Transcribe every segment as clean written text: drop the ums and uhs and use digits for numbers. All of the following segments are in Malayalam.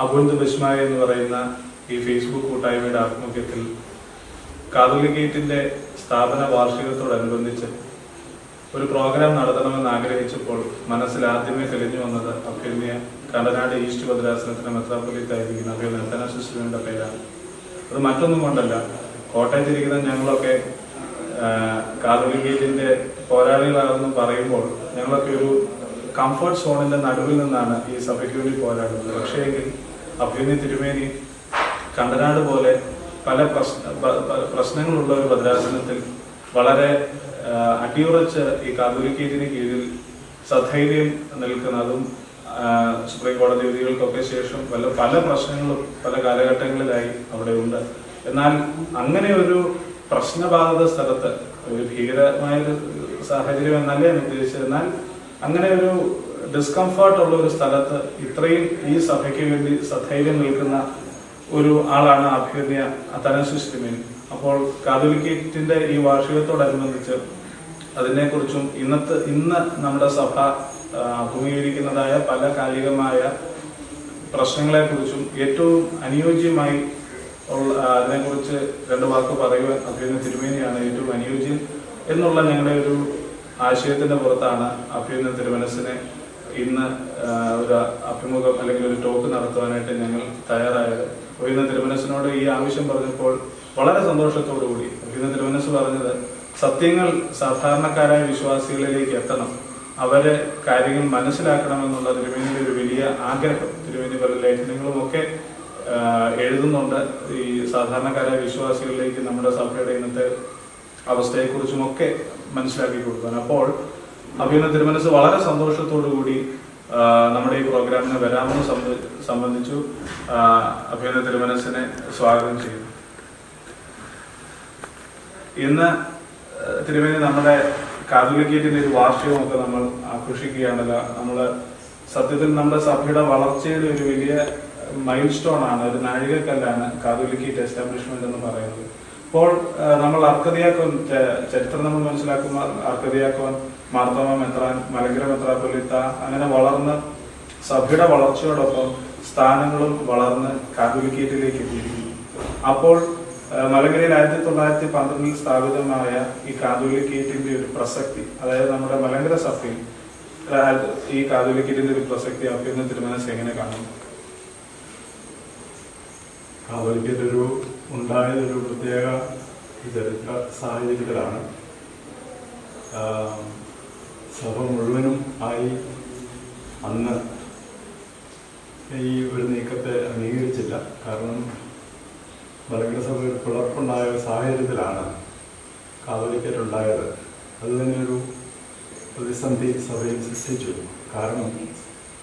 അബുൽ ബിസ്മായ എന്ന് പറയുന്ന ഈ ഫേസ്ബുക്ക് കൂട്ടായ്മയുടെ ആഭിമുഖ്യത്തിൽ കാതോലിക്കേറ്റിന്റെ സ്ഥാപന വാർഷികത്തോടനുബന്ധിച്ച് ഒരു പ്രോഗ്രാം നടത്തണമെന്ന് ആഗ്രഹിച്ചപ്പോൾ മനസ്സിൽ ആദ്യമേ തെളിഞ്ഞു വന്നത് അഭ്യന്യ കണ്ടനാട് ഈസ്റ്റ് ഭദ്രാസനത്തിന് മെത്രാപ്പൊലീത്തായിരിക്കുന്ന അഭ്യന്യ അത്തനാസിസ്റ്റുവിന്റെ പേരാണ്. അത് മറ്റൊന്നും കൊണ്ടല്ല, കോട്ടയത്തിരിക്കുന്ന ഞങ്ങളൊക്കെ കാതോലിക്കേറ്റിന്റെ പോരാളികളാണെന്ന് പറയുമ്പോൾ ഞങ്ങളൊക്കെ ഒരു കംഫർട്ട് സോണിന്റെ നടുവിൽ നിന്നാണ് ഈ സഭയ്ക്ക് വേണ്ടി പോരാടുന്നത്. പക്ഷേ എങ്കിൽ അഭ്യന്യ തിരുമേനി കണ്ടനാട് പോലെ പല പ്രശ്നങ്ങളുള്ള ഒരു ഭദ്രാസനത്തിൽ വളരെ അടിയുറച്ച് ഈ കാതോലിക്കേറ്റിന് കീഴിൽ സധൈര്യം നിൽക്കുന്നതും സുപ്രീം കോടതി വിധികൾക്കൊക്കെ ശേഷം പല പ്രശ്നങ്ങളും പല കാലഘട്ടങ്ങളിലായി അവിടെ ഉണ്ട്. എന്നാൽ അങ്ങനെ ഒരു പ്രശ്നബാധിത സ്ഥലത്ത് ഒരു ഭീകരമായൊരു സാഹചര്യം എന്നല്ലേ ഞാൻ ഉദ്ദേശിച്ചത്, എന്നാൽ അങ്ങനെ ഒരു ഡിസ്കംഫർട്ട് ഉള്ള ഒരു സ്ഥലത്ത് ഇത്രയും ഈ സഭയ്ക്ക് വേണ്ടി സധൈര്യം നിൽക്കുന്ന ഒരു ആളാണ് അഭ്യന്യ അത്തനാസിസ് തിരുമേനി. അപ്പോൾ കാതോലിക്കേറ്റിന്റെ ഈ വാർഷികത്തോടനുബന്ധിച്ച് അതിനെക്കുറിച്ചും ഇന്ന് നമ്മുടെ സഭ അഭിമുഖീകരിക്കുന്നതായ പല കാലികമായ പ്രശ്നങ്ങളെ കുറിച്ചും ഏറ്റവും അനുയോജ്യമായി അതിനെക്കുറിച്ച് രണ്ട് വാക്ക് പറയുവാൻ അഭ്യന്യ തിരുമേനിയാണ് ഏറ്റവും അനുയോജ്യം എന്നുള്ള ഞങ്ങളുടെ ഒരു ആശയത്തിന്റെ പുറത്താണ് അഭ്യന്യ തിരുമനസിനെ ഇന്ന് ഒരു അഭിമുഖം അല്ലെങ്കിൽ ഒരു ടോക്ക് നടത്തുവാനായിട്ട് ഞങ്ങൾ തയ്യാറായത്. അഭ്യന്യ തിരുമനസിനോട് ഈ ആവശ്യം പറഞ്ഞപ്പോൾ വളരെ സന്തോഷത്തോടു കൂടി അഭ്യന്യ തിരുമനസ് പറഞ്ഞത് സത്യങ്ങൾ സാധാരണക്കാരായ വിശ്വാസികളിലേക്ക് എത്തണം, അവരെ കാര്യങ്ങൾ മനസ്സിലാക്കണമെന്നുള്ള തിരുമേനിയുടെ ഒരു വലിയ ആഗ്രഹം. തിരുമേനി പല ലേഖനങ്ങളും ഒക്കെ എഴുതുന്നുണ്ട് ഈ സാധാരണക്കാരായ വിശ്വാസികളിലേക്ക് നമ്മുടെ സഭയുടെ ഇന്നത്തെ അവസ്ഥയെക്കുറിച്ചും ഒക്കെ മനസ്സിലാക്കി കൊടുക്കാൻ. അപ്പോൾ അഭ്യന്യ തിരുമനസ് വളരെ സന്തോഷത്തോടു കൂടി നമ്മുടെ ഈ പ്രോഗ്രാമിന് വരാമെന്ന് സംബന്ധിച്ചു അഭ്യന്യ തിരുമനസിനെ സ്വാഗതം ചെയ്യുന്നു. ഇന്ന് തിരുമേനി നമ്മുടെ കാതോലിക്കേറ്റിന്റെ ഒരു വാർഷികമൊക്കെ നമ്മൾ ആഘോഷിക്കുകയാണല്ലോ. സത്യത്തിൽ നമ്മുടെ സഭയുടെ വളർച്ചയുടെ ഒരു വലിയ മൈൽ സ്റ്റോൺ ആണ്, ഒരു നാഴികക്കല്ലാണ് കാതോലിക്കേറ്റ് എസ്റ്റാബ്ലിഷ്മെന്റ് എന്ന് പറയുന്നത്. അപ്പോൾ നമ്മൾ അർക്കദിയാക്കോൻ ചരിത്രം നമ്മൾ മനസ്സിലാക്കുമ്പോൾ അർക്കദിയാക്കോൻ, മാർത്തോമ മെത്രാൻ, മലങ്കര മെത്രാപ്പൊലീത്ത അങ്ങനെ വളർന്ന് സഭയുടെ വളർച്ചയോടൊപ്പം സ്ഥാനങ്ങളും വളർന്ന് കാതോലിക്കേറ്റിലേക്ക് എത്തിയിരിക്കുന്നു. അപ്പോൾ മലങ്കരയിൽ 1912 സ്ഥാപിതമായ ഈ കാതോലിക്കേറ്റിന്റെ ഒരു പ്രസക്തി, അതായത് നമ്മുടെ മലങ്കര സഭയിൽ ഈ കാതോലിക്കേറ്റിന്റെ ഒരു പ്രസക്തി അഭ്യന്യ തിരുമനസ് എങ്ങനെ കാണുന്നു? കാതോലിക്കേറ്റ് ഉണ്ടായതൊരു പ്രത്യേക ചരിത്ര സാഹചര്യത്തിലാണ്. സഭ മുഴുവനും ആയി അന്ന് ഈ ഒരു നീക്കത്തെ അംഗീകരിച്ചില്ല. കാരണം മലങ്കര സഭയിൽ പിളർപ്പുണ്ടായ ഒരു സാഹചര്യത്തിലാണ് കാതോലിക്കേറ്റ് ഉണ്ടായത്. അത് തന്നെ ഒരു പ്രതിസന്ധി സഭയിൽ സൃഷ്ടിച്ചു. കാരണം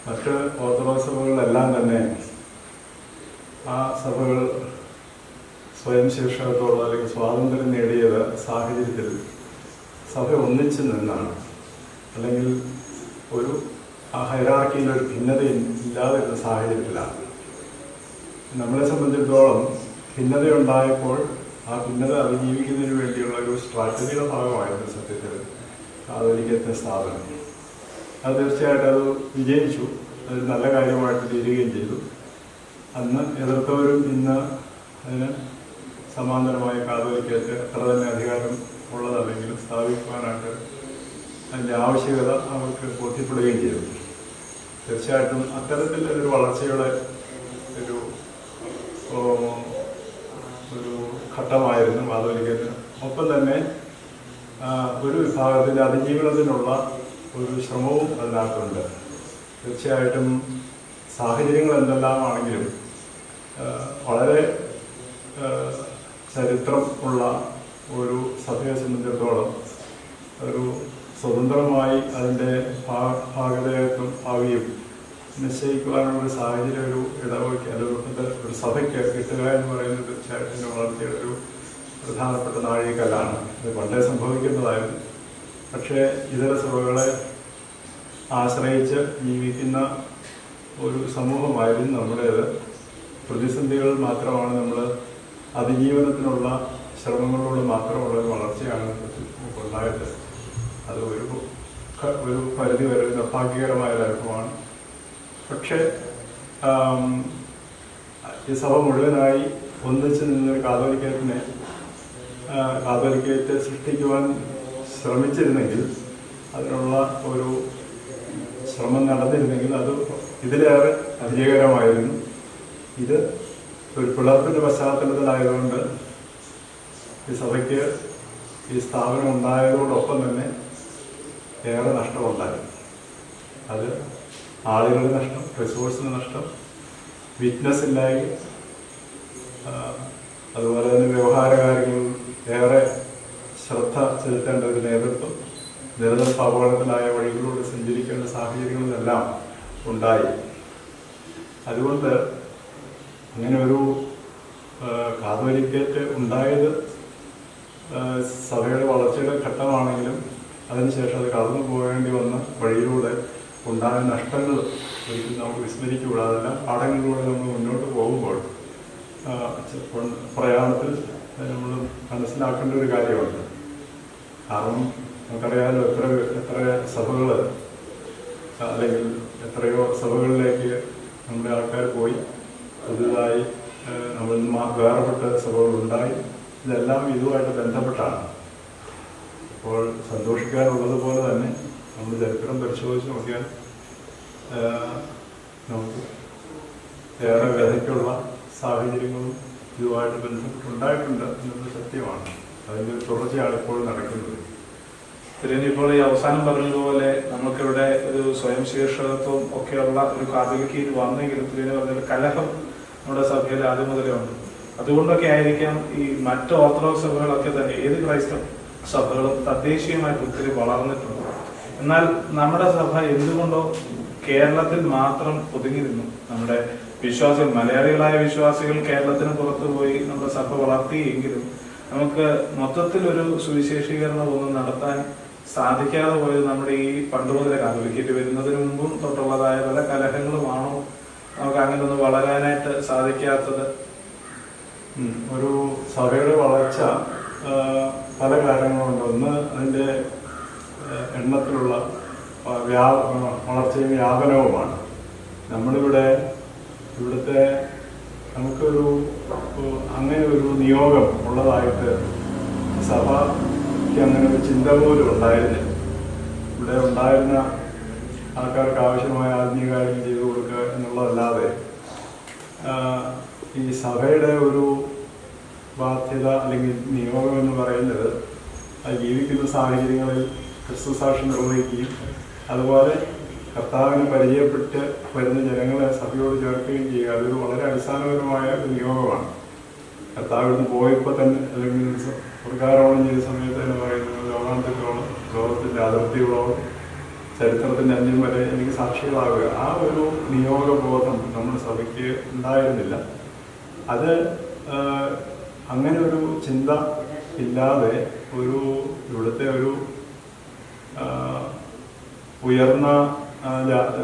മറ്റ് ഓർത്തഡോക്സ് സഭകളിലെല്ലാം തന്നെ ആ സഭകൾ സ്വയം ശീർഷകത്തോടെ അല്ലെങ്കിൽ സ്വാതന്ത്ര്യം നേടിയത് സാഹചര്യത്തിൽ സഭ ഒന്നിച്ചു നിന്നാണ്. അല്ലെങ്കിൽ ആ ഹൈറാർക്കിയിലൊരു ഭിന്നതയും ഇല്ലാതിരുന്ന സാഹചര്യത്തിലാണ്. നമ്മളെ സംബന്ധിച്ചിടത്തോളം ഭിന്നതയുണ്ടായപ്പോൾ ആ ഭിന്നത അതിജീവിക്കുന്നതിന് വേണ്ടിയുള്ള ഒരു സ്ട്രാറ്റജിയുടെ ഭാഗമായിരുന്നു സത്യത്തിൽ കാതോലിക്കേറ്റിന്റെ സ്ഥാപനം. അത് തീർച്ചയായിട്ടും അത് വിജയിച്ചു. അത് നല്ല കാര്യമായിട്ട് തീരുകയും ചെയ്തു. അന്ന് എതിർത്തവരും ഇന്ന് അതിന് സമാന്തരമായ കാതോലിക്കേറ്റ് അത്ര തന്നെ അധികാരം ഉള്ളതല്ലെങ്കിലും സ്ഥാപിക്കുവാനായിട്ട് അതിൻ്റെ ആവശ്യകത അവർക്ക് ബോധ്യപ്പെടുകയും ചെയ്തു. തീർച്ചയായിട്ടും അത്തരത്തിലൊരു വളർച്ചയുടെ ഒരു ഘട്ടമായിരുന്നു കാതോലിക്കേറ്റിന്. ഒപ്പം തന്നെ ഒരു വിഭാഗത്തിൻ്റെ അതിജീവനത്തിനുള്ള ഒരു ശ്രമവും അതിനകത്തുണ്ട്. തീർച്ചയായിട്ടും സാഹചര്യങ്ങൾ എന്തെല്ലാമാണെങ്കിലും വളരെ ചരിത്രം ഉള്ള ഒരു സഭയെ സംബന്ധിച്ചിടത്തോളം ഒരു സ്വതന്ത്രമായി അതിൻ്റെ ഭാഗതയായിട്ടും ഭാവിയും നിശ്ചയിക്കുവാനുള്ള ഒരു സാഹചര്യം ഒരു ഇടവയ്ക്ക് അല്ലെങ്കിൽ ഒരു സഭയ്ക്ക് കിട്ടുക എന്ന് പറയുന്നത് തീർച്ചയായിട്ടും വളർച്ചയുടെ ഒരു പ്രധാനപ്പെട്ട നാഴികക്കല്ലാണ്. ഇത് പണ്ടേ സംഭവിക്കുന്നതായിരുന്നു. പക്ഷേ ഇതര സഭകളെ ആശ്രയിച്ച് ജീവിക്കുന്ന ഒരു സമൂഹമായിരുന്നു നമ്മുടേത്. പ്രതിസന്ധികൾ മാത്രമാണ് നമ്മൾ അതിജീവനത്തിനുള്ള ശ്രമങ്ങളിലൂടെ മാത്രമുള്ള ഒരു വളർച്ചയാണ് ഉണ്ടായത്. അത് ഒരു പരിധി വരെ നിർഭാഗ്യകരമായ അനുഭവമാണ്. പക്ഷേ ഈ സഭ മുഴുവനായി ഒന്നിച്ച് നിന്നൊരു കാതോലിക്കത്തെ സൃഷ്ടിക്കുവാൻ ശ്രമിച്ചിരുന്നെങ്കിൽ, അതിനുള്ള ഒരു ശ്രമം നടന്നിരുന്നെങ്കിൽ അത് ഇതിലേറെ വിജയകരമായിരുന്നു. ഇത് ഒരു പിളർപ്പിൻ്റെ പശ്ചാത്തലത്തിലായതുകൊണ്ട് ഈ സഭയ്ക്ക് ഈ സ്ഥാപനം ഉണ്ടായതോടൊപ്പം തന്നെ ഏറെ നഷ്ടമുണ്ടായി. അത് ആളുകളുടെ നഷ്ടം, റിസോഴ്സിന് നഷ്ടം, വിറ്റ്നസ് ഇല്ലായി, അതുപോലെ തന്നെ വ്യവഹാര കാര്യങ്ങളിൽ ഏറെ ശ്രദ്ധ ചെലുത്തേണ്ട ഒരു നേതൃത്വം, നിരന്തര അപകടത്തിലായ വഴികളിലൂടെ സഞ്ചരിക്കേണ്ട സാഹചര്യങ്ങളിലെല്ലാം ഉണ്ടായി. അതുകൊണ്ട് അങ്ങനെ ഒരു കാതോലിക്കേറ്റ് ഉണ്ടായത് സഭയുടെ വളർച്ചയുടെ ഘട്ടമാണെങ്കിലും അതിനുശേഷം അത് കടന്നു പോകേണ്ടി വന്ന വഴിയിലൂടെ ഉണ്ടായ നഷ്ടങ്ങൾ ഒരിക്കലും നമുക്ക് വിസ്മരിച്ചുകൂടാ. അതെല്ലാം പാഠങ്ങളിലൂടെ നമ്മൾ മുന്നോട്ട് പോകുമ്പോൾ പ്രയാണത്തിൽ നമ്മൾ മനസ്സിലാക്കേണ്ട ഒരു കാര്യമുണ്ട്. കാരണം നമുക്കറിയാമല്ലോ എത്ര സഭകൾ അല്ലെങ്കിൽ എത്രയോ സഭകളിലേക്ക് നമ്മുടെ ആൾക്കാർ പോയി, പുതുതായി നമ്മൾ വേറെപ്പെട്ട സഭകളുണ്ടായി. ഇതെല്ലാം ഇതുമായിട്ട് ബന്ധപ്പെട്ടാണ്. അപ്പോൾ സന്തോഷിക്കാനുള്ളതുപോലെ തന്നെ നമ്മൾ ചരിത്രം പരിശോധിച്ച് നോക്കിയാൽ നമുക്ക് ഏറെ വ്യഥയ്ക്കുള്ള സാഹചര്യങ്ങളും ഇതുമായിട്ട് ബന്ധപ്പെട്ടുണ്ടായിട്ടുണ്ട് എന്നത് സത്യമാണ്. അതിൻ്റെ ഒരു തുടർച്ചയാണ് ഇപ്പോൾ നടക്കുന്നത്. ഇപ്പോൾ ഈ അവസാനം പറഞ്ഞതുപോലെ നമുക്കിവിടെ ഒരു സ്വയം ശീർഷകത്വം ഒക്കെയുള്ള ഒരു കാതോലിക്കയിൽ വന്നെങ്കിലും തിരുവനന്തപുരം പറഞ്ഞ കലഹം നമ്മുടെ സഭയിൽ ആദ്യം മുതലേ ഉണ്ട്. അതുകൊണ്ടൊക്കെ ആയിരിക്കാം ഈ മറ്റ് ഓർത്തഡോക്സ് സഭകളൊക്കെ തന്നെ ഏത് ക്രൈസ്തവ സഭകളും തദ്ദേശീയമായിട്ട് ഒത്തിരി വളർന്നിട്ടുണ്ട്. എന്നാൽ നമ്മുടെ സഭ എന്തുകൊണ്ടോ കേരളത്തിൽ മാത്രം ഒതുങ്ങി നിന്നു. നമ്മുടെ വിശ്വാസികൾ, മലയാളികളായ വിശ്വാസികൾ കേരളത്തിന് പുറത്തു പോയി നമ്മുടെ സഭ വളർത്തിയെങ്കിലും നമുക്ക് മൊത്തത്തിൽ ഒരു സുവിശേഷീകരണം ഒന്നും നടത്താൻ സാധിക്കാതെ പോയത് നമ്മുടെ ഈ പണ്ടുമുതലേ കാതോലിക്കേറ്റ് വരുന്നതിന് മുമ്പും തൊട്ടുള്ളതായ പല കലഹങ്ങളുമാണോ നമുക്ക് അങ്ങനെ ഒന്ന് വളരാനായിട്ട് സാധിക്കാത്തത്? ഒരു സഭയുടെ വളർച്ച പല കാരണങ്ങളുണ്ട്. ഒന്ന് അതിൻ്റെ എണ്ണത്തിലുള്ള വളർച്ചയും വ്യാപനവുമാണ്. ഇവിടുത്തെ നമുക്കൊരു അങ്ങനെ ഒരു നിയോഗം ഉള്ളതായിട്ട് സഭയ്ക്ക് അങ്ങനെ ഒരു ചിന്ത പോലും ഉണ്ടായിരുന്നില്ല. ഇവിടെ ഉണ്ടായിരുന്ന ആൾക്കാർക്ക് ആവശ്യമായ ആത്മീയ കാര്യം ചെയ്തു കൊടുക്കുക എന്നുള്ളതല്ലാതെ ഈ സഭയുടെ ഒരു ബാധ്യത അല്ലെങ്കിൽ നിയോഗം എന്ന് പറയുന്നത് അത് ജീവിക്കുന്ന സാഹചര്യങ്ങളിൽ ക്രിസ്തു സാക്ഷ്യം നിർവഹിക്കുകയും അതുപോലെ കർത്താവിനെ പരിചയപ്പെട്ട് വരുന്ന ജനങ്ങളെ സഭയോട് ചേർക്കുകയും ചെയ്യുക. അതൊരു വളരെ അടിസ്ഥാനപരമായ ഒരു നിയോഗമാണ്. കർത്താവിന് പോയപ്പോൾ തന്നെ അല്ലെങ്കിൽ സ്വർഗാരോഹണം ചെയ്ത സമയത്ത് തന്നെ പറയുന്നത് ലോകാന്തത്തോളം ലോകത്തിൻ്റെ അതിർത്തികളോളം ചരിത്രത്തിൻ്റെ അന്യം വരെ എനിക്ക് സാക്ഷികളാവുക. ആ ഒരു നിയോഗബോധം നമ്മുടെ സഭയ്ക്ക് ഉണ്ടായിരുന്നില്ല. അത് അങ്ങനെ ഒരു ചിന്ത ഇല്ലാതെ ഇവിടുത്തെ ഒരു ഉയർന്ന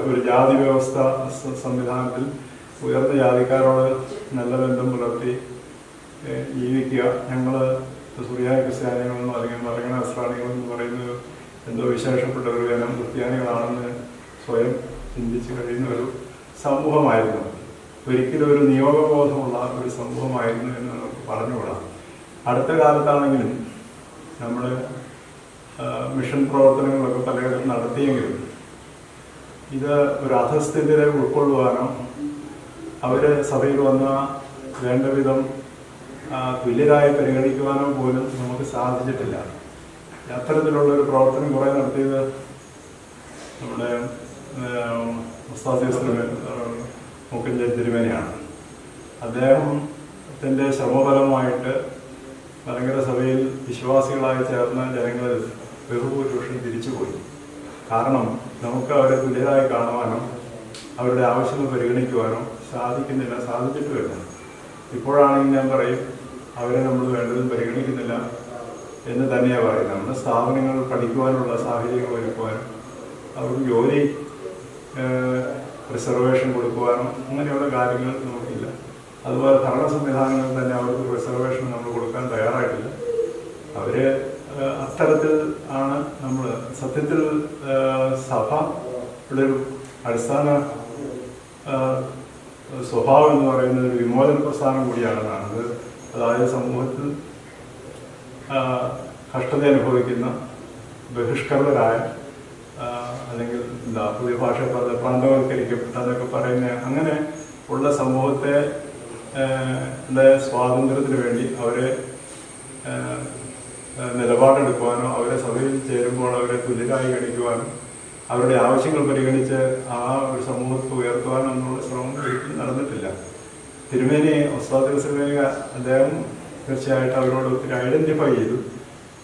ഒരു ജാതി വ്യവസ്ഥ സംവിധാനത്തിൽ ഉയർന്ന ജാതിക്കാരോട് നല്ല ബന്ധം പുലർത്തി ജീവിക്കുക. ഞങ്ങൾ സുറിയാനി ക്രിസ്ത്യാനികളെന്നോ അല്ലെങ്കിൽ മറങ്ങണ നസ്രാണികളെന്ന് പറയുന്നത് എന്തോ വിശേഷപ്പെട്ട ഒരു ജനം ക്രിസ്ത്യാനികളാണെന്ന് സ്വയം ചിന്തിച്ച് കഴിയുന്ന ഒരു സമൂഹമായിരുന്നു. ഒരിക്കലും ഒരു നിയോഗബോധമുള്ള ഒരു സമൂഹമായിരുന്നു എന്ന് നമുക്ക് പറഞ്ഞുകൂടാം. അടുത്ത കാലത്താണെങ്കിലും നമ്മൾ മിഷൻ പ്രവർത്തനങ്ങളൊക്കെ പലയിടത്തും നടത്തിയെങ്കിലും ഇത് ഒരു അധസ്ഥിതിരെ ഉൾക്കൊള്ളുവാനോ അവരെ സഭയിൽ വന്ന വേണ്ട വിധം തുല്യരായി പരിഗണിക്കുവാനോ പോലും നമുക്ക് സാധിച്ചിട്ടില്ല. അത്തരത്തിലുള്ളൊരു പ്രവർത്തനം കുറേ നടത്തിയത് നമ്മുടെ മൂക്കഞ്ചേരി തിരുമേനിയാണ്. അദ്ദേഹത്തിൻ്റെ ശ്രമഫലമായിട്ട് മലങ്കര സഭയിൽ വിശ്വാസികളായി ചേർന്ന ജനങ്ങളിൽ ബഹുഭൂരിപക്ഷം തിരിച്ചുപോയി. കാരണം നമുക്ക് അവരെ തുല്യരായി കാണുവാനോ അവരുടെ ആവശ്യങ്ങൾ പരിഗണിക്കുവാനോ സാധിച്ചിട്ടുമില്ല. ഇപ്പോഴാണെങ്കിൽ ഞാൻ പറയും അവരെ നമ്മൾ വേണ്ടതും പരിഗണിക്കുന്നില്ല എന്ന് തന്നെയാണ് പറയുന്നത്. നമ്മുടെ സ്ഥാപനങ്ങൾ പഠിക്കുവാനുള്ള സാഹചര്യങ്ങൾ ഒരുക്കുവാനും അവർക്ക് ജോലി റിസർവേഷൻ കൊടുക്കുവാനോ അങ്ങനെയുള്ള കാര്യങ്ങൾ നമുക്കില്ല. അതുപോലെ ഭരണ സംവിധാനങ്ങൾ തന്നെ അവർക്ക് റിസർവേഷൻ നമ്മൾ കൊടുക്കാൻ തയ്യാറായിട്ടില്ല. അവർ അത്തരത്തിൽ ആണ് നമ്മൾ സത്യത്തിൽ സഭ ഇവിടെ ഒരു അടിസ്ഥാന സ്വഭാവം എന്ന് പറയുന്നത് ഒരു വിമോചന പ്രസ്ഥാനം കൂടിയാണെന്നാണ്. അതായത് സമൂഹത്തിൽ കഷ്ടത അനുഭവിക്കുന്ന ബഹിഷ്കൃതരായ അല്ലെങ്കിൽ എന്താ പുതിയ ഭാഷ പ്രാന്തവൽക്കരിക്കപ്പെട്ടതൊക്കെ പറയുന്ന അങ്ങനെ ഉള്ള സമൂഹത്തെ സ്വാതന്ത്ര്യത്തിന് വേണ്ടി അവരെ നിലപാടെടുക്കുവാനോ അവരെ സഭയിൽ ചേരുമ്പോൾ അവരെ തുല്യരായി ഗണിക്കുവാനോ അവരുടെ ആവശ്യങ്ങൾ പരിഗണിച്ച് ആ ഒരു സമൂഹത്തെ ഉയർത്തുവാനോ എന്നുള്ള ശ്രമം ഒരിക്കലും നടന്നിട്ടില്ല. തിരുമേനി ഉസ്താദ് അദ്ദേഹം തീർച്ചയായിട്ടും അവരോട് ഒത്തിരി ഐഡന്റിഫൈ ചെയ്തു.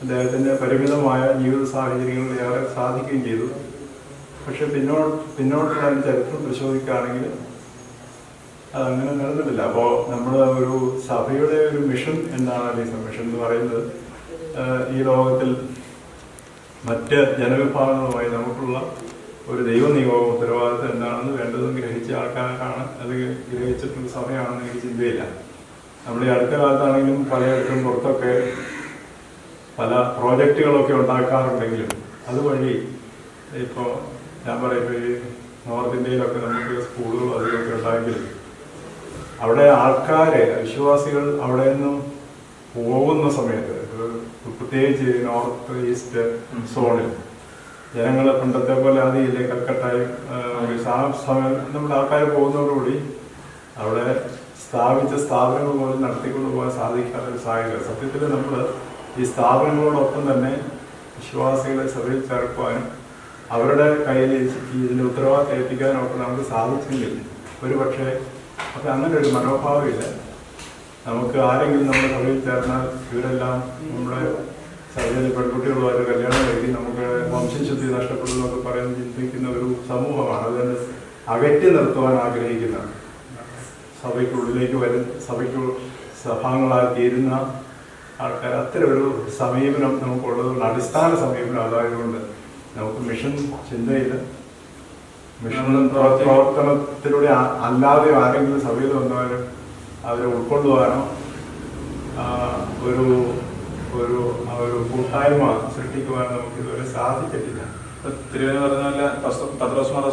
അദ്ദേഹത്തിൻ്റെ പരിമിതമായ ജീവിത സാഹചര്യങ്ങളിൽ ഏറെ സാധിക്കുകയും ചെയ്തു. പക്ഷെ പിന്നോട്ടുള്ള ചരിത്രം പരിശോധിക്കുകയാണെങ്കിൽ അതങ്ങനെ നടന്നിട്ടില്ല. അപ്പോൾ നമ്മൾ ഒരു സഭയുടെ ഒരു മിഷൻ എന്താണ് അല്ലെങ്കിൽ മിഷൻ എന്ന് പറയുന്നത് ഈ ലോകത്തിൽ മറ്റ് ജനവിഭാഗങ്ങളുമായി നമുക്കുള്ള ഒരു ദൈവനിയോഗം ഉത്തരവാദിത്വം എന്താണെന്ന് വേണ്ടതെന്ന് ഗ്രഹിച്ച ആൾക്കാരാണ് അത് ഗ്രഹിച്ചിട്ടുള്ള സഭയാണെന്ന് എനിക്ക് ചിന്തയില്ല. നമ്മൾ ഈ അടുത്ത കാലത്താണെങ്കിലും പലയിടത്തും പുറത്തൊക്കെ പല പ്രോജക്റ്റുകളൊക്കെ ഉണ്ടാക്കാറുണ്ടെങ്കിലും അതുവഴി ഇപ്പോൾ ഞാൻ പറയുമ്പോൾ ഈ നോർത്ത് ഇന്ത്യയിലൊക്കെ നമുക്ക് സ്കൂളുകൾ അതിലൊക്കെ ഉണ്ടായെങ്കിലും അവിടെ ആൾക്കാരെ വിശ്വാസികൾ അവിടെ നിന്നും പോകുന്ന സമയത്ത് പ്രത്യേകിച്ച് നോർത്ത് ഈസ്റ്റ് സോണിൽ ജനങ്ങൾ പണ്ടത്തെ പോലെ ആദ്യമില്ലേ കൽക്കട്ടയും സമയം നമ്മുടെ ആൾക്കാർ പോകുന്നതോടുകൂടി അവിടെ സ്ഥാപിച്ച സ്ഥാപനങ്ങൾ പോലും നടത്തിക്കൊണ്ട് പോകാൻ സാധിക്കാത്ത ഒരു സാഹചര്യം. സത്യത്തിൽ നമ്മൾ ഈ സ്ഥാപനങ്ങളോടൊപ്പം തന്നെ വിശ്വാസികളെ സഭയിൽ ചേർക്കുവാനും അവരുടെ കയ്യിൽ ഇതിൻ്റെ ഉത്തരവാദിത്തം ഏൽപ്പിക്കാനും ഒക്കെ നമുക്ക് സാധിച്ചെങ്കിൽ ഒരു പക്ഷേ അപ്പം അങ്ങനെ ഒരു മനോഭാവമില്ല. നമുക്ക് ആരെങ്കിലും നമ്മുടെ സഭയിൽ ചേർന്നാൽ ഇവരെല്ലാം നമ്മുടെ സഭയിലെ പെൺകുട്ടികളുമായിട്ട് കല്യാണം കഴിക്കും നമുക്ക് വംശശുദ്ധി നഷ്ടപ്പെടുന്നതൊക്കെ പറയുന്ന ചിന്തിക്കുന്ന ഒരു സമൂഹമാണ്. അതുകൊണ്ട് അകറ്റി നിർത്തുവാൻ ആഗ്രഹിക്കുന്ന സഭയ്ക്കുള്ളിലേക്ക് സഭാംഗങ്ങളായി തീരുന്ന ആൾക്കാർ അത്തരം ഒരു സമീപനം നമുക്കുള്ളതുകൊണ്ട് അടിസ്ഥാന സമീപനം അതായതുകൊണ്ട് നമുക്ക് മിഷൻ ചിന്തയില്ല. മിഷൻ പ്രവർത്തനത്തിലൂടെ അല്ലാതെ ആരെങ്കിലും സഭയിൽ വന്നാലും അവരെ ഉൾക്കൊള്ളുവാനോ ഒരു ഒരു ഒരു കൂട്ടായ്മ സൃഷ്ടിക്കുവാനോ നമുക്ക് ഇതുവരെ സാധിച്ചിട്ടില്ല. തിരുവേനി പറഞ്ഞ പോലെ പത്രോസ് മാർ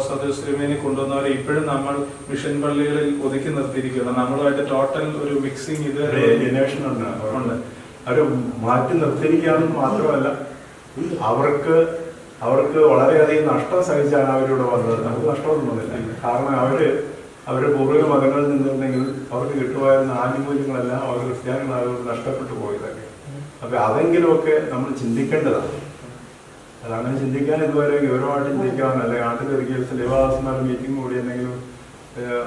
തിരുമേനി കൊണ്ടുവന്നവരെ ഇപ്പോഴും നമ്മൾ മിഷൻ പള്ളികളിൽ ഒതുക്കി നിർത്തിയിരിക്കുകയാണ്. നമ്മളുമായിട്ട് ടോട്ടൽ ഒരു മിക്സിങ് ഇതുവരെ ഉണ്ട്. അവർ മാറ്റി നിർത്തിയിരിക്കുകയാണെന്ന് മാത്രമല്ല അവർക്ക് വളരെയധികം നഷ്ടം സഹിച്ചാണ് അവരിവിടെ വന്നത്. നമുക്ക് നഷ്ടമൊന്നും വന്നില്ല. കാരണം അവരുടെ പൂർവ്വിക മതങ്ങളിൽ നിന്നിരുന്നെങ്കിൽ അവർക്ക് കിട്ടുമായിരുന്ന ആനുകൂല്യങ്ങളെല്ലാം അവർ ക്രിസ്ത്യാനികളായതുകൊണ്ട് നഷ്ടപ്പെട്ടു പോയതൊക്കെ. അപ്പം അതെങ്കിലുമൊക്കെ നമ്മൾ ചിന്തിക്കേണ്ടതാണ്. അതങ്ങനെ ചിന്തിക്കാൻ ഇതുവരെ ഗൗരവമായിട്ട് ചിന്തിക്കാവുന്നല്ല. നാട്ടിലൊരിക്കൽ സലിവാദാസന്മാർ മീറ്റിംഗ് കൂടി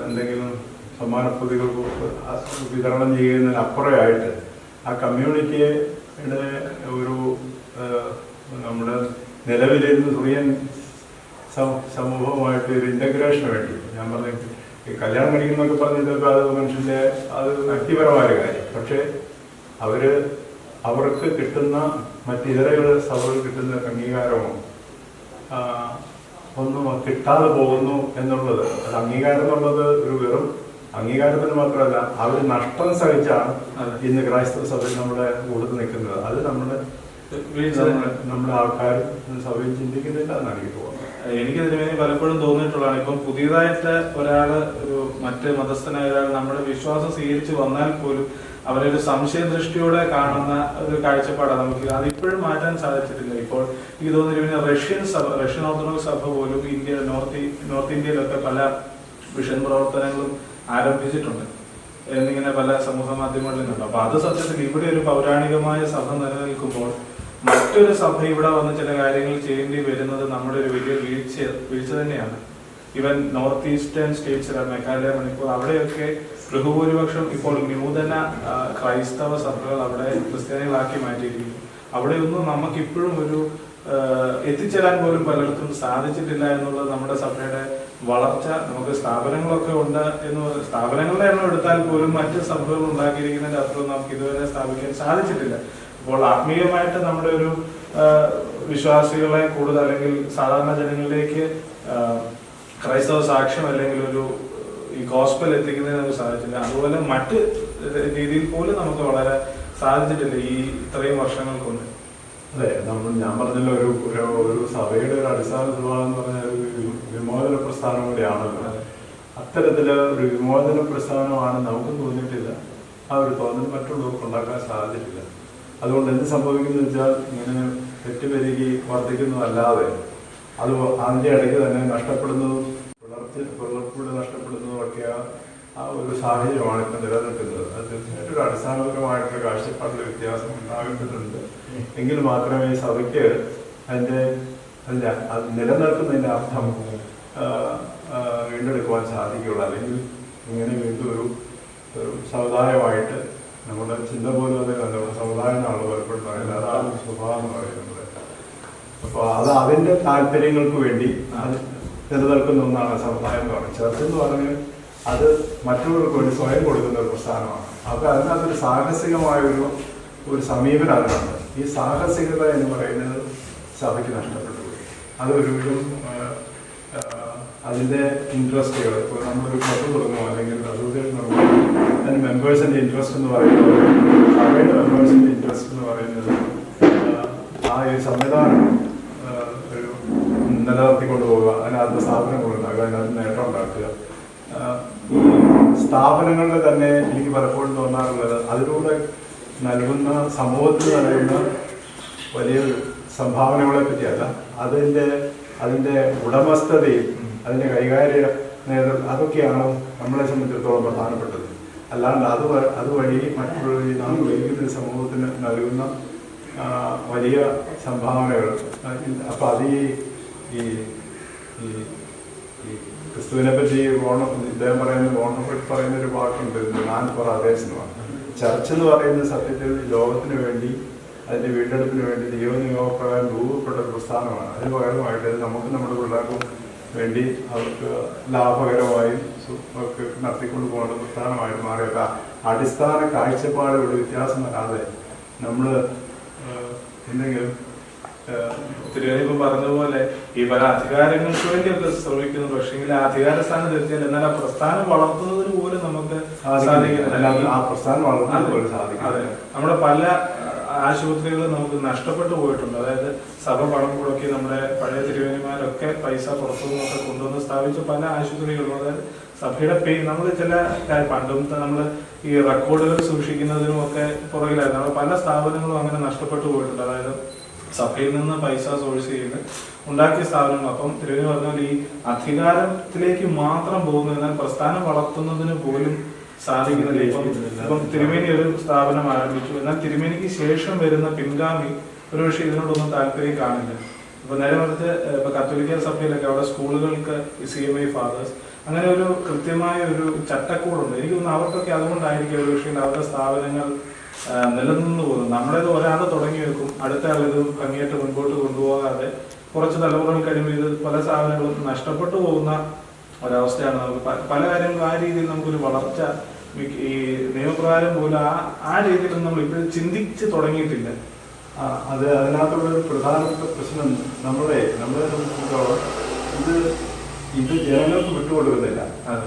എന്തെങ്കിലും സമ്മാന പൊതികൾ വിതരണം ചെയ്യുന്നതിനപ്പുറമായിട്ട് ആ കമ്മ്യൂണിറ്റിയുടെ ഒരു നമ്മുടെ നിലവിലിരുന്ന് സുറിയൻ സമൂഹവുമായിട്ട് ഒരു ഇൻ്റഗ്രേഷന് വേണ്ടി ഞാൻ പറഞ്ഞു ഈ കല്യാണം കഴിക്കുന്നൊക്കെ പറഞ്ഞിട്ടൊക്കെ അത് മനുഷ്യൻ്റെ അത് വ്യക്തിപരമായ കാര്യം. പക്ഷേ അവർക്ക് കിട്ടുന്ന മറ്റിതരകളുടെ സഭകൾ കിട്ടുന്ന അംഗീകാരമോ ഒന്നും കിട്ടാതെ പോകുന്നു എന്നുള്ളത് അത് അംഗീകാരം എന്നുള്ളത് ഒരു വെറും അംഗീകാരത്തിന് മാത്രമല്ല അവർ നഷ്ടം സഹിച്ചാണ് ഇന്ന് ക്രൈസ്തവ സഭയിൽ നമ്മുടെ കൂടെ നിൽക്കുന്നത്. അത് നമ്മുടെ ആൾക്കാർ സഭയിൽ ചിന്തിക്കുന്നില്ല എന്നാണ് എനിക്ക് തോന്നുന്നത്. എനിക്ക് തിരുമേനി പലപ്പോഴും തോന്നിയിട്ടുള്ളതാണ് ഇപ്പം പുതിയതായിട്ട് ഒരാള് മറ്റ് മതസ്ഥനായ ഒരാൾ നമ്മുടെ വിശ്വാസം സ്വീകരിച്ച് വന്നാൽ പോലും അവരൊരു സംശയ ദൃഷ്ടിയോടെ കാണുന്ന ഒരു കാഴ്ചപ്പാടാണ് നമുക്ക് അതിപ്പോഴും മാറ്റാൻ സാധിച്ചിട്ടില്ല. ഇപ്പോൾ എനിക്ക് തോന്നുന്നു റഷ്യൻ ഓർത്തഡോക്സ് സഭ പോലും നോർത്ത് ഇന്ത്യയിലൊക്കെ പല മിഷൻ പ്രവർത്തനങ്ങളും ആരംഭിച്ചിട്ടുണ്ട് എന്നിങ്ങനെ പല സമൂഹ മാധ്യമങ്ങളിലും കണ്ടു. അപ്പൊ അത് സത്യത്തിൽ ഇവിടെ ഒരു പൗരാണികമായ സഭ നിലനിൽക്കുമ്പോൾ മറ്റൊരു സഭ ഇവിടെ വന്ന് ചില കാര്യങ്ങൾ ചെയ്യേണ്ടി വരുന്നത് നമ്മുടെ ഒരു വലിയ വീഴ്ച തന്നെയാണ്. ഈവൻ നോർത്ത് ഈസ്റ്റേൺ സ്റ്റേറ്റ്സിൽ മേഘാലയ, മണിപ്പൂർ അവിടെയൊക്കെ ബഹുഭൂരിപക്ഷം ഇപ്പോൾ നൂതന ക്രൈസ്തവ സഭകൾ അവിടെ ക്രിസ്ത്യാനികളാക്കി മാറ്റിയിരിക്കുന്നു. അവിടെയൊന്നും നമുക്കിപ്പോഴും ഒരു എത്തിച്ചേരാൻ പോലും പലയിടത്തും സാധിച്ചിട്ടില്ല എന്നുള്ളത് നമ്മുടെ സഭയുടെ വളർച്ച. നമുക്ക് സ്ഥാപനങ്ങളൊക്കെ ഉണ്ട് സ്ഥാപനങ്ങളുടെ എണ്ണം എടുത്താൽ പോലും മറ്റ് സഭകൾ ഉണ്ടാക്കിയിരിക്കുന്നതിന്റെ അർത്ഥം നമുക്ക് ഇതുവരെ സ്ഥാപിക്കാൻ സാധിച്ചിട്ടില്ല. അപ്പോൾ ആത്മീയമായിട്ട് നമ്മുടെ ഒരു വിശ്വാസികളെ കൂടുതൽ അല്ലെങ്കിൽ സാധാരണ ജനങ്ങളിലേക്ക് ക്രൈസ്തവ സാക്ഷ്യം അല്ലെങ്കിൽ ഒരു ഈ ഗോസ്പൽ എത്തിക്കുന്നതിന് നമുക്ക് സാധിച്ചില്ല. അതുപോലെ മറ്റ് രീതിയിൽ പോലും നമുക്ക് വളരെ സാധിച്ചിട്ടില്ല ഈ ഇത്രയും വർഷങ്ങൾ കൊണ്ട്. അതെ, ഞാൻ പറഞ്ഞല്ലോ ഒരു സഭയുടെ ഒരു അടിസ്ഥാന സ്വഭാവം എന്ന് പറഞ്ഞാൽ ഒരു വിമോചന പ്രസ്ഥാനം കൂടിയാണല്ലോ. അത്തരത്തിൽ ഒരു വിമോചന പ്രസ്ഥാനമാണ് നമുക്ക് തോന്നിയിട്ടില്ല. ആ ഒരു തോന്നൽ മറ്റുള്ളവർക്ക് ഉണ്ടാക്കാൻ സാധിച്ചിട്ടില്ല. അതുകൊണ്ട് എന്ത് സംഭവിക്കുന്നു വെച്ചാൽ ഇങ്ങനെ തെറ്റുപെരുകി വർദ്ധിക്കുന്നതല്ലാതെ അത് അതിൻ്റെ ഇടയ്ക്ക് തന്നെ നഷ്ടപ്പെടുന്നതും പിളർപ്പിൽ നഷ്ടപ്പെടുന്നതും ഒക്കെ ആ ഒരു സാഹചര്യമാണ് ഇപ്പം നിലനിൽക്കുന്നത്. അത് തീർച്ചയായിട്ടും ഒരു അടിസ്ഥാനപരമായിട്ടുള്ള കാഴ്ചപ്പാടിൽ വ്യത്യാസം ഉണ്ടാകേണ്ടതുണ്ട്. എങ്കിൽ മാത്രമേ ഈ സഭയ്ക്ക് അതിൻ്റെ അത് നിലനിൽക്കുന്നതിൻ്റെ അർത്ഥം വീണ്ടെടുക്കുവാൻ സാധിക്കുകയുള്ളൂ. അല്ലെങ്കിൽ ഇങ്ങനെ വീണ്ടും ഒരു സമുദായമായിട്ട് നമ്മുടെ ചിന്ത പോലും അത് നമ്മുടെ സമുദായം എന്നാണ് പലപ്പോഴും പറയുന്നത്. അതാണ് സ്വഭാവം എന്ന് പറയുന്നത്. അപ്പോൾ അത് അതിൻ്റെ താല്പര്യങ്ങൾക്ക് വേണ്ടി അത് നിലനിൽക്കുന്ന ഒന്നാണ് സമുദായം എന്ന് പറയുന്നത്. ചർച്ച എന്ന് പറഞ്ഞ് അത് മറ്റുള്ളവർക്ക് വേണ്ടി സ്വയം കൊടുക്കുന്ന ഒരു പ്രസ്ഥാനമാണ്. അപ്പോൾ അതിനകത്തൊരു സാഹസികമായ ഒരു സമീപനം അതിനുണ്ട്. ഈ സാഹസികത എന്ന് പറയുന്നത് സഭയ്ക്ക് നഷ്ടപ്പെട്ടു പോയി. അത് ഒരുവിധം അതിൻ്റെ ഇൻട്രസ്റ്റുകൾ, ഇപ്പോൾ നമ്മളൊരു ക്ലബ് തുടങ്ങുമോ അല്ലെങ്കിൽ അസോസിയേഷൻ തുടങ്ങുമോ, അതിന് മെമ്പേഴ്സിൻ്റെ ഇൻട്രസ്റ്റ് എന്ന് പറയുന്നത്, സഭയുടെ മെമ്പേഴ്സിൻ്റെ ഇൻട്രസ്റ്റ് എന്ന് പറയുന്നത് ആ ഒരു സംവിധാനം ഒരു നിലനിർത്തിക്കൊണ്ട് പോവുക, അതിനകത്ത് സ്ഥാപനങ്ങൾ ഉണ്ടാക്കുക, അതിനകത്ത് നേട്ടം ഉണ്ടാക്കുക. ഈ സ്ഥാപനങ്ങളുടെ തന്നെ എനിക്ക് പലപ്പോഴും തോന്നാറുള്ളത് അതിലൂടെ നൽകുന്ന സമൂഹത്തിന് നൽകുന്ന വലിയ സംഭാവനകളെ പറ്റിയല്ല, അതിൻ്റെ ഉടമസ്ഥതയും അതിൻ്റെ കൈകാര്യ നേതൃത്വം അതൊക്കെയാണ് നമ്മളെ സംബന്ധിച്ചിടത്തോളം പ്രധാനപ്പെട്ടത്. അല്ലാണ്ട് അതുവഴി മറ്റുള്ള നാം ഉപയോഗിക്കുന്ന സമൂഹത്തിന് നൽകുന്ന വലിയ സംഭാവനകൾ. അപ്പം അത് ഈ ക്രിസ്തുവിനെ പറ്റി ഇദ്ദേഹം പറയുന്ന ഒരു വാക്കുണ്ട്, ഞാൻ ഫോർ അതേഴ്സ് എന്ന് പറഞ്ഞു. ചർച്ച് എന്ന് പറയുന്ന സത്യത്തിൽ ലോകത്തിന് വേണ്ടി അതിൻ്റെ വീണ്ടെടുപ്പിന് വേണ്ടി ദൈവനിയോഗപ്രകാരം രൂപപ്പെട്ട ഒരു പ്രസ്ഥാനമാണ്. അതിന് പകരമായിട്ട് നമുക്ക് നമ്മുടെ പിള്ളേർക്കും വേണ്ടി അവർക്ക് ലാഭകരമായും ഒക്കെ നടത്തിക്കൊണ്ട് പോകേണ്ട പ്രസ്ഥാനമായിട്ട് മാറിയൊക്കെ അടിസ്ഥാന കാഴ്ചപ്പാടുകളുടെ വ്യത്യാസം വരാതെ നമ്മൾ എന്തെങ്കിലും തിരുവനന്തപുരം പറഞ്ഞതുപോലെ ഈ പല അധികാരങ്ങൾക്ക് വേണ്ടിയൊക്കെ ശ്രമിക്കുന്നു. പക്ഷെങ്കിൽ ആ അധികാര സ്ഥാനം തീർച്ചയായും എന്നാൽ ആ പ്രസ്ഥാനം വളർത്തുന്നതിന് പോലും നമുക്ക് സാധിക്കുന്നില്ല. ആ പ്രസ്ഥാനം വളർത്തുന്നത് പോലും സാധിക്കും. അതെ, നമ്മുടെ പല ആശുപത്രികൾ നമുക്ക് നഷ്ടപ്പെട്ടു പോയിട്ടുണ്ട്. അതായത് സഭ പണം മുടക്കി നമ്മുടെ പഴയ തിരുവനന്തപുരമാരൊക്കെ പൈസ പുറത്തുനിന്നൊക്കെ കൊണ്ടുവന്ന് സ്ഥാപിച്ച പല ആശുപത്രികളും, അതായത് സഭയുടെ നമ്മൾ ചില പണ്ടും നമ്മൾ ഈ റെക്കോർഡുകൾ സൂക്ഷിക്കുന്നതിനും ഒക്കെ പുറകിലായിരുന്നു. നമ്മൾ പല സ്ഥാപനങ്ങളും അങ്ങനെ നഷ്ടപ്പെട്ടു പോയിട്ടുണ്ട്. അതായത് സഭയിൽ നിന്ന് പൈസ സോഴ്സ് ചെയ്ത് ഉണ്ടാക്കിയ സ്ഥാപനങ്ങൾ. അപ്പം തിരുവനന്തപുരം പറഞ്ഞാൽ ഈ അധികാരത്തിലേക്ക് മാത്രം പോകുന്നു, എന്നാൽ പ്രസ്ഥാനം വളർത്തുന്നതിന് പോലും സാധിക്കുന്നില്ല. ഇപ്പം തിരുമേനി ഒരു സ്ഥാപനം ആരംഭിച്ചു, എന്നാൽ തിരുമേനിക്ക് ശേഷം വരുന്ന പിൻഗാമി ഒരുപക്ഷെ ഇതിനോടൊന്നും താല്പര്യം കാണില്ല. ഇപ്പൊ നേരെ മറിച്ച് ഇപ്പൊ കത്തോലിക്ക സഭയിലൊക്കെ അവിടെ സ്കൂളുകൾക്ക് CMI ഫാദേഴ്സ് അങ്ങനെ ഒരു കൃത്യമായ ഒരു ചട്ടക്കൂടുണ്ട്. എനിക്ക് തോന്നുന്നു അവർക്കൊക്കെ അതുകൊണ്ടായിരിക്കും ഒരുപക്ഷെ അവരുടെ സ്ഥാപനങ്ങൾ നിലനിന്നു പോകുന്നത്. നമ്മളേത് ഒരാൾ തുടങ്ങി വെക്കും, അടുത്ത ആളിത് ഭംഗിയായിട്ട് മുൻപോട്ട് കൊണ്ടുപോകാതെ കുറച്ച് തലമുറകൾ കഴിയുമ്പോൾ ഇത് പല സ്ഥാപനങ്ങളും നഷ്ടപ്പെട്ടു പോകുന്ന ഒരവസ്ഥയാണ്. നമുക്ക് പല കാര്യങ്ങളും ആ രീതിയിൽ നമുക്കൊരു വളർച്ച ഈ നിയമപ്രകാരം പോലും ആ രീതിയിലൊന്നും നമ്മൾ ഇപ്പോഴും ചിന്തിച്ച് തുടങ്ങിയിട്ടില്ല. അത് അതിനകത്തുള്ള ഒരു പ്രധാനപ്പെട്ട പ്രശ്നം നമ്മളെ സംബന്ധിച്ചിടത്തോളം ഇത് ജനങ്ങൾക്ക് വിട്ടുകൊടുക്കുന്നില്ല.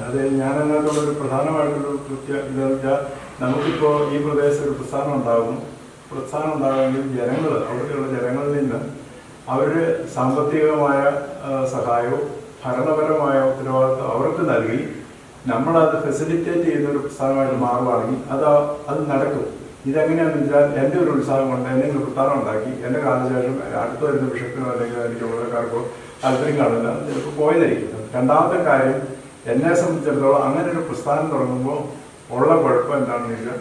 അത് ഞാൻ അതിനകത്തുള്ള ഒരു പ്രധാനമായിട്ടുള്ള ഇതെന്ന് വെച്ചാൽ നമുക്കിപ്പോൾ ഈ പ്രദേശത്ത് ഒരു പ്രസ്ഥാനം ഉണ്ടാകുമെങ്കിൽ അവിടെയുള്ള ജനങ്ങളിൽ നിന്ന് അവർ സാമ്പത്തികമായ സഹായവും ഭരണപരമായ ഉത്തരവാദിത്വം അവർക്ക് നൽകി നമ്മളത് ഫെസിലിറ്റേറ്റ് ചെയ്യുന്ന ഒരു പ്രസ്ഥാനമായിട്ട് മാറുകയാണെങ്കിൽ അത് നടക്കും. ഇതെങ്ങനെയാണെന്ന് വെച്ചാൽ എൻ്റെ ഒരു ഉത്സാഹം കൊണ്ട് എന്തെങ്കിലും പ്രസ്ഥാനം ഉണ്ടാക്കി എൻ്റെ കാലശേഷം അടുത്ത് വരുന്ന ബിഷപ്പിനോ അല്ലെങ്കിൽ അതിൻ്റെ ചുമതലക്കാർക്കോ താല്പര്യം കാണില്ല, ചിലപ്പോൾ പോയതായിരിക്കും. രണ്ടാമത്തെ കാര്യം, എന്നെ സംബന്ധിച്ചിടത്തോളം അങ്ങനെ ഒരു പ്രസ്ഥാനം തുടങ്ങുമ്പോൾ ഉള്ള കുഴപ്പം എന്താണെന്ന് വെച്ചാൽ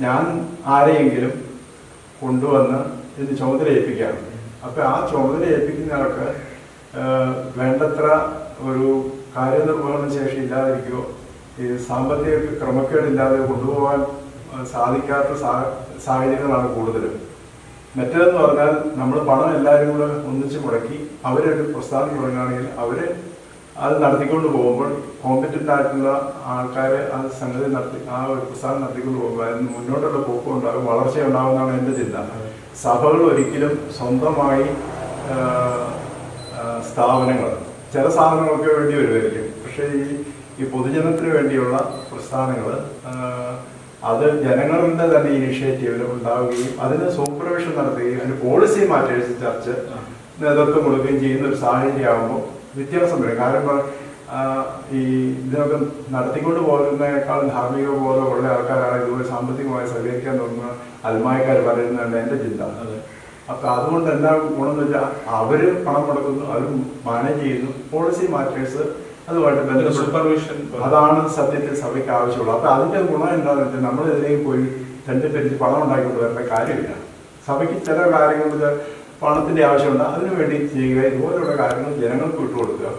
ഞാൻ ആരെയെങ്കിലും കൊണ്ടുവന്ന് ഇതിന് ചുമതല ഏൽപ്പിക്കുകയാണ്. അപ്പം ആ ചുമതല ഏൽപ്പിക്കുന്നയാൾക്ക് വേണ്ടത്ര ഒരു കാര്യനിർവഹണ ശേഷി ഇല്ലാതിരിക്കുകയോ ഈ സാമ്പത്തിക ക്രമക്കേടില്ലാതെ കൊണ്ടുപോകാൻ സാധിക്കാത്ത സാഹചര്യങ്ങളാണ് കൂടുതലും. മറ്റേതെന്ന് പറഞ്ഞാൽ നമ്മൾ പണം എല്ലാവരും കൂടെ ഒന്നിച്ച് മുടക്കി അവരൊരു പ്രസ്ഥാനം തുടങ്ങുകയാണെങ്കിൽ അവർ അത് നടത്തിക്കൊണ്ട് പോകുമ്പോൾ കോമ്പറ്റൻ്റ് ആയിട്ടുള്ള ആൾക്കാരെ ആ സംഗതി ആ ഒരു പ്രസ്ഥാനം നടത്തിക്കൊണ്ട് പോകുമ്പോൾ അതിന് മുന്നോട്ടുള്ള പോക്കും ഉണ്ടാകും, വളർച്ച ഉണ്ടാകുമെന്നാണ് എൻ്റെ ചിന്ത. സഭകൾ ഒരിക്കലും സ്വന്തമായി സ്ഥാപനങ്ങൾ, ചില സ്ഥാപനങ്ങൾക്ക് വേണ്ടി വരുമായിരിക്കും, പക്ഷേ ഈ പൊതുജനത്തിന് വേണ്ടിയുള്ള പ്രസ്ഥാനങ്ങൾ അത് ജനങ്ങളുടെ തന്നെ ഇനിഷ്യേറ്റീവിൽ ഉണ്ടാവുകയും അതിന് സൂപ്പർവിഷൻ നടത്തുകയും അതിന് പോളിസി മാറ്റേഴ്സ് ചർച്ച് നേതൃത്വം കൊടുക്കുകയും ചെയ്യുന്ന ഒരു സാഹചര്യമാകുമ്പോൾ വ്യത്യാസം വരും. കാരണം ഈ ഇതിനൊക്കെ നടത്തിക്കൊണ്ട് പോകുന്നതിനേക്കാൾ ധാർമ്മിക ബോധം ഉള്ള ആൾക്കാരാണ് ഇതുപോലെ സാമ്പത്തികമായി സഹകരിക്കാൻ തുടങ്ങുന്ന അൽമായക്കാർ പറയുന്നതാണ് എൻ്റെ ചിന്ത. അപ്പൊ അതുകൊണ്ട് എന്താ ഗുണമെന്ന് വെച്ചാൽ അവര് പണം മുടക്കുന്നു, അവർ മാനേജ് ചെയ്യുന്നു, പോളിസി മാറ്റേഴ്സ് അതുമായിട്ട് സൂപ്പർവിഷൻ, അതാണ് സത്യത്തിൽ സഭയ്ക്ക് ആവശ്യമുള്ളൂ. അപ്പൊ അതിന്റെ ഗുണം എന്താണെന്ന് വെച്ചാൽ നമ്മളെതിലേക്ക് പോയി തെറ്റിദ്ധരിച്ച് പണം ഉണ്ടാക്കിക്കൊണ്ട് വരേണ്ട കാര്യമില്ല. സഭയ്ക്ക് ചില കാര്യങ്ങളിൽ പണത്തിന്റെ ആവശ്യമുണ്ട്, അതിനുവേണ്ടി ചെയ്യുക. ഇതുപോലുള്ള കാര്യങ്ങൾ ജനങ്ങൾക്ക് വിട്ടുകൊടുക്കുക,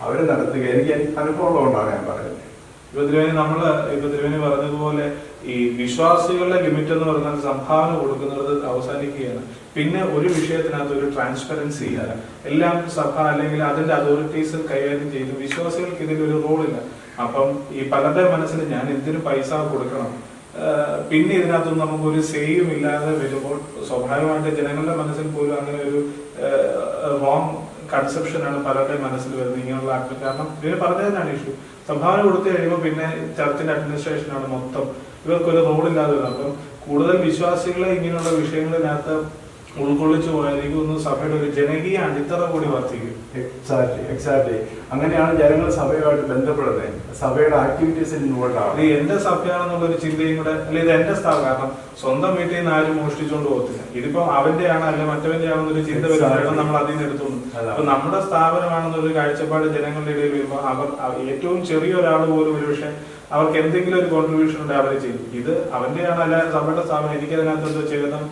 അവർ നടത്തുക. എനിക്ക് അനുഭവമുള്ളതുകൊണ്ടാണ് ഞാൻ പറയുന്നത്. ഇപ്പൊ തിരുവേനി പറഞ്ഞതുപോലെ ഈ വിശ്വാസികളുടെ ലിമിറ്റ് എന്ന് പറഞ്ഞാൽ സംഭാവന കൊടുക്കുന്നത് അവസാനിക്കുകയാണ്. പിന്നെ ഒരു വിഷയത്തിനകത്ത് ഒരു ട്രാൻസ്പെറൻസി ഇല്ല. എല്ലാം സഭ അല്ലെങ്കിൽ അതിന്റെ അതോറിറ്റീസ് കൈകാര്യം ചെയ്തു. വിശ്വാസികൾക്ക് ഇതിൽ ഒരു റോളില്ല. അപ്പം ഈ പലരുടെ മനസ്സിൽ ഞാൻ എന്തിനു പൈസ കൊടുക്കണം, പിന്നെ ഇതിനകത്തൊന്നും നമുക്കൊരു സേയും ഇല്ലാതെ വരുമ്പോൾ സ്വാഭാവികമായിട്ട് ജനങ്ങളുടെ മനസ്സിൽ പോലും അങ്ങനെ ഒരു റോങ് കൺസെപ്ഷനാണ് പലരുടെ മനസ്സിൽ വരുന്നത് ഇങ്ങനെയുള്ള ആക്ട്. കാരണം ഇതിന് പറഞ്ഞതാണ് ഇഷ്യൂ. സംഭാവന കൊടുത്തു കഴിയുമ്പോൾ പിന്നെ ചർച്ചിന്റെ അഡ്മിനിസ്ട്രേഷനാണ് മൊത്തം, ഇവർക്കൊരു റോളില്ലാതെ വരുന്നത്. അപ്പം കൂടുതൽ വിശ്വാസികളെ ഇങ്ങനെയുള്ള വിഷയങ്ങളിനകത്ത് ഉൾക്കൊള്ളിച്ചു പോയായിരിക്കും ഒന്ന് സഭയുടെ ഒരു ജനകീയ അടിത്തറ കൂടി വർദ്ധിക്കും. എക്സാക്ട്ലി അങ്ങനെയാണ് ജനങ്ങൾ സഭയുമായിട്ട് ബന്ധപ്പെടുന്നത്, സഭയുടെ ആക്ടിവിറ്റീസിൽ ഇൻവോൾവ് ആവും. എന്റെ സഭയാണെന്നുള്ള ഒരു ചിന്തയും കൂടെ, അല്ലെ ഇത് എന്റെ സ്ഥാപനം, കാരണം സ്വന്തം വീട്ടിൽ നിന്ന് ആരും മോഷ്ടിച്ചുകൊണ്ട് പോകത്തില്ല. ഇതിപ്പോ അവന്റെ ആണ് അല്ലെ മറ്റവന്റെ ആണെന്നൊരു ചിന്ത വരുമ്പോഴാണ് നമ്മൾ അതിൽ നിന്ന് എടുത്തോണ്ട്. അപ്പൊ നമ്മുടെ സ്ഥാപനമാണെന്നൊരു കാഴ്ചപ്പാട് ജനങ്ങളുടെ ഇടയിൽ വരുമ്പോൾ അവർ ഏറ്റവും ചെറിയൊരാൾ പോലും ഒരു പക്ഷെ അവർക്ക് എന്തെങ്കിലും ഒരു കോൺട്രിബ്യൂഷൻ ഉണ്ട് അവർ ചെയ്യും. ഇത് അവന്റെ ആണ് അല്ല സഭയുടെ സ്ഥാപനം, എനിക്ക് അതിനകത്ത് എന്തോ ചെയ്യണം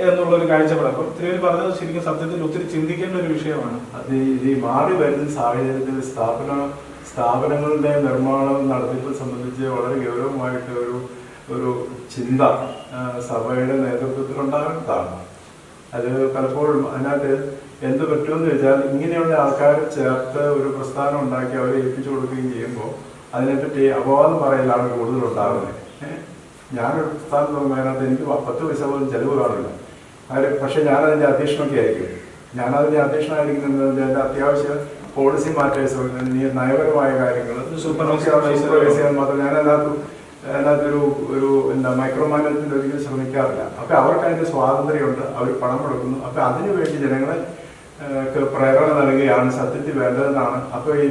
എന്നുള്ളൊരു കാഴ്ചപ്പാട്. അപ്പൊ തിരുവേനി പറഞ്ഞത് ശരിക്കും സത്യത്തിൽ ഒത്തിരി ചിന്തിക്കേണ്ട ഒരു വിഷയമാണ്. അത് ഈ മാറി വരുന്ന സാഹചര്യത്തിൽ സ്ഥാപനങ്ങളുടെ നിർമ്മാണം നടത്തിപ്പ് സംബന്ധിച്ച് വളരെ ഗൗരവമായിട്ട് ഒരു ചിന്ത സഭയുടെ നേതൃത്വത്തിൽ ഉണ്ടാകുന്നതാണ്. അത് പലപ്പോഴും അതിനകത്ത് എന്ത് പറ്റുമെന്ന് വെച്ചാൽ ഇങ്ങനെയുള്ള ആൾക്കാരെ ചേർത്ത് ഒരു പ്രസ്ഥാനം ഉണ്ടാക്കി അവരെ ഏൽപ്പിച്ചു കൊടുക്കുകയും ചെയ്യുമ്പോൾ അതിനെപ്പറ്റി അപവാദം പറയലാണ് കൂടുതലുണ്ടാകുന്നത്. ഞാനൊരു പ്രസ്ഥാനം തുടങ്ങുന്നതിനകത്ത് എനിക്ക് 10 പൈസ പോലും ചെലവ് കാണില്ല. പക്ഷെ ഞാനതിൻ്റെ അധ്യക്ഷനൊക്കെ ആയിരിക്കും. ഞാനതിൻ്റെ അധ്യക്ഷനായിരിക്കുന്നത് എൻ്റെ അത്യാവശ്യം പോളിസി മാറ്റേഴ്സ്, നയപരമായ കാര്യങ്ങൾ സൂപ്പർവൈസ് ചെയ്യാൻ മാത്രം ഞാൻ അതിനകത്തൊരു എന്താ മൈക്രോ മാനേജ്മെന്റ് ഒരിക്കലും ശ്രമിക്കാറില്ല. അപ്പൊ അവർക്ക് അതിന്റെ സ്വാതന്ത്ര്യമുണ്ട്, അവർ പണം കൊടുക്കുന്നു. അപ്പൊ അതിനുവേണ്ടി ജനങ്ങളെ പ്രേരണ നൽകുകയാണ് സത്യത്തിൽ വേണ്ടതെന്നാണ്. അപ്പൊ ഈ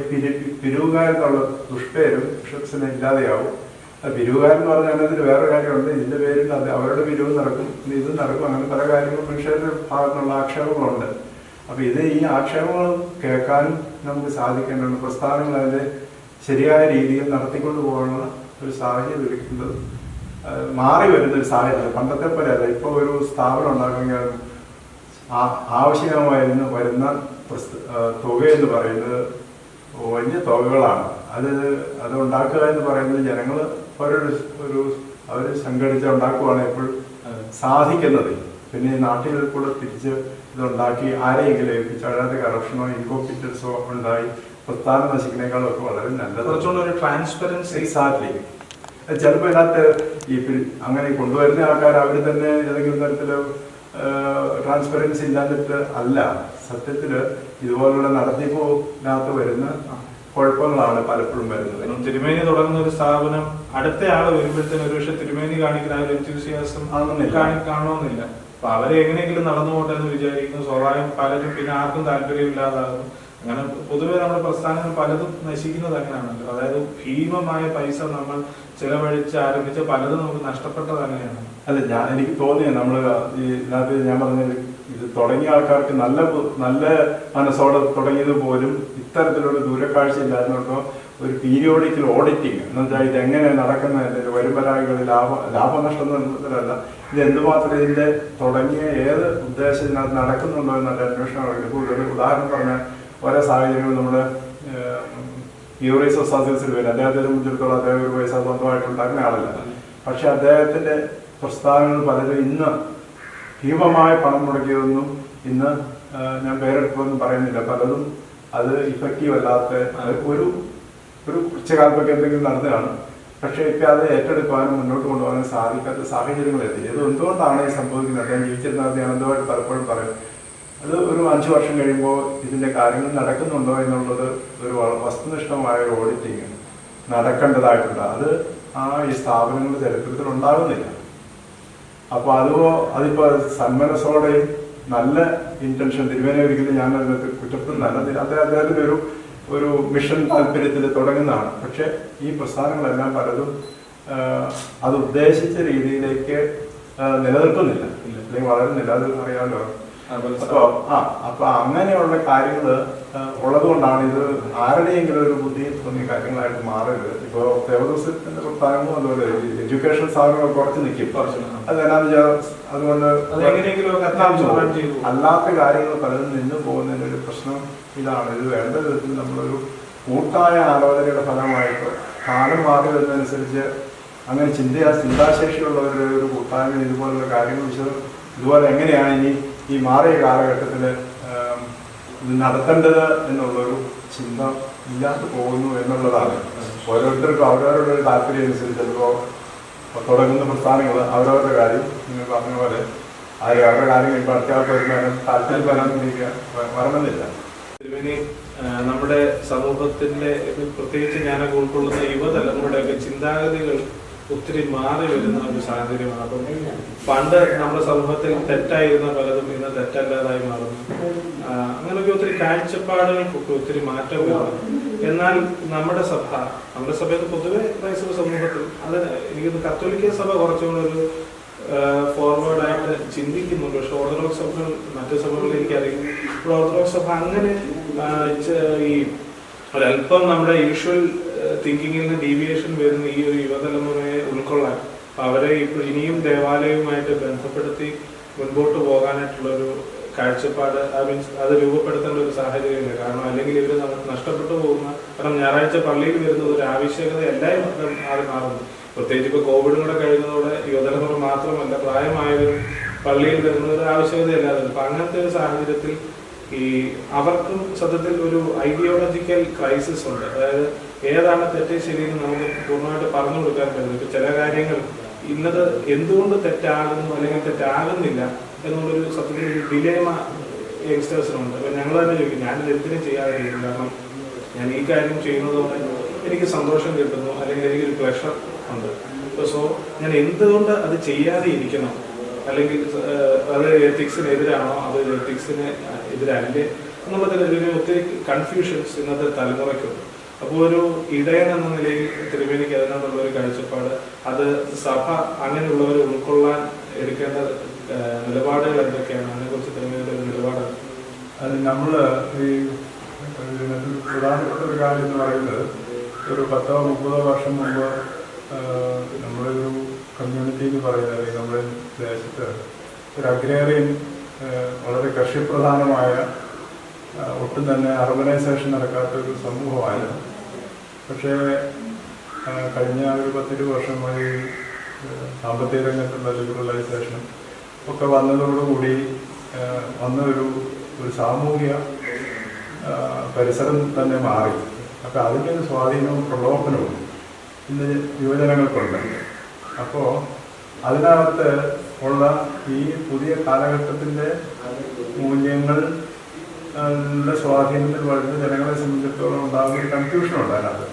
പിരിവുകാരെന്നുള്ള ദുഷ്പേരും ബിഷപ്സിന് ഇല്ലാതെയാവും. പിരിവുകാരെന്ന് പറഞ്ഞാൽ അതിനകത്ത് വേറെ കാര്യമുണ്ട്. ഇതിന്റെ പേരിൽ അവരുടെ പിരിവ് നടക്കും, ഇത് നടക്കും, അങ്ങനെ പല കാര്യങ്ങളും മനുഷ്യരുടെ ഭാഗത്തുനിന്നുള്ള ആക്ഷേപങ്ങളുണ്ട്. അപ്പൊ ഈ ആക്ഷേപങ്ങൾ കേൾക്കാനും നമുക്ക് സാധിക്കേണ്ടതുണ്ട്. പ്രസ്ഥാനങ്ങൾ അതിന്റെ ശരിയായ രീതിയിൽ നടത്തിക്കൊണ്ടു പോകാനുള്ള ഒരു സാഹചര്യം ഒരുക്കുന്നത് മാറി വരുന്നൊരു സാഹചര്യം. പണ്ടത്തെ പോലെ അല്ല. ഇപ്പോൾ ഒരു സ്ഥാപനം ഉണ്ടാക്കണമെങ്കിൽ ആവശ്യമായിരുന്നു വരുന്ന തുക എന്ന് പറയുന്നത് വലിയ തുകകളാണ്. അത് ഉണ്ടാക്കുക എന്ന് പറയുന്നത് ജനങ്ങൾ അവർ സംഘടിച്ച് ഉണ്ടാക്കുവാണ് എപ്പോഴും സാധിക്കുന്നത്. പിന്നെ നാട്ടുകളിൽ കൂടെ തിരിച്ച് ഇതുണ്ടാക്കി ആരെയെങ്കിലും ഏൽപ്പിച്ച് അതിനകത്ത് കറപ്ഷനോ ഇൻകോമ്പിറ്റൻസോ ഉണ്ടായി പ്രസ്ഥാനം നശിക്കുന്നേക്കാളും ഒക്കെ വളരെ നല്ലത്. ട്രാൻസ്പെറൻസി. എക്സാക്ട്ലി. ചിലപ്പോൾ ഇതിനകത്ത് അങ്ങനെ കൊണ്ടുവരുന്ന ആൾക്കാർ അവർ തന്നെ ഏതെങ്കിലും തരത്തില് ട്രാൻസ്പെറൻസി ഇല്ലാതിട്ട് അല്ല. സത്യത്തില് ഇതുപോലുള്ള നടത്തിപ്പിനകത്ത് വരുന്ന കുഴപ്പങ്ങളാണ് പലപ്പോഴും വരുന്നത്. തിരുമേനി തുടങ്ങുന്ന ഒരു സ്ഥാപനം അടുത്ത ആള് വരുമ്പോഴത്തേന് ഒരു പക്ഷെ തിരുമേനി കാണിക്കുന്ന ആ ഒരു എൻതൂസിയാസം കാണണമെന്നില്ല. അപ്പൊ അവരെ എങ്ങനെയെങ്കിലും നടന്നു പോട്ടെ എന്ന് വിചാരിക്കുന്നു. സ്വാഭാവികം പലരും പിന്നെ ആർക്കും താല്പര്യമില്ലാതാകും. അങ്ങനെ പൊതുവെ നമ്മുടെ പ്രസ്ഥാനങ്ങൾ പലതും നശിക്കുന്നത് അങ്ങനെയാണല്ലോ. അതായത് ഭീമമായ പൈസ നമ്മൾ ചിലവഴിച്ച് ആരംഭിച്ച പലതും നമുക്ക് നഷ്ടപ്പെട്ടത് അങ്ങനെയാണ്. അല്ല, എനിക്ക് തോന്നിയത് ഇതിനകത്ത് ഞാൻ പറഞ്ഞത് ഇത് തുടങ്ങിയ ആൾക്കാർക്ക് നല്ല മനസ്സോടെ തുടങ്ങിയത് പോലും ഇത്തരത്തിലുള്ള ദൂരക്കാഴ്ച ഇല്ലായിരുന്നോ ഒരു പീരിയോഡിക്കൽ ഓഡിറ്റിങ് എന്ന് വെച്ചാൽ ഇതെങ്ങനെ നടക്കുന്നതിന്റെ വരുംപരാഗികളിൽ ലാഭനഷ്ടമല്ല, ഇത് എന്തുമാത്രം ഇതിന്റെ തുടങ്ങിയ ഏത് ഉദ്ദേശം ഇതിനകത്ത് നടക്കുന്നുണ്ടോ എന്നുള്ള അന്വേഷണം. കൂടുതൽ ഉദാഹരണം പറഞ്ഞാൽ ഓരോ സാഹചര്യങ്ങളും നമ്മുടെ യൂറീസ് ഒസാസിസിൽ വരും. അദ്ദേഹത്തെ സംബന്ധിച്ചിടത്തോളം അദ്ദേഹം ഒരു പൈസ സ്വന്തമായിട്ടുണ്ടാക്കുന്ന ആളല്ല. പക്ഷെ അദ്ദേഹത്തിന്റെ പ്രസ്ഥാനങ്ങൾ പലരും ഇന്ന് ഭീമമായ പണം മുടക്കിയതൊന്നും ഇന്ന് ഞാൻ പേരെടുപ്പൊന്നും പറയുന്നില്ല. പലതും അത് ഇഫക്റ്റീവ് അല്ലാത്ത ഒരു കുറച്ചു കാലത്തൊക്കെ എന്തെങ്കിലും നടന്നതാണ്. പക്ഷെ ഇപ്പം അത് ഏറ്റെടുക്കാനും മുന്നോട്ട് കൊണ്ടുപോകാനും സാധിക്കാത്ത സാഹചര്യങ്ങളെത്തി. ഇത് എന്തുകൊണ്ടാണ് ഈ സംഭവിക്കുന്നത്? അദ്ദേഹം ജീവിച്ചിരുന്നത് ഞാൻ എന്തുമായിട്ട് പലപ്പോഴും പറയും. അത് ഒരു 5 വർഷം കഴിയുമ്പോൾ ഇതിന്റെ കാര്യങ്ങൾ നടക്കുന്നുണ്ടോ എന്നുള്ളത് ഒരു വസ്തുനിഷ്ഠമായ ഒരു ഓഡിറ്റിങ് നടക്കേണ്ടതായിട്ടുണ്ട്. അത് ഈ സ്ഥാപനങ്ങളുടെ ചരിത്രത്തിൽ ഉണ്ടാകുന്നില്ല. അപ്പൊ അതിപ്പോ സന്മനസ്സോടെയും നല്ല ഇന്റൻഷൻ തിരുവേനെ ഒരിക്കലും ഞാൻ അതിനകത്ത് കുറ്റപ്പെടുന്നല്ല. അദ്ദേഹത്തിന്റെ ഒരു മിഷൻ താല്പര്യത്തിൽ തുടങ്ങുന്നതാണ്. പക്ഷെ ഈ പ്രസ്ഥാനങ്ങളെല്ലാം പലതും അത് ഉദ്ദേശിച്ച രീതിയിലേക്ക് നിലനിൽക്കുന്നില്ല, അല്ലെങ്കിൽ വളരെ നിലനിൽക്കറിയാമല്ലോ. അപ്പൊ അങ്ങനെയുള്ള കാര്യങ്ങൾ ഉള്ളത് കൊണ്ടാണ് ഇത് ആരുടെയെങ്കിലും ഒരു ബുദ്ധി തോന്നിയ കാര്യങ്ങളായിട്ട് മാറരുത്. ഇപ്പോ ദേവദോസത്തിന്റെ പ്രസ്ഥാനവും അതുപോലെ എഡ്യൂക്കേഷൻ സ്ഥാപനങ്ങൾ കുറച്ച് നിൽക്കും. അതെന്നാന്ന് അതുകൊണ്ട് അല്ലാത്ത കാര്യങ്ങൾ പലതും നിന്ന് പോകുന്നതിന്റെ ഒരു പ്രശ്നം ഇതാണ്. ഇത് വേണ്ട വിധത്തിൽ നമ്മളൊരു കൂട്ടായ ആലോചനയുടെ ഫലമായിട്ട് കാലം മാറി വരുന്നതനുസരിച്ച് അങ്ങനെ ചിന്താശേഷിയുള്ളവരുടെ ഒരു കൂട്ടായ്മ ഇതുപോലുള്ള കാര്യങ്ങൾ ഇതുപോലെ എങ്ങനെയാണ് ഇനി ഈ മാറിയ കാലഘട്ടത്തിൽ ഇത് നടത്തേണ്ടത് എന്നുള്ളൊരു ചിന്ത ഇല്ലാതെ പോകുന്നു എന്നുള്ളതാണ്. ഓരോരുത്തർക്കും അവരവരുടെ ഒരു താല്പര്യം അനുസരിച്ച് ചിലപ്പോൾ തുടങ്ങുന്ന പ്രസ്ഥാനങ്ങൾ അവരവരുടെ കാര്യം നിങ്ങൾ പറഞ്ഞ പോലെ അവരുടെ കാര്യം ഇപ്പോൾ അടുത്ത ആൾക്ക് വരുന്നതിനും താല്പര്യം വരണമെന്നില്ല. തിരുമേനി, നമ്മുടെ സമൂഹത്തിന്റെ പ്രത്യേകിച്ച് ഞാനൊക്കെ ഉൾക്കൊള്ളുന്ന യുവതലമുറയുടെയൊക്കെ ചിന്താഗതികൾ ഒത്തിരി മാറി വരുന്ന ഒരു സാഹചര്യമാണ്. അപ്പം പണ്ട് നമ്മുടെ സമൂഹത്തിൽ തെറ്റായിരുന്ന പലതും ഇന്ന് തെറ്റല്ലാതായി മാറുന്നു. അങ്ങനെയൊക്കെ ഒത്തിരി കാഴ്ചപ്പാടുകൾക്കൊക്കെ ഒത്തിരി മാറ്റം വരുന്നു. എന്നാൽ നമ്മുടെ സഭയിൽ പൊതുവെ ക്രൈസ്തവ സമൂഹത്തിൽ എനിക്ക് കത്തോലിക്ക സഭ കുറച്ചുകൂടെ ഒരു ഫോർവേഡായിട്ട് ചിന്തിക്കുന്നുണ്ട്. പക്ഷെ ഓർത്തഡോക്സ് സഭകൾ മറ്റു സഭകളിൽ എനിക്കറിയാം. ഇപ്പോൾ ഓർത്തഡോക്സ് സഭ അങ്ങനെ ഈ ഒരല്പം നമ്മുടെ യൂഷ്വൽ തിങ്കിങ്ങിൽ നിന്ന് ഡീവിയേഷൻ വരുന്ന ഈ ഒരു യുവതലമുറയെ ഉൾക്കൊള്ളാൻ അവരെ ഇപ്പോൾ ഇനിയും ദേവാലയവുമായിട്ട് ബന്ധപ്പെടുത്തി മുൻപോട്ട് പോകാനായിട്ടുള്ളൊരു കാഴ്ചപ്പാട് അത് രൂപപ്പെടുത്തേണ്ട ഒരു സാഹചര്യമില്ല. കാരണം അല്ലെങ്കിൽ ഇവർ നഷ്ടപ്പെട്ടു പോകുന്ന, കാരണം ഞായറാഴ്ച പള്ളിയിൽ വരുന്നത് ഒരു ആവശ്യകത എല്ലാവരും മാറുന്നു. പ്രത്യേകിച്ച് ഇപ്പോൾ കോവിഡും കൂടെ കഴിയുന്നതോടെ യുവതലമുറ മാത്രമല്ല പ്രായമായവരും പള്ളിയിൽ വരുന്നത് ഒരു ആവശ്യകതയല്ലാതെ. അപ്പൊ അങ്ങനത്തെ ഒരു സാഹചര്യത്തിൽ ഈ അവർക്കും സത്യത്തിൽ ഒരു ഐഡിയോളജിക്കൽ ക്രൈസിസ് ഉണ്ട്. അതായത് ഏതാണ് തെറ്റ് ശരിയെന്ന് നമുക്ക് പൂർണ്ണമായിട്ട് പറഞ്ഞു കൊടുക്കാൻ പറ്റുന്നു. ഇപ്പൊ ചില കാര്യങ്ങൾ ഇന്നത് എന്തുകൊണ്ട് തെറ്റാകുന്നു അല്ലെങ്കിൽ തെറ്റാകുന്നില്ല എന്നുള്ളൊരു സത്യത്തിൽ ഒരു ഡിലേമ യങ്സ്റ്റേഴ്സിനുണ്ട്. അപ്പൊ ഞങ്ങൾ തന്നെ ചോദിക്കും, ഞാനിത് എന്തിനും ചെയ്യാതിരിക്കും, കാരണം ഞാൻ ഈ കാര്യം ചെയ്യുന്നതോടെ എനിക്ക് സന്തോഷം കിട്ടുന്നു അല്ലെങ്കിൽ എനിക്കൊരു പ്ലഷർ ഉണ്ട്. സോ ഞാൻ എന്തുകൊണ്ട് അത് ചെയ്യാതെ ഇരിക്കണം, അല്ലെങ്കിൽ അത് എത്തിക്സിനെതിരാണോ അത് എത്തിക്സിന് എതിരല്ലേ എന്നുള്ളതിൽ ഒത്തിരി കൺഫ്യൂഷൻസ് ഇന്നത്തെ തലമുറയ്ക്കുണ്ട്. അപ്പോൾ ഒരു ഇടയൻ എന്ന നിലയിൽ തിരുമേനിക്ക് അതിനോടുള്ള ഒരു കാഴ്ചപ്പാട്, അത് സഭ അങ്ങനെയുള്ളവർ ഉൾക്കൊള്ളാൻ എടുക്കേണ്ട നിലപാടുകൾ എന്തൊക്കെയാണ്, അതിനെക്കുറിച്ച് തിരുമേനിയുടെ ഒരു നിലപാടാണ്? അത് നമ്മൾ ഈ പ്രധാനപ്പെട്ട ഒരു കാര്യം എന്ന് പറയുന്നത്, ഒരു 10-30 വർഷം മുമ്പ് നമ്മളൊരു കമ്മ്യൂണിറ്റി എന്ന് പറയുന്നത്, അല്ലെങ്കിൽ നമ്മുടെ ദേശത്ത് ഒരു അഗ്രേറിയൻ വളരെ കൃഷിപ്രധാനമായ ഒട്ടും തന്നെ അർബനൈസേഷൻ നടക്കാത്ത ഒരു സമൂഹമായിരുന്നു. പക്ഷേ കഴിഞ്ഞ ഒരു 10-20 വർഷമായി സാമ്പത്തിക രംഗത്തുള്ള ലിബറലൈസേഷനും ഒക്കെ വന്നതോടുകൂടി വന്ന ഒരു സാമൂഹിക പരിസരം തന്നെ മാറി. അപ്പോൾ അതിൻ്റെ ഒരു സ്വാധീനവും പ്രലോഭനവും ഇന്ന് യുവജനങ്ങൾക്കുണ്ട്. അപ്പോൾ അതിനകത്ത് ഉള്ള ഈ പുതിയ കാലഘട്ടത്തിൻ്റെ മൂല്യങ്ങളുടെ സ്വാധീനത്തിൽ വരുന്ന ജനങ്ങളെ സംബന്ധിച്ചിടത്തോളം ഉണ്ടാകുന്ന ഒരു കൺഫ്യൂഷനുണ്ട്. അതിനകത്ത്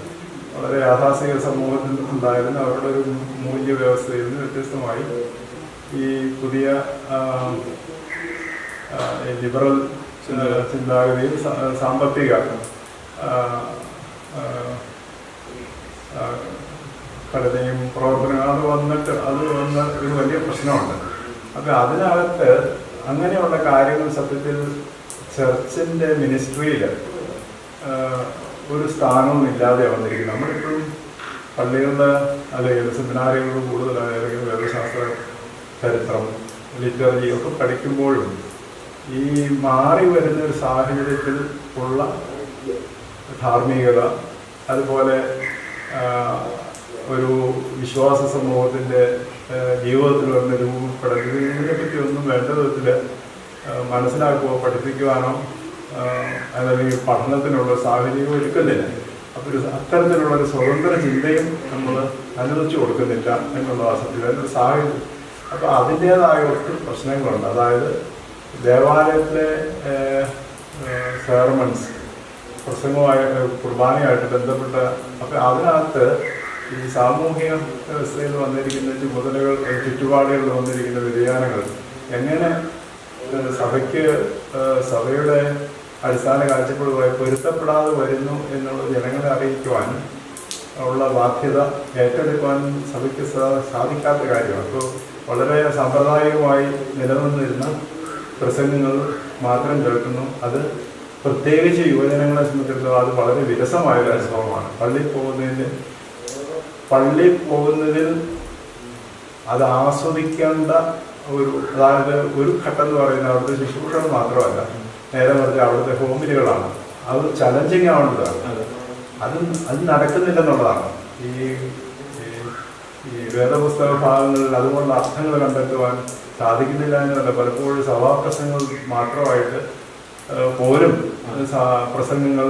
വളരെ യാഥാസ്ഥിക സമൂഹത്തിൽ ഉണ്ടായിരുന്ന അവരുടെ ഒരു മൂല്യവ്യവസ്ഥയിൽ നിന്ന് വ്യത്യസ്തമായി ഈ പുതിയ ലിബറൽ ചിന്താഗതിയിൽ സാമ്പത്തിക ഘടനയും പ്രവർത്തനവും അത് വന്ന ഒരു വലിയ പ്രശ്നമുണ്ട്. അപ്പം അതിനകത്ത് അങ്ങനെയുള്ള കാര്യങ്ങൾ സത്യത്തിൽ ചർച്ചിൻ്റെ മിനിസ്ട്രിയിൽ ഒരു സ്ഥാനവും ഇല്ലാതെ വന്നിരിക്കുന്നു. നമ്മളിപ്പോഴും പള്ളികളുടെ അല്ലെങ്കിൽ സെമിനാറുകളിൽ കൂടുതലായ അല്ലെങ്കിൽ വേദശാസ്ത്ര ചരിത്രം ലിറ്റററി ഒക്കെ പഠിക്കുമ്പോഴും ഈ മാറി വരുന്ന ഒരു സാഹചര്യത്തിൽ ഉള്ള ധാർമ്മികത, അതുപോലെ ഒരു വിശ്വാസ സമൂഹത്തിൻ്റെ ജീവിതത്തിൽ വന്ന് രൂപപ്പെടുന്നത്, ഇതിനെപ്പറ്റി ഒന്നും വേണ്ട വിധത്തിൽ മനസ്സിലാക്കുകയോ പഠിപ്പിക്കുവാനോ അല്ലെങ്കിൽ പഠനത്തിനുള്ള സാഹചര്യം ഒരുക്കുന്നില്ല. അപ്പോൾ അത്തരത്തിലുള്ളൊരു സ്വതന്ത്ര ചിന്തയും നമ്മൾ അനുവദിച്ചു കൊടുക്കുന്നില്ല എന്നുള്ളതാണ് സത്യം. അതിൻ്റെ സാഹചര്യം. അപ്പോൾ അതിൻ്റേതായ ഒത്തിരി പ്രശ്നങ്ങളുണ്ട്. അതായത് ദേവാലയത്തിലെ സെർമൺസ്, പ്രസംഗമായ കുർബാനയായിട്ട് ബന്ധപ്പെട്ട, അപ്പം അതിനകത്ത് ഈ സാമൂഹിക വ്യവസ്ഥയിൽ വന്നിരിക്കുന്ന ചുമതലകൾ, ചുറ്റുപാടുകളിൽ വന്നിരിക്കുന്ന വ്യതിയാനങ്ങൾ എങ്ങനെ സഭയ്ക്ക് സഭയുടെ അടിസ്ഥാന കാഴ്ചപ്പാടുമായി പൊരുത്തപ്പെടാതെ വരുന്നു എന്നുള്ളത് ജനങ്ങളെ അറിയിക്കുവാൻ ഉള്ള ബാധ്യത ഏറ്റെടുക്കുവാൻ സഭയ്ക്ക് സാധിക്കാത്ത കാര്യമാണ്. അപ്പോൾ വളരെ സാമ്പ്രദായികമായി നിലനിന്നിരുന്ന പ്രസംഗങ്ങൾ മാത്രം കേൾക്കുന്നു. അത് പ്രത്യേകിച്ച് യുവജനങ്ങളെ സംബന്ധിച്ചിടത്തോളം അത് വളരെ വിരസമായ ഒരു അനുഭവമാണ്. പള്ളി പോകുന്നതിൽ അത് ആസ്വദിക്കേണ്ട അതായത് ഒരു ഘട്ടം എന്ന് പറയുന്നത് അവിടുത്തെ ശുശ്രൂഷകൾ മാത്രമല്ല, നേരെ മറിച്ച് അവിടുത്തെ ഹോമിലുകളാണ്. അത് ചലഞ്ചിങ് ആവേണ്ടതാണ്. അത് നടക്കുന്നില്ലെന്നുള്ളതാണ്. ഈ വേദപുസ്തക ഭാഗങ്ങളിൽ അതുപോലുള്ള അർത്ഥങ്ങൾ കണ്ടെത്തുവാൻ സാധിക്കുന്നില്ല എന്നല്ല. പലപ്പോഴും സഭാപ്രസംഗങ്ങൾ മാത്രമായിട്ട് പോലും പ്രസംഗങ്ങൾ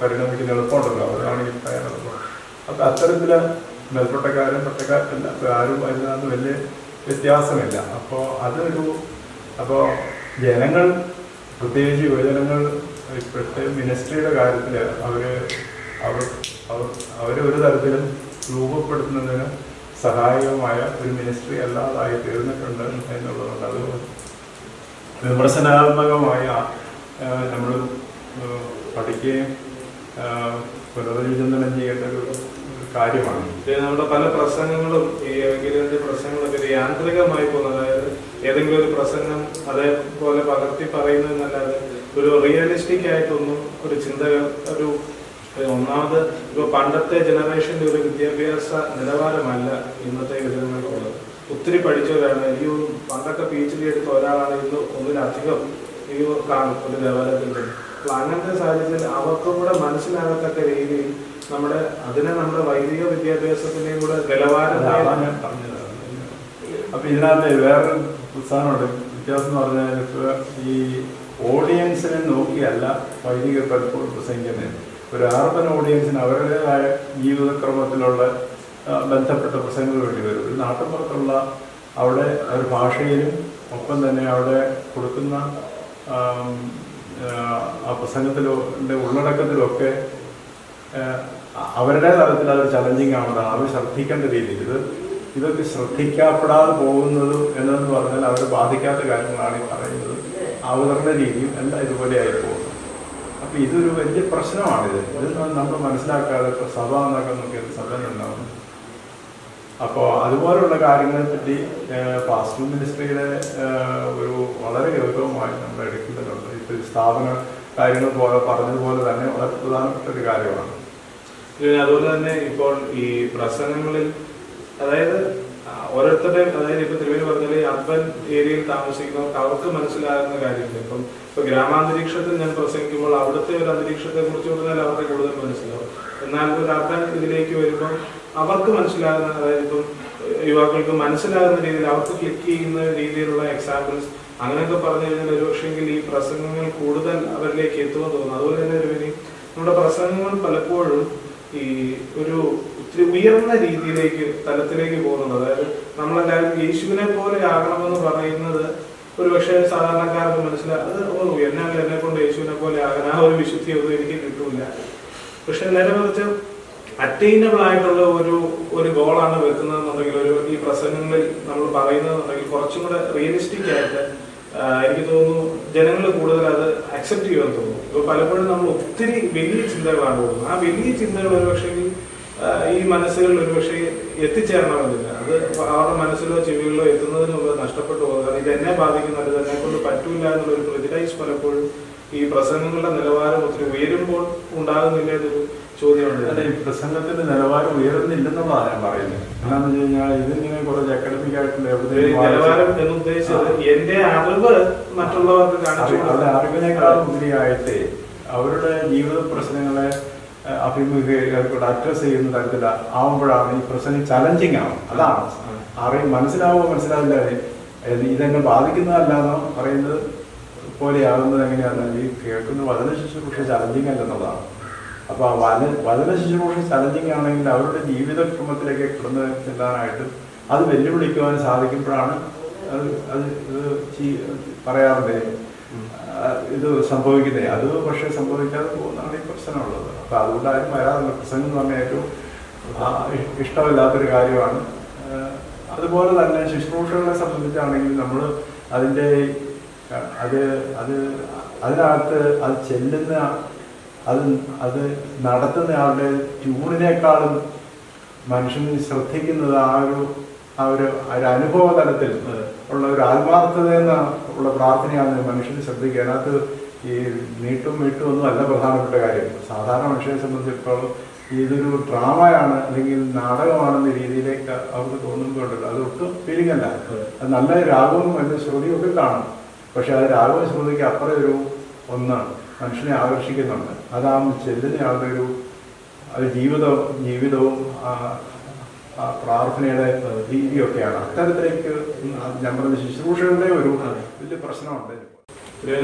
പരിണമിക്കുന്ന എളുപ്പമുണ്ടല്ലോ. അവിടെയാണെങ്കിൽ പറയാൻ എളുപ്പമാണ്. അപ്പം അത്തരത്തിൽ മേൽപ്പെട്ടക്കാരും പട്ടക്കാരല്ല ആരും അതിനകത്ത് വലിയ വ്യത്യാസമില്ല. അപ്പോൾ ജനങ്ങൾ, പ്രത്യേകിച്ച് യുവജനങ്ങൾ ഇപ്പോഴത്തെ മിനിസ്ട്രിയുടെ കാര്യത്തിൽ അവരെ ഒരു തരത്തിലും രൂപപ്പെടുത്തുന്നതിന് സഹായകമായ ഒരു മിനിസ്ട്രി അല്ലാതായി തീർന്നിട്ടുണ്ട് എന്നുള്ളതുകൊണ്ട് അത് വിമർശനാത്മകമായ നമ്മൾ പഠിക്കുകയും പുനർവിചിന്തനം ചെയ്യേണ്ട ഒരു കാര്യമാണ്. നമ്മുടെ പല പ്രസംഗങ്ങളും ഈ പ്രസംഗങ്ങളൊക്കെ യാന്ത്രികമായി പോകുന്നത്, അതായത് ഏതെങ്കിലും ഒരു പ്രസംഗം അതേപോലെ പകർത്തി പറയുന്നതെന്നല്ലാതെ ഒരു റിയലിസ്റ്റിക് ആയിട്ടൊന്നും ഒരു ചിന്തകൾ ഒന്നാമത് ഇപ്പൊ പണ്ടത്തെ ജനറേഷന്റെ ഒരു വിദ്യാഭ്യാസ നിലവാരമല്ല ഇന്നത്തെ യുവജനങ്ങൾക്കുള്ളത്. ഒത്തിരി പഠിച്ചവരാണ്. പണ്ടൊക്കെ PhD എടുത്ത ഒരാളാണ് ഇന്ന് ഒന്നിലധികം കാണും ഒരു ലെവലത്തിൽ തന്നെ. അപ്പൊ അങ്ങനത്തെ സാഹചര്യത്തിൽ അവർക്കും കൂടെ മനസ്സിലാകത്തക്ക രീതിയിൽ നമ്മുടെ വൈദിക വിദ്യാഭ്യാസത്തിന്റെയും കൂടെ നിലവാരമായി അപ്പൊ ഇതിനകത്ത് വേറൊരു പ്രസ്ഥാനമുണ്ട്. വ്യത്യാസം എന്ന് പറഞ്ഞാൽ ഈ ഓഡിയൻസിനെ നോക്കിയല്ല വൈദികർ പലപ്പോഴും പ്രസംഗിക്കുന്നത്. ഒരു അർബൻ ഓഡിയൻസിന് അവരുടേതായ ജീവിതക്രമത്തിലുള്ള ബന്ധപ്പെട്ട പ്രസംഗങ്ങൾ വേണ്ടി വരും. ഒരു നാട്ടിൻപുറത്തുള്ള അവിടെ ഒരു ഭാഷയിലും ഒപ്പം തന്നെ അവിടെ കൊടുക്കുന്ന ആ പ്രസംഗത്തിലെ ഉള്ളടക്കത്തിലൊക്കെ അവരുടെ തലത്തിൽ അത് ചലഞ്ചിങ് ആവുന്നതാണ്. അവർ ശ്രദ്ധിക്കേണ്ട രീതിയിൽ ഇതൊക്കെ ശ്രദ്ധിക്കപ്പെടാതെ പോകുന്നത് എന്നു പറഞ്ഞാൽ അവരെ ബാധിക്കാത്ത കാര്യങ്ങളാണ് ഈ പറയുന്നത്. അവതരണ രീതിയും എല്ലാം ഇതുപോലെയായി പോകുന്നു. അപ്പം ഇതൊരു വലിയ പ്രശ്നമാണിത്. ഇത് നമ്മൾ മനസ്സിലാക്കാതെ ഇപ്പോൾ സഭ എന്നൊക്കെ നോക്കിയത് സഭ ഉണ്ടാവുന്നു. അപ്പോൾ അതുപോലുള്ള കാര്യങ്ങളെ പറ്റി പാസ്റ്റർ മിനിസ്ട്രിയുടെ ഒരു വളരെ ഗൗരവമായി നമ്മൾ എടുക്കേണ്ടതുണ്ട്. ഇപ്പോൾ സ്ഥാപന കാര്യങ്ങൾ പറഞ്ഞതുപോലെ തന്നെ വളരെ പ്രധാനപ്പെട്ട ഒരു കാര്യമാണ്. അതുപോലെ തന്നെ ഇപ്പോൾ ഈ പ്രസംഗങ്ങളിൽ അതായത് ഓരോരുത്തരുടെയും, അതായത് ഇപ്പൊ തിരുവേനി പറഞ്ഞാൽ അർബൻ ഏരിയയിൽ താമസിക്കുന്നവർക്ക് അവർക്ക് മനസ്സിലാകുന്ന കാര്യങ്ങൾ ഇപ്പൊ ഗ്രാമാന്തരീക്ഷത്തിൽ ഞാൻ പ്രസംഗിക്കുമ്പോൾ അവിടുത്തെ ഒരു അന്തരീക്ഷത്തെ കുറിച്ച് പറഞ്ഞാൽ അവർക്ക് കൂടുതൽ മനസ്സിലാവും. എന്നാൽ ഒരു അർബൻ ഇതിലേക്ക് വരുമ്പോൾ അവർക്ക് മനസ്സിലാകുന്ന, അതായത് ഇപ്പം യുവാക്കൾക്ക് മനസ്സിലാകുന്ന രീതിയിൽ അവർക്ക് ക്ലിക്ക് ചെയ്യുന്ന രീതിയിലുള്ള എക്സാമ്പിൾസ് അങ്ങനെയൊക്കെ പറഞ്ഞു കഴിഞ്ഞാൽ ഒരു പക്ഷെങ്കിൽ ഈ പ്രസംഗങ്ങൾ കൂടുതൽ അവരിലേക്ക് എത്തുമെന്ന് തോന്നുന്നു. അതുപോലെ തന്നെ ഒരു നമ്മുടെ പ്രസംഗങ്ങൾ പലപ്പോഴും ഈ ഒരു ഒത്തിരി ഉയർന്ന രീതിയിലേക്ക് തലത്തിലേക്ക് പോകുന്നുണ്ട്. അതായത് നമ്മളെല്ലാവരും യേശുവിനെ പോലെ ആകണമെന്ന് പറയുന്നത് ഒരു പക്ഷേ സാധാരണക്കാർക്ക് മനസ്സിലാകും. എന്നെ കൊണ്ട് യേശുവിനെ പോലെ ആകാൻ ആ ഒരു വിശുദ്ധിയൊന്നും എനിക്ക് കിട്ടൂല. പക്ഷെ നേരെ മറിച്ച് അറ്റൈനബിൾ ആയിട്ടുള്ള ഒരു ഗോളാണ് വെക്കുന്നതെന്നുണ്ടെങ്കിൽ ഈ പ്രസംഗങ്ങളിൽ നമ്മൾ പറയുന്നതെന്നുണ്ടെങ്കിൽ കുറച്ചും കൂടെ റിയലിസ്റ്റിക് ആയിട്ട് എനിക്ക് തോന്നുന്നു ജനങ്ങൾ കൂടുതൽ അത് അക്സെപ്റ്റ് ചെയ്യുമെന്ന് തോന്നുന്നു. ഇപ്പൊ പലപ്പോഴും നമ്മൾ ഒത്തിരി വലിയ ചിന്തകളാണ് പോകുന്നത്. ആ വലിയ ചിന്തകൾ ഒരുപക്ഷെ ഈ മനസ്സുകളിൽ ഒരുപക്ഷെ എത്തിച്ചേരണമെന്നില്ല. അത് അവരുടെ മനസ്സിലോ ചെവികളിലോ എത്തുന്നതിന് മുമ്പ് നഷ്ടപ്പെട്ടു പോകുന്നത്. ഇത് എന്നെ ബാധിക്കുന്നത് എന്നെ കൊണ്ട് പറ്റൂല എന്നുള്ളൊരു പ്രിജുഡൈസ് പലപ്പോഴും ഈ പ്രസംഗങ്ങളുടെ നിലവാരം ഒത്തിരി ഉയരുമ്പോൾ ഉണ്ടാകുന്നില്ല എന്നൊരു ചോദ്യമുണ്ട്. അല്ല, ഈ പ്രസംഗത്തിന്റെ നിലവാരം ഉയരുന്നില്ലെന്നുള്ളതാണ് ഞാൻ പറയുന്നത്. എന്താണെന്ന് വെച്ച് കഴിഞ്ഞാൽ ഇതിങ്ങനെ കുറച്ച് അക്കാഡമിക് ആയിട്ടുള്ള നിലവാരം എന്ന് ഉദ്ദേശിച്ചത് എന്റെ അറിവ് മറ്റുള്ളവർക്ക് കാണിച്ചു. അവരുടെ അറിവിനേക്കാൾ ഉപരിയായിട്ട് അവരുടെ ജീവിത പ്രശ്നങ്ങളെ അഡ്രസ് ചെയ്യുന്ന തരത്തിൽ ആവുമ്പോഴാണ് ഈ പ്രസംഗം ചലഞ്ചിങ് ആവും. അതാണ് മനസ്സിലാവില്ല. ഇതെങ്ങനെ ബാധിക്കുന്നതല്ലാന്നോ പറയുന്നത് പോലെയാകുന്നത് എങ്ങനെയാണ് ഈ കേൾക്കുന്ന വചന ശുശ്രൂഷ ചലഞ്ചിങ് അല്ലെന്നുള്ളതാണ്. അപ്പോൾ വചന ശുശ്രൂഷ ചലഞ്ചിങ് ആണെങ്കിൽ അവരുടെ ജീവിതക്രമത്തിലേക്ക് കിടന്ന് ചെല്ലാനായിട്ട് അത് വെല്ലുവിളിക്കുവാൻ സാധിക്കുമ്പോഴാണ് പറയാറുണ്ട് ഇത് സംഭവിക്കുന്നത്. അത് പക്ഷേ സംഭവിക്കാതെ പോകുന്നതാണ് ഈ പ്രശ്നമുള്ളത്. അപ്പോൾ അതുകൊണ്ട് ആരും വരാറില്ല. പ്രസംഗം എന്ന് പറഞ്ഞാൽ ഏറ്റവും ഇഷ്ടമില്ലാത്തൊരു കാര്യമാണ്. അതുപോലെ തന്നെ ശുശ്രൂഷകളെ സംബന്ധിച്ചാണെങ്കിൽ നമ്മൾ അതിൻ്റെ അതിനകത്ത് അത് ചെല്ലുന്ന അത് അത് നടത്തുന്ന ആളുടെ ട്യൂണിനേക്കാളും മനുഷ്യനെ ശ്രദ്ധിക്കുന്നത് ആ ഒരു അനുഭവ തലത്തിൽ ഉള്ള ഒരു ആത്മാർത്ഥതയെന്ന ഉള്ള പ്രാർത്ഥനയാണ് മനുഷ്യനെ ശ്രദ്ധിക്കുക. അതിനകത്ത് ഈ നീട്ടും വീട്ടും ഒന്നും അല്ല പ്രധാനപ്പെട്ട കാര്യം. സാധാരണ മനുഷ്യനെ സംബന്ധിച്ചിടത്തോളം ഇതൊരു ഡ്രാമയാണ് അല്ലെങ്കിൽ നാടകമാണെന്ന രീതിയിലേക്ക് അവർക്ക് തോന്നുന്നുണ്ടല്ലോ. അത് ഒട്ടും ഫീലിംഗ് അല്ല. അത് നല്ല രാഗവും നല്ല ശ്രുതിയും ഒക്കെ കാണും. പക്ഷെ അത് രാഗവും ശ്രുതിക്ക് അപ്പുറം ഒരു ഒന്നാണ് മനുഷ്യനെ ആകർഷിക്കുന്നുണ്ട്. അതാ ചെല്ലുന്ന ആളുടെ ഒരു ജീവിതവും പ്രാർത്ഥനയുടെ രീതിയൊക്കെയാണ്. അത്തരത്തിലേക്ക് ഞാൻ പറഞ്ഞ ശുശ്രൂഷകളുടെ ഒരു വലിയ പ്രശ്നമുണ്ട്.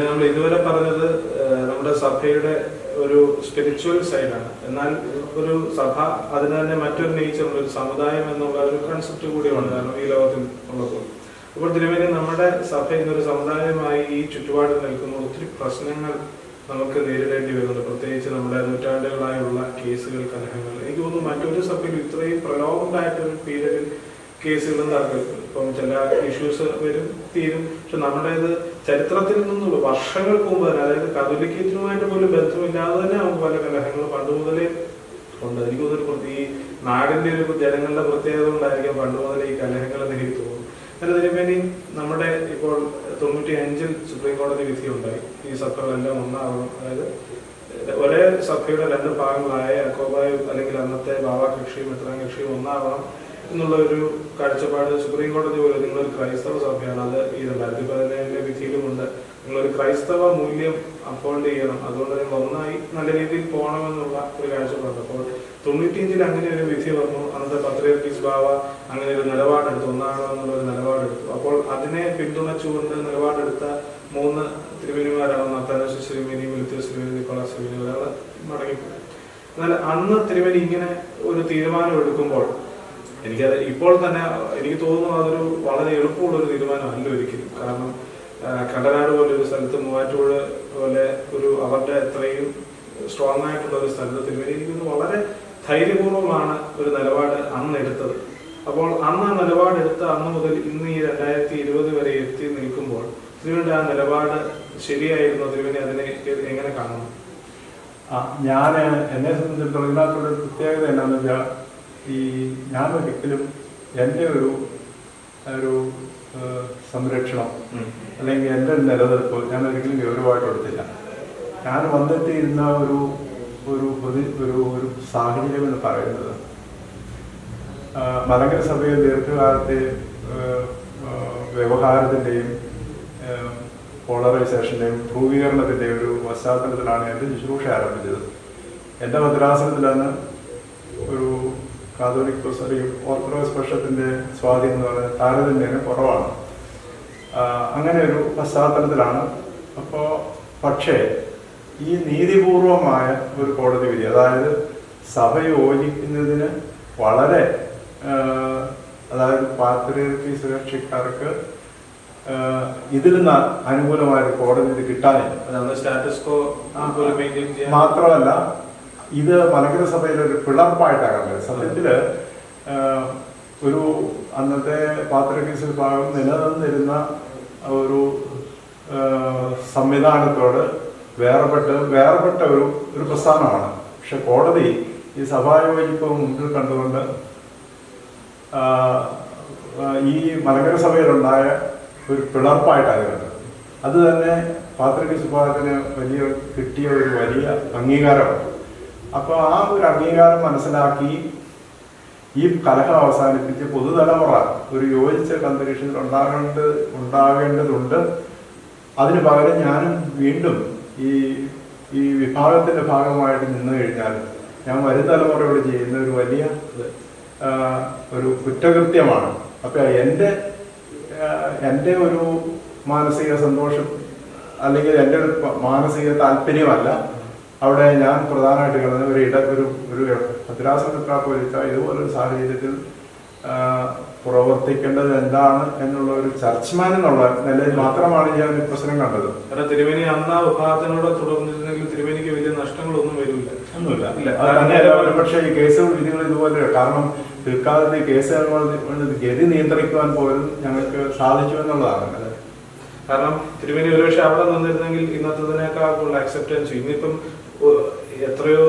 നമ്മൾ ഇതുവരെ പറഞ്ഞത് നമ്മുടെ സഭയുടെ ഒരു സ്പിരിച്വൽ സൈഡാണ്. എന്നാൽ ഒരു സഭ അതിന് തന്നെ മറ്റൊരു നേച്ചറുണ്ട്, ഒരു സമുദായം എന്നുള്ള ഒരു കൺസെപ്റ്റ് കൂടിയാണ്. കാരണം ഈ ലോകത്തിൽ ഉള്ളപ്പോൾ അപ്പോൾ തിരുമേനി നമ്മുടെ സഭ ഇന്നൊരു സമുദായമായി ഈ ചുറ്റുപാടിൽ നിൽക്കുന്ന ഒത്തിരി പ്രശ്നങ്ങൾ നമുക്ക് നേരിടേണ്ടി വരുന്നുണ്ട്. പ്രത്യേകിച്ച് നമ്മുടെ നൂറ്റാണ്ടുകളായുള്ള കേസുകൾ, കലഹങ്ങൾ. എനിക്ക് തോന്നുന്നു മറ്റൊരു സഭയിൽ ഇത്രയും പ്രലോഭമായിട്ടൊരു പീരീഡിൽ കേസുകളും തർക്കങ്ങളും ഇപ്പം ചില ഇഷ്യൂസ് വരും, തീരും. പക്ഷെ നമ്മുടേത് ചരിത്രത്തിൽ നിന്നുള്ള വർഷങ്ങൾക്ക് മുമ്പ് തന്നെ, അതായത് കത്തോലിക്കറ്റുമായിട്ട് പോലും ബന്ധമില്ലാതെ തന്നെ നമുക്ക് പല കലഹങ്ങൾ പണ്ട് മുതലേ ഉണ്ട്. എനിക്ക് തോന്നുന്നു ഈ നാടിന്റെ ഒരു ജനങ്ങളുടെ പ്രത്യേകത കൊണ്ടായിരിക്കാം പണ്ട് മുതലേ ഈ കലഹങ്ങളെന്ന് എനിക്ക് തോന്നുന്നു. അതിന് തിരുമേനി നമ്മുടെ ഇപ്പോൾ 95 സുപ്രീം കോടതി വിധി ഉണ്ടായി ഈ സഭകളെല്ലാം ഒന്നാവണം. അതായത് ഒരേ സഭയുടെ രണ്ട് ഭാഗങ്ങളായ യാക്കോബായ അല്ലെങ്കിൽ അന്നത്തെ ബാബ കക്ഷിയും മെത്രാൻ കക്ഷിയും ഒന്നാവണം എന്നുള്ള ഒരു കാഴ്ചപ്പാട് സുപ്രീം കോടതി പോലെ നിങ്ങളൊരു ക്രൈസ്തവ സഭയാണ്, അത് ഈ 2017 വിധിയിലുമുണ്ട്. നിങ്ങളൊരു ക്രൈസ്തവ മൂല്യം അപ്ഹോൾഡ് ചെയ്യണം, അതുകൊണ്ട് നിങ്ങൾ ഒന്നായി നല്ല രീതിയിൽ പോകണമെന്നുള്ള ഒരു കാഴ്ചപ്പാട്. അപ്പോൾ 95 അങ്ങനെ ഒരു വിധി വന്നു. അന്നത്തെ പത്രിയർക്കീസ് ബാവ അങ്ങനെ ഒരു നിലപാടെടുത്തു, ഒന്നാണോ എന്നുള്ള ഒരു നിലപാടെടുത്തു. അപ്പോൾ അതിനെ പിന്തുണച്ചുകൊണ്ട് നിലപാടെടുത്ത 3 തിരുമേനിമാരാണ് അത്താനാസിസ് തിരുമേനി, മിലിത്തോസ് തിരുമേനി, നിക്കോളാസ് തിരുമേനി, ഒരാൾ മടങ്ങിപ്പോയി. എന്നാൽ അന്ന് തിരുമേനി ഇങ്ങനെ ഒരു തീരുമാനം എടുക്കുമ്പോൾ എനിക്കത് ഇപ്പോൾ തന്നെ എനിക്ക് തോന്നുന്നു അതൊരു വളരെ എളുപ്പമുള്ളൊരു തീരുമാനമല്ല ഒരിക്കലും. കാരണം കണ്ടനാട് പോലെ ഒരു സ്ഥലത്ത്, മൂവാറ്റുപുഴ പോലെ ഒരു അവരുടെ അത്രയും സ്ട്രോങ് ആയിട്ടുള്ള ഒരു സ്ഥലത്ത് തിരുമേനി എനിക്ക് വളരെ ധൈര്യപൂർവ്വമാണ് ഒരു നിലപാട് അന്ന് എടുത്തത്. അപ്പോൾ അന്ന് ആ നിലപാടെടുത്ത അന്ന് മുതൽ ഇന്ന് ഈ 2020 വരെ എത്തി നിൽക്കുമ്പോൾ തിരുമേനിയുടെ ആ നിലപാട് ശരിയായിരുന്നു. തിരുമേനി അതിനെ എങ്ങനെ കാണുന്നു? ഞാൻ എന്നെ സംബന്ധിച്ചിടത്തോളം ഇതിനകത്തുള്ള പ്രത്യേകത എന്താണെന്ന് വെച്ചാൽ, ഞാൻ ഒരിക്കലും എൻ്റെ ഒരു സംരക്ഷണം അല്ലെങ്കിൽ എൻ്റെ നിലനിൽപ്പ് ഞാൻ ഒരിക്കലും ഗൗരവമായിട്ട് എടുത്തില്ല. ഞാൻ വന്നെത്തിയിരുന്ന ഒരു സാഹചര്യം എന്ന് പറയുന്നത് മലങ്കര സഭയിൽ ദീർഘകാലത്തെ വ്യവഹാരത്തിൻ്റെയും പോളറൈസേഷൻ്റെയും ധ്രുവീകരണത്തിൻ്റെയും ഒരു പശ്ചാത്തലത്തിലാണ് എൻ്റെ ശുശ്രൂഷ ആരംഭിച്ചത്. എൻ്റെ ഭദ്രാസനത്തിലാണ് ഒരു കാതോലിക് ഓർത്തഡോക്സ് പക്ഷത്തിൻ്റെ സ്വാധീനം എന്ന് പറയുന്നത് താരതമ്യേന കുറവാണ്. അങ്ങനെ ഒരു പശ്ചാത്തലത്തിലാണ്. അപ്പോൾ പക്ഷേ ഈ നീതിപൂർവമായ ഒരു കോടതി വിധി, അതായത് സഭ യോജിക്കുന്നതിന് വളരെ അതായത് പാത്രീർക്കീസ് കക്ഷിക്കാർക്ക് ഇതിൽ നിന്ന് അനുകൂലമായൊരു കോടതി വിധി കിട്ടാനില്ല. മാത്രമല്ല ഇത് മലങ്കര സഭയിലെ ഒരു പിളർപ്പായിട്ടാണ്. സത്യത്തില് ഒരു അന്നത്തെ പാത്രീർക്കീസ് വിഭാഗം നിലനിന്നിരുന്ന ഒരു സംവിധാനത്തോട് വേർപെട്ട ഒരു പ്രസ്ഥാനമാണ്. പക്ഷെ കോടതി ഈ സഭായോജിപ്പ് മുന്നിൽ കണ്ടുകൊണ്ട് ഈ മലങ്കര സഭയിലുണ്ടായ ഒരു പിളർപ്പായിട്ടാണ് കണ്ടത്. അത് തന്നെ പാത്രീർക്കീസ് വിഭാഗത്തിന് കിട്ടിയ ഒരു വലിയ അംഗീകാരമാണ്. അപ്പോൾ ആ ഒരു അംഗീകാരം മനസ്സിലാക്കി ഈ കലഹം അവസാനിപ്പിച്ച് പൊതുതലമുറ ഒരു യോജിച്ച അന്തരീക്ഷത്തിൽ ഉണ്ടാകേണ്ടതുണ്ട്. അതിന് പകരം ഞാനും വീണ്ടും ഈ വിഭാഗത്തിന്റെ ഭാഗമായിട്ട് നിന്ന് കഴിഞ്ഞാൽ ഞാൻ വരും തലമുറയോട് ചെയ്യുന്ന ഒരു വലിയ ഒരു കുറ്റകൃത്യമാണ്. അപ്പം എൻ്റെ ഒരു മാനസിക സന്തോഷം അല്ലെങ്കിൽ എൻ്റെ ഒരു മാനസിക താല്പര്യമല്ല അവിടെ ഞാൻ പ്രധാനമായിട്ട് കാണുന്നത് ഒരു ഭദ്രാസന പോലീസ് ഇതുപോലൊരു സാഹചര്യത്തിൽ പ്രവർത്തിക്കേണ്ടത് എന്താണ് എന്നുള്ള ഒരു ചർച്ചമാൻ എന്നുള്ള നിലയിൽ മാത്രമാണ് ഞാൻ ഈ പ്രശ്നം കണ്ടത്. കാരണം തിരുമേനി അന്ന് ആ വിഭാഗത്തിനോട് തുടർന്നിരുന്നെങ്കിൽ തിരുമേനിക്ക് വലിയ നഷ്ടങ്ങളൊന്നും ഒന്നുമില്ല. ഒരുപക്ഷെ ഈ കേസുകൾ വിധികൾ ഇതുപോലെ, കാരണം പിൽക്കാലത്ത് ഈ കേസുകൾ ഗതി നിയന്ത്രിക്കുവാൻ പോലും ഞങ്ങൾക്ക് സാധിച്ചു എന്നുള്ളതാണ്. കാരണം തിരുമേനി ഒരുപക്ഷെ അവിടെ നിന്നിരുന്നെങ്കിൽ ഇന്നത്തതിനേക്കാൾ കൂടുതൽ അക്സെപ്റ്റൻസ്. ഇന്നിപ്പം എത്രയോ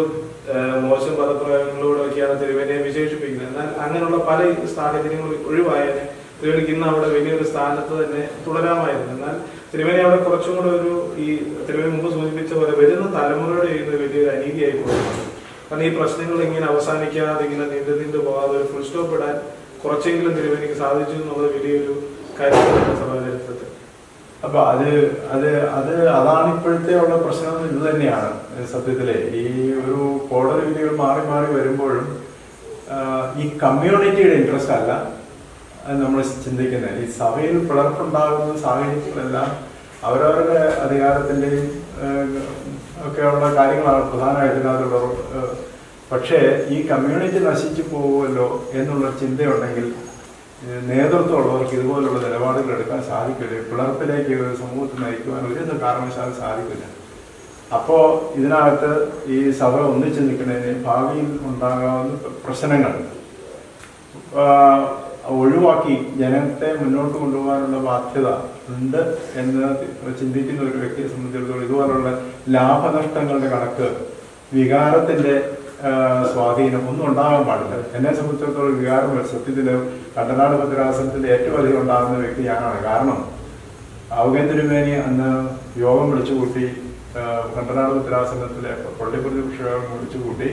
മോശം പദപ്രയോഗങ്ങളിലൂടെയൊക്കെയാണ് തിരുമേനിയെ വിശേഷിപ്പിക്കുന്നത്. എന്നാൽ അങ്ങനെയുള്ള പല സാഹചര്യങ്ങളും ഒഴിവായതിനെ തിരുമേനിക്ക് ഇന്ന് അവിടെ വലിയൊരു സ്ഥാനത്ത് തന്നെ തുടരാമായിരുന്നു. എന്നാൽ തിരുമേനി അവിടെ കുറച്ചും കൂടെ ഈ തിരുമേനി മുമ്പ് സൂചിപ്പിച്ച പോലെ വരുന്ന തലമുറയുടെ ചെയ്യുന്ന വലിയൊരു അനീതിയായി പോകുന്നത്. കാരണം ഈ പ്രശ്നങ്ങൾ ഇങ്ങനെ അവസാനിക്കാതെ ഇങ്ങനെ നീണ്ടു പോകാതെ ഒരു ഫുൾ സ്റ്റോപ്പ് ഇടാൻ കുറച്ചെങ്കിലും തിരുമേനിക്ക് സാധിച്ചു എന്നുള്ളത് വലിയൊരു കാര്യമാണ് സഭാചരിത്രത്തിൽ. അപ്പൊ അതാണ് ഇപ്പോഴത്തെ ഉള്ള പ്രശ്നം. ഇത് തന്നെയാണ് സത്യത്തില് ഈ ഒരു കോടതി വിധികൾ മാറി മാറി വരുമ്പോഴും ഈ കമ്മ്യൂണിറ്റിയുടെ ഇൻട്രസ്റ്റ് അല്ല നമ്മൾ ചിന്തിക്കുന്നത്. ഈ സഭയിൽ പിളർപ്പുണ്ടാകുന്ന സാഹചര്യങ്ങളെല്ലാം അവരവരുടെ അധികാരത്തിന്റെയും ഒക്കെയുള്ള കാര്യങ്ങളാണ് പ്രധാനമായിട്ടുള്ള. പക്ഷേ ഈ കമ്മ്യൂണിറ്റി നശിച്ചു പോകുമല്ലോ എന്നുള്ള ചിന്തയുണ്ടെങ്കിൽ നേതൃത്വമുള്ളവർക്ക് ഇതുപോലുള്ള നിലപാടുകൾ എടുക്കാൻ സാധിക്കില്ല. പിളർപ്പിലേക്ക് ഒരു സമൂഹത്തെ നയിക്കുവാൻ ഒരു കാരണവശാലും സാധിക്കില്ല. അപ്പോൾ ഇതിനകത്ത് ഈ സഭ ഒന്നിച്ചു നിൽക്കുന്നതിന് ഭാവിയിൽ ഉണ്ടാകാവുന്ന പ്രശ്നങ്ങൾ ഒഴിവാക്കി ജനത്തെ മുന്നോട്ട് കൊണ്ടുപോകാനുള്ള ബാധ്യത ഉണ്ട് എന്ന് ചിന്തിക്കുന്ന ഒരു വ്യക്തിയെ സംബന്ധിച്ചിടത്തോളം ഇതുപോലുള്ള ലാഭനഷ്ടങ്ങളുടെ കണക്ക്, വികാരത്തിന്റെ സ്വാധീനം ഒന്നും ഉണ്ടാകാൻ പാടില്ല. എന്നെ സംബന്ധിച്ചിടത്തോളം വികാരം സത്യത്തില് കണ്ടനാട് ഭദ്രാസനത്തിൽ ഏറ്റവും അധികം ഉണ്ടാകുന്ന വ്യക്തി ഞാനാണ്. കാരണം ഔഗേൻ തിരുമേനി അന്ന് യോഗം വിളിച്ചുകൂട്ടി, കണ്ടനാട് ഭദ്രാസനത്തിലെ പള്ളിപ്രതിപക്ഷ യോഗം വിളിച്ചുകൂട്ടി.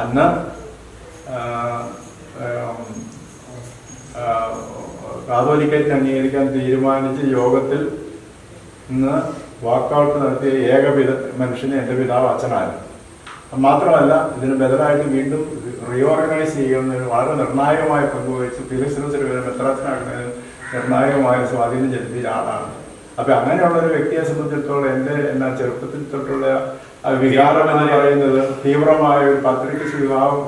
അന്ന് കാതോലിക്കറ്റ് അംഗീകരിക്കാൻ തീരുമാനിച്ച യോഗത്തിൽ ഇന്ന് വാക്കൗട്ട് നടത്തിയ ഏക മനുഷ്യനെ എൻ്റെ പിതാവ് അച്ഛനായിരുന്നു. മാത്രമല്ല ഇതിന് ബദലായിട്ട് വീണ്ടും റീഓർഗനൈസ് ചെയ്യുന്നതിന് വളരെ നിർണായകമായ പങ്കുവഹിച്ച് ഫിലിക്സിനസിന് വരെ മെത്രാച്ചനാക്കുന്നതിന് നിർണായകമായ സ്വാധീനം ചെലുത്തിയ ആളാണ്. അപ്പൊ അങ്ങനെയുള്ള ഒരു വ്യക്തിയെ സംബന്ധിച്ചിടത്തോളം എൻ്റെ ചെറുപ്പത്തിൽ തൊട്ടുള്ള വികാരം എന്ന് പറയുന്നത് തീവ്രമായ ഒരു പത്രിക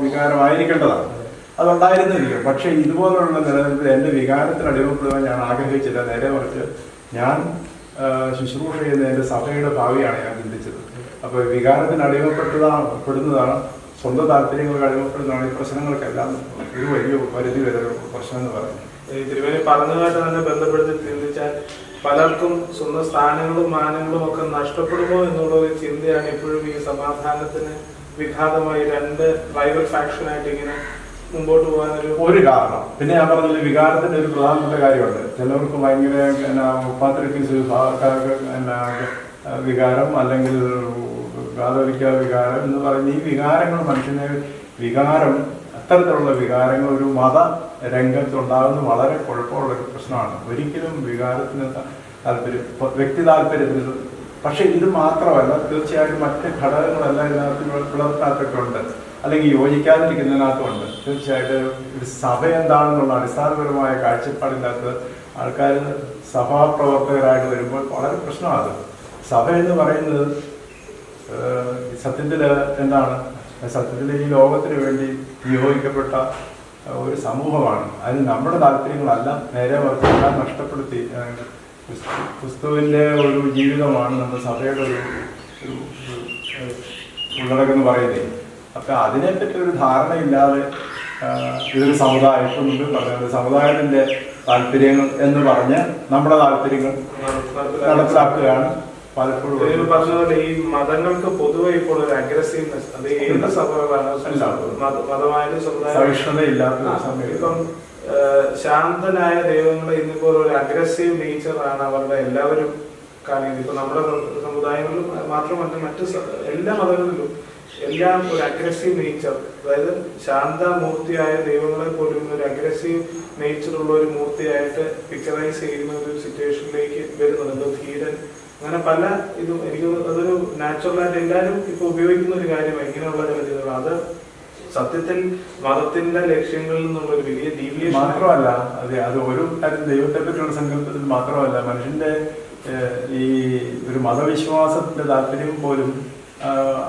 വികാരമായിരിക്കേണ്ടതാണ്. അതുണ്ടായിരുന്നില്ല. പക്ഷെ ഇതുപോലുള്ള നിലനിൽപ്പിൽ എൻ്റെ വികാരത്തിന് അടിമപ്പെടുവാൻ ഞാൻ ആഗ്രഹിച്ചില്ല. നേരെ മറിച്ച് ഞാൻ ശുശ്രൂഷ ചെയ്യുന്ന എൻ്റെ സഭയുടെ ഭാവിയാണ് ഞാൻ ചിന്തിച്ചത്. അപ്പൊ വികാരത്തിന് അടിമപ്പെടുന്നതാണ്, സ്വന്തം താല്പര്യങ്ങൾക്ക് അടിമപ്പെടുന്നതാണ് ഈ പ്രശ്നങ്ങൾക്കെല്ലാം ഒരു വലിയ പരിധി വരെ പ്രശ്നം എന്ന് പറയുന്നത്. ഈ തിരുമേനി പറഞ്ഞതുമായിട്ട് തന്നെ ബന്ധപ്പെടുത്തി ചിന്തിച്ചാൽ പലർക്കും സ്വന്തം സ്ഥാനങ്ങളും മാനങ്ങളും ഒക്കെ നഷ്ടപ്പെടുമോ എന്നുള്ള ഒരു ചിന്തയാണ് ഇപ്പോഴും ഈ സമാധാനത്തിന് വിഘാതമായി രണ്ട് റൈവൽ ഫാക്ഷനായിട്ട് ഇങ്ങനെ മുമ്പോട്ട് പോകാനൊരു കാരണം. പിന്നെ ഞാൻ പറഞ്ഞത് വികാരത്തിന്റെ ഒരു പ്രധാനപ്പെട്ട കാര്യമുണ്ട്. ചിലവർക്ക് ഭയങ്കര വികാരം അല്ലെങ്കിൽ കാതോലിക്ക വികാരം എന്ന് പറയുന്ന ഈ വികാരങ്ങൾ മനുഷ്യനെ അത്തരത്തിലുള്ള വികാരങ്ങൾ ഒരു മത രംഗത്തുണ്ടാകുന്ന വളരെ കുഴപ്പമുള്ള ഒരു പ്രശ്നമാണ്. ഒരിക്കലും വികാരത്തിന് താല്പര്യം, വ്യക്തി താല്പര്യത്തിന്. പക്ഷെ ഇത് മാത്രമല്ല, തീർച്ചയായിട്ടും മറ്റ് ഘടകങ്ങളെല്ലാം ഇതിനകത്ത് പിളർത്താത്തൊക്കെ ഉണ്ട്, അല്ലെങ്കിൽ യോജിക്കാതിരിക്കുന്നതിനകത്തുണ്ട്. തീർച്ചയായിട്ടും ഒരു സഭ എന്താണെന്നുള്ള അടിസ്ഥാനപരമായ കാഴ്ചപ്പാടിനകത്ത് ആൾക്കാർ സഭാപ്രവർത്തകരായിട്ട് വരുമ്പോൾ വളരെ പ്രശ്നമാണ്. സഭ എന്ന് പറയുന്നത് സത്യത്തിൽ എന്താണ്? സത്യത്തിൽ ഈ ലോകത്തിന് വേണ്ടി നിയോഗിക്കപ്പെട്ട ഒരു സമൂഹമാണ്. അതിന് നമ്മുടെ താല്പര്യങ്ങളല്ല, നേരെ മറിച്ച് എല്ലാം നഷ്ടപ്പെടുത്തി ക്രിസ്തുവിൻ്റെ ഒരു ജീവിതമാണ് നമ്മുടെ സഭയുടെ ഒരു ഉള്ളടക്കെന്ന് പറയുന്നത്. അപ്പം അതിനെപ്പറ്റി ഒരു ധാരണയില്ലാതെ ഇതൊരു സമുദായം, ഇപ്പം മുമ്പ് പറഞ്ഞത് സമുദായത്തിൻ്റെ താല്പര്യങ്ങൾ എന്ന് പറഞ്ഞ് നമ്മുടെ താല്പര്യങ്ങൾ നടപ്പിലാക്കുകയാണ് പലപ്പോഴും. പറഞ്ഞതുപോലെ ഈ മതങ്ങൾക്ക് പൊതുവെ ഇപ്പോൾ ഒരു അഗ്രസീവ്നെസ്, അത് ഏത് സഭകളാണ് മതമായാലും സഹിഷ്ണുതയില്ലാത്ത സമയം. ഇപ്പം ശാന്തനായ ദൈവങ്ങളെ ഇന്നിപ്പോ ഒരു അഗ്രസീവ് നേച്ചറാണ് അവരുടെ എല്ലാവരും കാണുന്നത്. ഇപ്പൊ നമ്മുടെ സമുദായങ്ങളിലും മാത്രമല്ല മറ്റു എല്ലാ മതങ്ങളിലും എല്ലാം ഒരു അഗ്രസീവ് നേച്ചർ, അതായത് ശാന്തമൂർത്തിയായ ദൈവങ്ങളെ പോലും ഒരു അഗ്രസീവ് നേച്ചറുള്ള ഒരു മൂർത്തിയായിട്ട് പിക്ചറൈസ് ചെയ്യുന്ന ഒരു സിറ്റുവേഷനിലേക്ക് വരുന്നുണ്ട്. ധീരൻ, അങ്ങനെ പല ഇതും എനിക്ക് അതൊരു നാച്ചുറലായിട്ട് എല്ലാവരും ഇപ്പൊ ഉപയോഗിക്കുന്ന ഒരു കാര്യമാണ് ഇങ്ങനെയുള്ള ചില ചിന്തകൾ. അത് സത്യത്തിൽ മതത്തിന്റെ ലക്ഷ്യങ്ങളിൽ നിന്നുള്ള ഒരു വലിയ ഡീവിയേഷൻ മാത്രമല്ല, അത് ഒരു കാര്യം ദൈവത്തെ പറ്റിയുള്ള സങ്കല്പത്തിൽ മാത്രമല്ല, മനുഷ്യന്റെ ഈ ഒരു മതവിശ്വാസത്തിന്റെ താല്പര്യം പോലും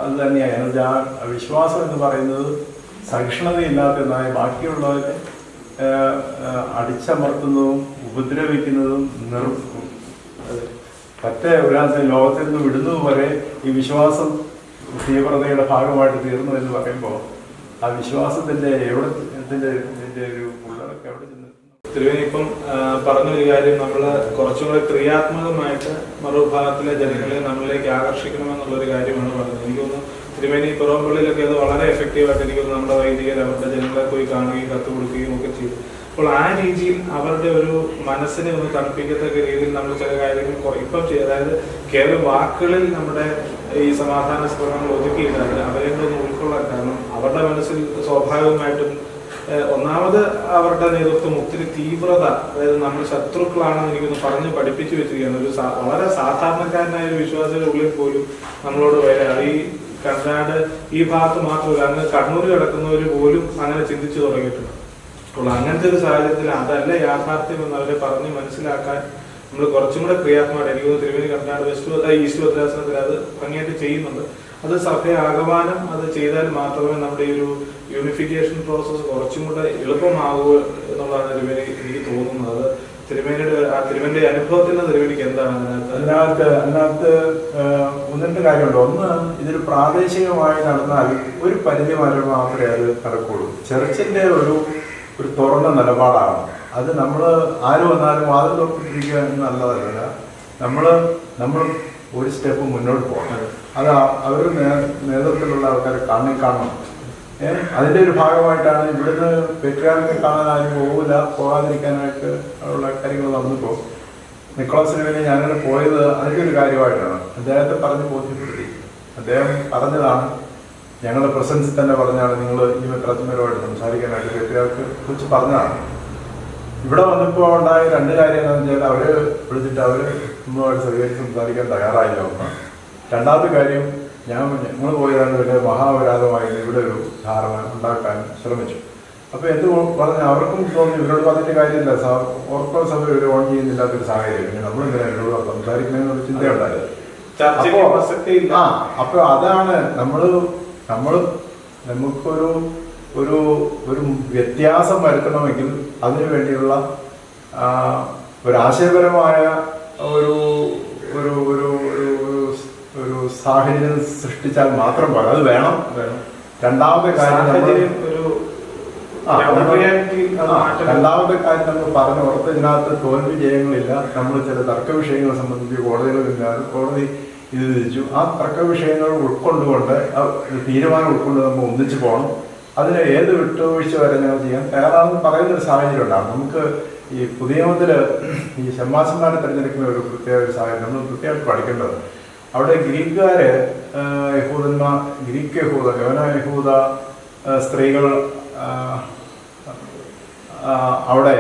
അത് തന്നെയാണ്. ആ വിശ്വാസം എന്ന് പറയുന്നത് സഹിഷ്ണുതയില്ലാത്തതായ ബാക്കിയുള്ളവരെ അടിച്ചമർത്തുന്നതും ഉപദ്രവിക്കുന്നതും മറ്റേ ഒരാളെ ലോകത്തിൽ നിന്ന് വിടുന്നത് വരെ ഈ വിശ്വാസം തീവ്രതയുടെ ഭാഗമായിട്ട് തീർന്നു എന്ന് പറയുമ്പോൾ ആ വിശ്വാസത്തിന്റെ ഒരു ഉള്ളടക്കം എവിടെ ചെന്ന് തിരുവേനി ഇപ്പം പറഞ്ഞൊരു കാര്യം, നമ്മൾ കുറച്ചും കൂടെ ക്രിയാത്മകമായിട്ട് മറുഭാഗത്തിലെ ജനങ്ങളെ നമ്മളിലേക്ക് ആകർഷിക്കണമെന്നുള്ളൊരു കാര്യമാണ് പറഞ്ഞത്. എനിക്ക് തോന്നുന്നു തിരുവേനി പുറംപള്ളിയിലൊക്കെ അത് വളരെ എഫക്റ്റീവായിട്ട് എനിക്ക് തോന്നുന്നു നമ്മുടെ വൈദികർ അവരുടെ ജനങ്ങളെ പോയി കാണുകയും കത്ത് കൊടുക്കുകയും ഒക്കെ ചെയ്തു. അപ്പോൾ ആ രീതിയിൽ അവരുടെ ഒരു മനസ്സിനെ ഒന്ന് തണുപ്പിക്കത്തക്ക രീതിയിൽ നമ്മൾ ചില കാര്യങ്ങൾ ഇപ്പം ചെയ്യും. അതായത് കേവലം വാക്കുകളിൽ നമ്മുടെ ഈ സമാധാന സ്പർശങ്ങൾ ഒതുക്കിയിട്ടാണ് അവരെ ഒന്ന് ഉൾക്കൊള്ളാൻ. കാരണം അവരുടെ മനസ്സിൽ സ്വാഭാവികമായിട്ടും ഒന്നാമത് അവരുടെ നേതൃത്വം ഒത്തിരി തീവ്രത, അതായത് നമ്മൾ ശത്രുക്കളാണെന്ന് എനിക്കൊന്ന് പറഞ്ഞ് പഠിപ്പിച്ചു വെച്ചിരിക്കുകയാണ്. ഒരു വളരെ സാധാരണക്കാരനായ ഒരു വിശ്വാസിയുടെ ഉള്ളിൽ പോലും നമ്മളോട് വരാം. ഈ കർണാട് ഈ ഭാഗത്ത് മാത്രമല്ല, അങ്ങ് കണ്ണൂർ കിടക്കുന്നവർ പോലും അങ്ങനെ ചിന്തിച്ചു തുടങ്ങിയിട്ടുണ്ട്. അപ്പോൾ അങ്ങനത്തെ ഒരു സാഹചര്യത്തിൽ അതല്ല യാഥാർത്ഥ്യം എന്ന് അവരെ പറഞ്ഞ് മനസ്സിലാക്കാൻ നമ്മൾ കുറച്ചും കൂടെ ക്രിയാത്മകമായിട്ട്, എനിക്ക് തോന്നുന്നു തിരുവേനി കർണാട് ഈസ്റ്റ് ഭദ്രാസനത്തിൽ അത് ഭംഗിയായിട്ട് ചെയ്യുന്നുണ്ട്. അത് സഭയെ ആകമാനം അത് ചെയ്താൽ മാത്രമേ നമ്മുടെ ഈ ഒരു യൂണിഫിക്കേഷൻ പ്രോസസ്സ് കുറച്ചും കൂടെ എളുപ്പമാകൂ എന്നുള്ളതാണ് തിരുവേനി എനിക്ക് തോന്നുന്നത്. അത് തിരുവേനിയുടെ അനുഭവത്തിൽ നിന്ന് തിരുവേനിക്ക് എന്താണ് അതിനകത്ത് ഒന്ന് രണ്ട് കാര്യമുണ്ട്. ഒന്ന്, ഇതൊരു പ്രാദേശികമായി നടന്നാൽ ഒരു പരിധി വരെ മാത്രമേ അത് നടക്കുള്ളൂ. ചർച്ചിന്റെ ഒരു തുറന്ന നിലപാടാണ് അത്. നമ്മൾ ആര് വന്നാലും വാതിൽ തുറന്നിരിക്കുക നല്ലതല്ല. നമ്മൾ ഒരു സ്റ്റെപ്പ് മുന്നോട്ട് പോകണം. അത് അവരുടെ നേതൃത്വത്തിലുള്ള ആൾക്കാരെ കാണണം. അതിന്റെ ഒരു ഭാഗമായിട്ടാണ് ഇവിടുന്ന് പെട്രിയാർക്കിനെ കാണാൻ ആരും പോകാതിരിക്കാനായിട്ട് ഉള്ള കാര്യങ്ങൾ നടന്നപ്പോൾ നിക്കോളാസിന് വേണ്ടി ഞാനങ്ങനെ പോയത് അതിൻ്റെ ഒരു കാര്യമായിട്ടാണ്. അദ്ദേഹത്തെ പറഞ്ഞ് ബോധ്യപ്പെടുത്തി. അദ്ദേഹം പറഞ്ഞതാണ്, ഞങ്ങളുടെ പ്രസൻസിൽ തന്നെ പറഞ്ഞാണ് നിങ്ങൾ ഈ മെത്രാച്ചന്മാരുമായിട്ട് സംസാരിക്കാനായിട്ട് പെട്രിയാർക്ക് കുറിച്ച് പറഞ്ഞതാണ്. ഇവിടെ വന്നപ്പോൾ ഉണ്ടായ രണ്ട് കാര്യം എന്താണെന്ന് വെച്ചാൽ അവര് വിളിച്ചിട്ട് അവര് നമ്മളുമായിട്ട് സഹകരിച്ച് സംസാരിക്കാൻ തയ്യാറായില്ല. ഒന്ന്. രണ്ടാമത്തെ കാര്യം, ഞങ്ങൾ പോയതാണ് വലിയ മഹാപരാധമായി ഇവിടെ ഒരു ധാരണ ഉണ്ടാക്കാൻ ശ്രമിച്ചു. അപ്പൊ എന്ത് പറഞ്ഞാൽ അവർക്കും തോന്നി ഇവരോട് പറഞ്ഞിട്ട് കാര്യമില്ല, ഓർത്തഡോക്സ് സഭ ഇവർ ഓൺ ചെയ്യുന്നില്ലാത്തൊരു സാഹചര്യം, പിന്നെ നമ്മളെന്തിനാ ഇവരോട് സംസാരിക്കണമെന്നൊരു ചിന്തയുണ്ടായത്. അപ്പൊ അതാണ് നമുക്കൊരു ഒരു ഒരു വ്യത്യാസം വരുത്തണമെങ്കിൽ അതിനു വേണ്ടിയുള്ള ഒരു ആശയപരമായ ഒരു ഒരു ഒരു ഒരു സാഹചര്യം സൃഷ്ടിച്ചാൽ മാത്രം പോരാ, അത് വേണം. രണ്ടാമത്തെ കാര്യം രണ്ടാമത്തെ കാര്യം നമ്മൾ പറഞ്ഞു ഓർത്ത് ഇതിനകത്ത് തോൽവി ജയങ്ങളില്ല. നമ്മൾ ചില തർക്ക വിഷയങ്ങളെ സംബന്ധിച്ച് കോടതികളില്ലാതെ കോടതി ഇത് വിധിച്ചു. ആ തർക്ക വിഷയങ്ങൾ ഉൾക്കൊണ്ടുകൊണ്ട് തീരുമാനം ഉൾക്കൊണ്ട് നമ്മൾ ഒന്നിച്ചു പോകണം. അതിന് ഏത് വിട്ടുവീഴ്ച വരെ ഞങ്ങൾ ചെയ്യാൻ തയ്യാറാണെന്ന് പറയുന്നൊരു സാഹചര്യം ഉണ്ടാകും. നമുക്ക് ഈ പുതിയ നിയമത്തില് ഈ ശമ്മാസന്മാരെ തിരഞ്ഞെടുക്കുന്ന ഒരു പ്രത്യേക സാഹചര്യം നമ്മൾ പ്രത്യേകമായിട്ട് പഠിക്കേണ്ടത്. അവിടെ ഗ്രീക്കുകാര് യഹൂദന്മാർ, ഗ്രീക്ക് യഹൂദ, യവന യഹൂദ സ്ത്രീകൾ അവിടെ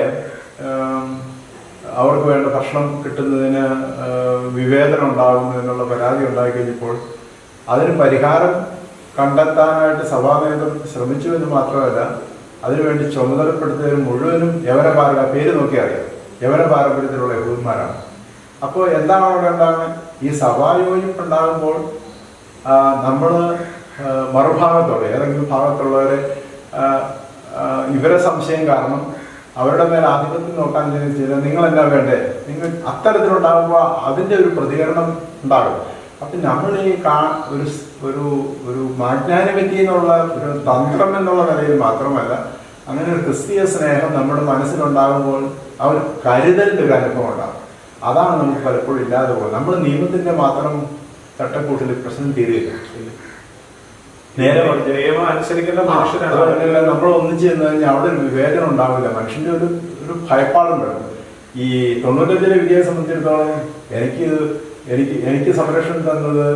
അവർക്ക് വേണ്ട ഭക്ഷണം കിട്ടുന്നതിന് വിവേചനം ഉണ്ടാകുന്നു എന്നുള്ള പരാതി ഉണ്ടായി കഴിഞ്ഞപ്പോൾ അതിന് പരിഹാരം കണ്ടെത്താനായിട്ട് സഭാ നേതൃത്വം ശ്രമിച്ചു എന്ന് മാത്രമല്ല, അതിനുവേണ്ടി ചുമതലപ്പെടുത്തിയവർ മുഴുവനും യവന പേര് നോക്കി അറിയാം, യവന പാരമ്പര്യത്തിലുള്ള യഹൂദന്മാരാണ്. അപ്പോൾ എന്താണ് അവിടെ ഉണ്ടാകുന്നത്? ഈ സഭായോജിപ്പുണ്ടാകുമ്പോൾ നമ്മൾ മറുഭാഗത്തുള്ള ഏതെങ്കിലും ഭാഗത്തുള്ളവരെ ഇവരെ സംശയം കാരണം അവരുടെ മേൽ ആധിപത്യം നോക്കാൻ ചെയ്താൽ നിങ്ങളെന്താ വേണ്ടേ, നിങ്ങൾ അത്തരത്തിലുണ്ടാകുമ്പോൾ അതിൻ്റെ ഒരു പ്രതികരണം ഉണ്ടാകും. അപ്പം നമ്മൾ ഈ ഒരു ഒരു മാഗ്നാനിമിറ്റി എന്നുള്ള ഒരു തന്ത്രം എന്നുള്ള നിലയിൽ മാത്രമല്ല, അങ്ങനെ ഒരു ക്രിസ്തീയ സ്നേഹം നമ്മുടെ മനസ്സിലുണ്ടാകുമ്പോൾ ആ ഒരു കരുതലിൻ്റെ ഒരു അനുഭവം ഉണ്ടാകും. അതാണ് നമുക്ക് പലപ്പോഴും ഇല്ലാതെ പോകുന്നത്. നമ്മൾ നിയമത്തിന്റെ മാത്രം ചട്ടക്കൂട്ടിൽ പ്രശ്നം തീരുകയില്ല. നേരെ നമ്മൾ ഒന്നിച്ചു ചെന്ന് കഴിഞ്ഞാൽ അവിടെ ഒരു വിവേചനം ഉണ്ടാവില്ല. മനുഷ്യന്റെ ഒരു ഭയപ്പാടുണ്ടാവും. ഈ 95 വിജയെ സംബന്ധിച്ചിടത്തോളം എനിക്ക് സംരക്ഷണം തന്നത്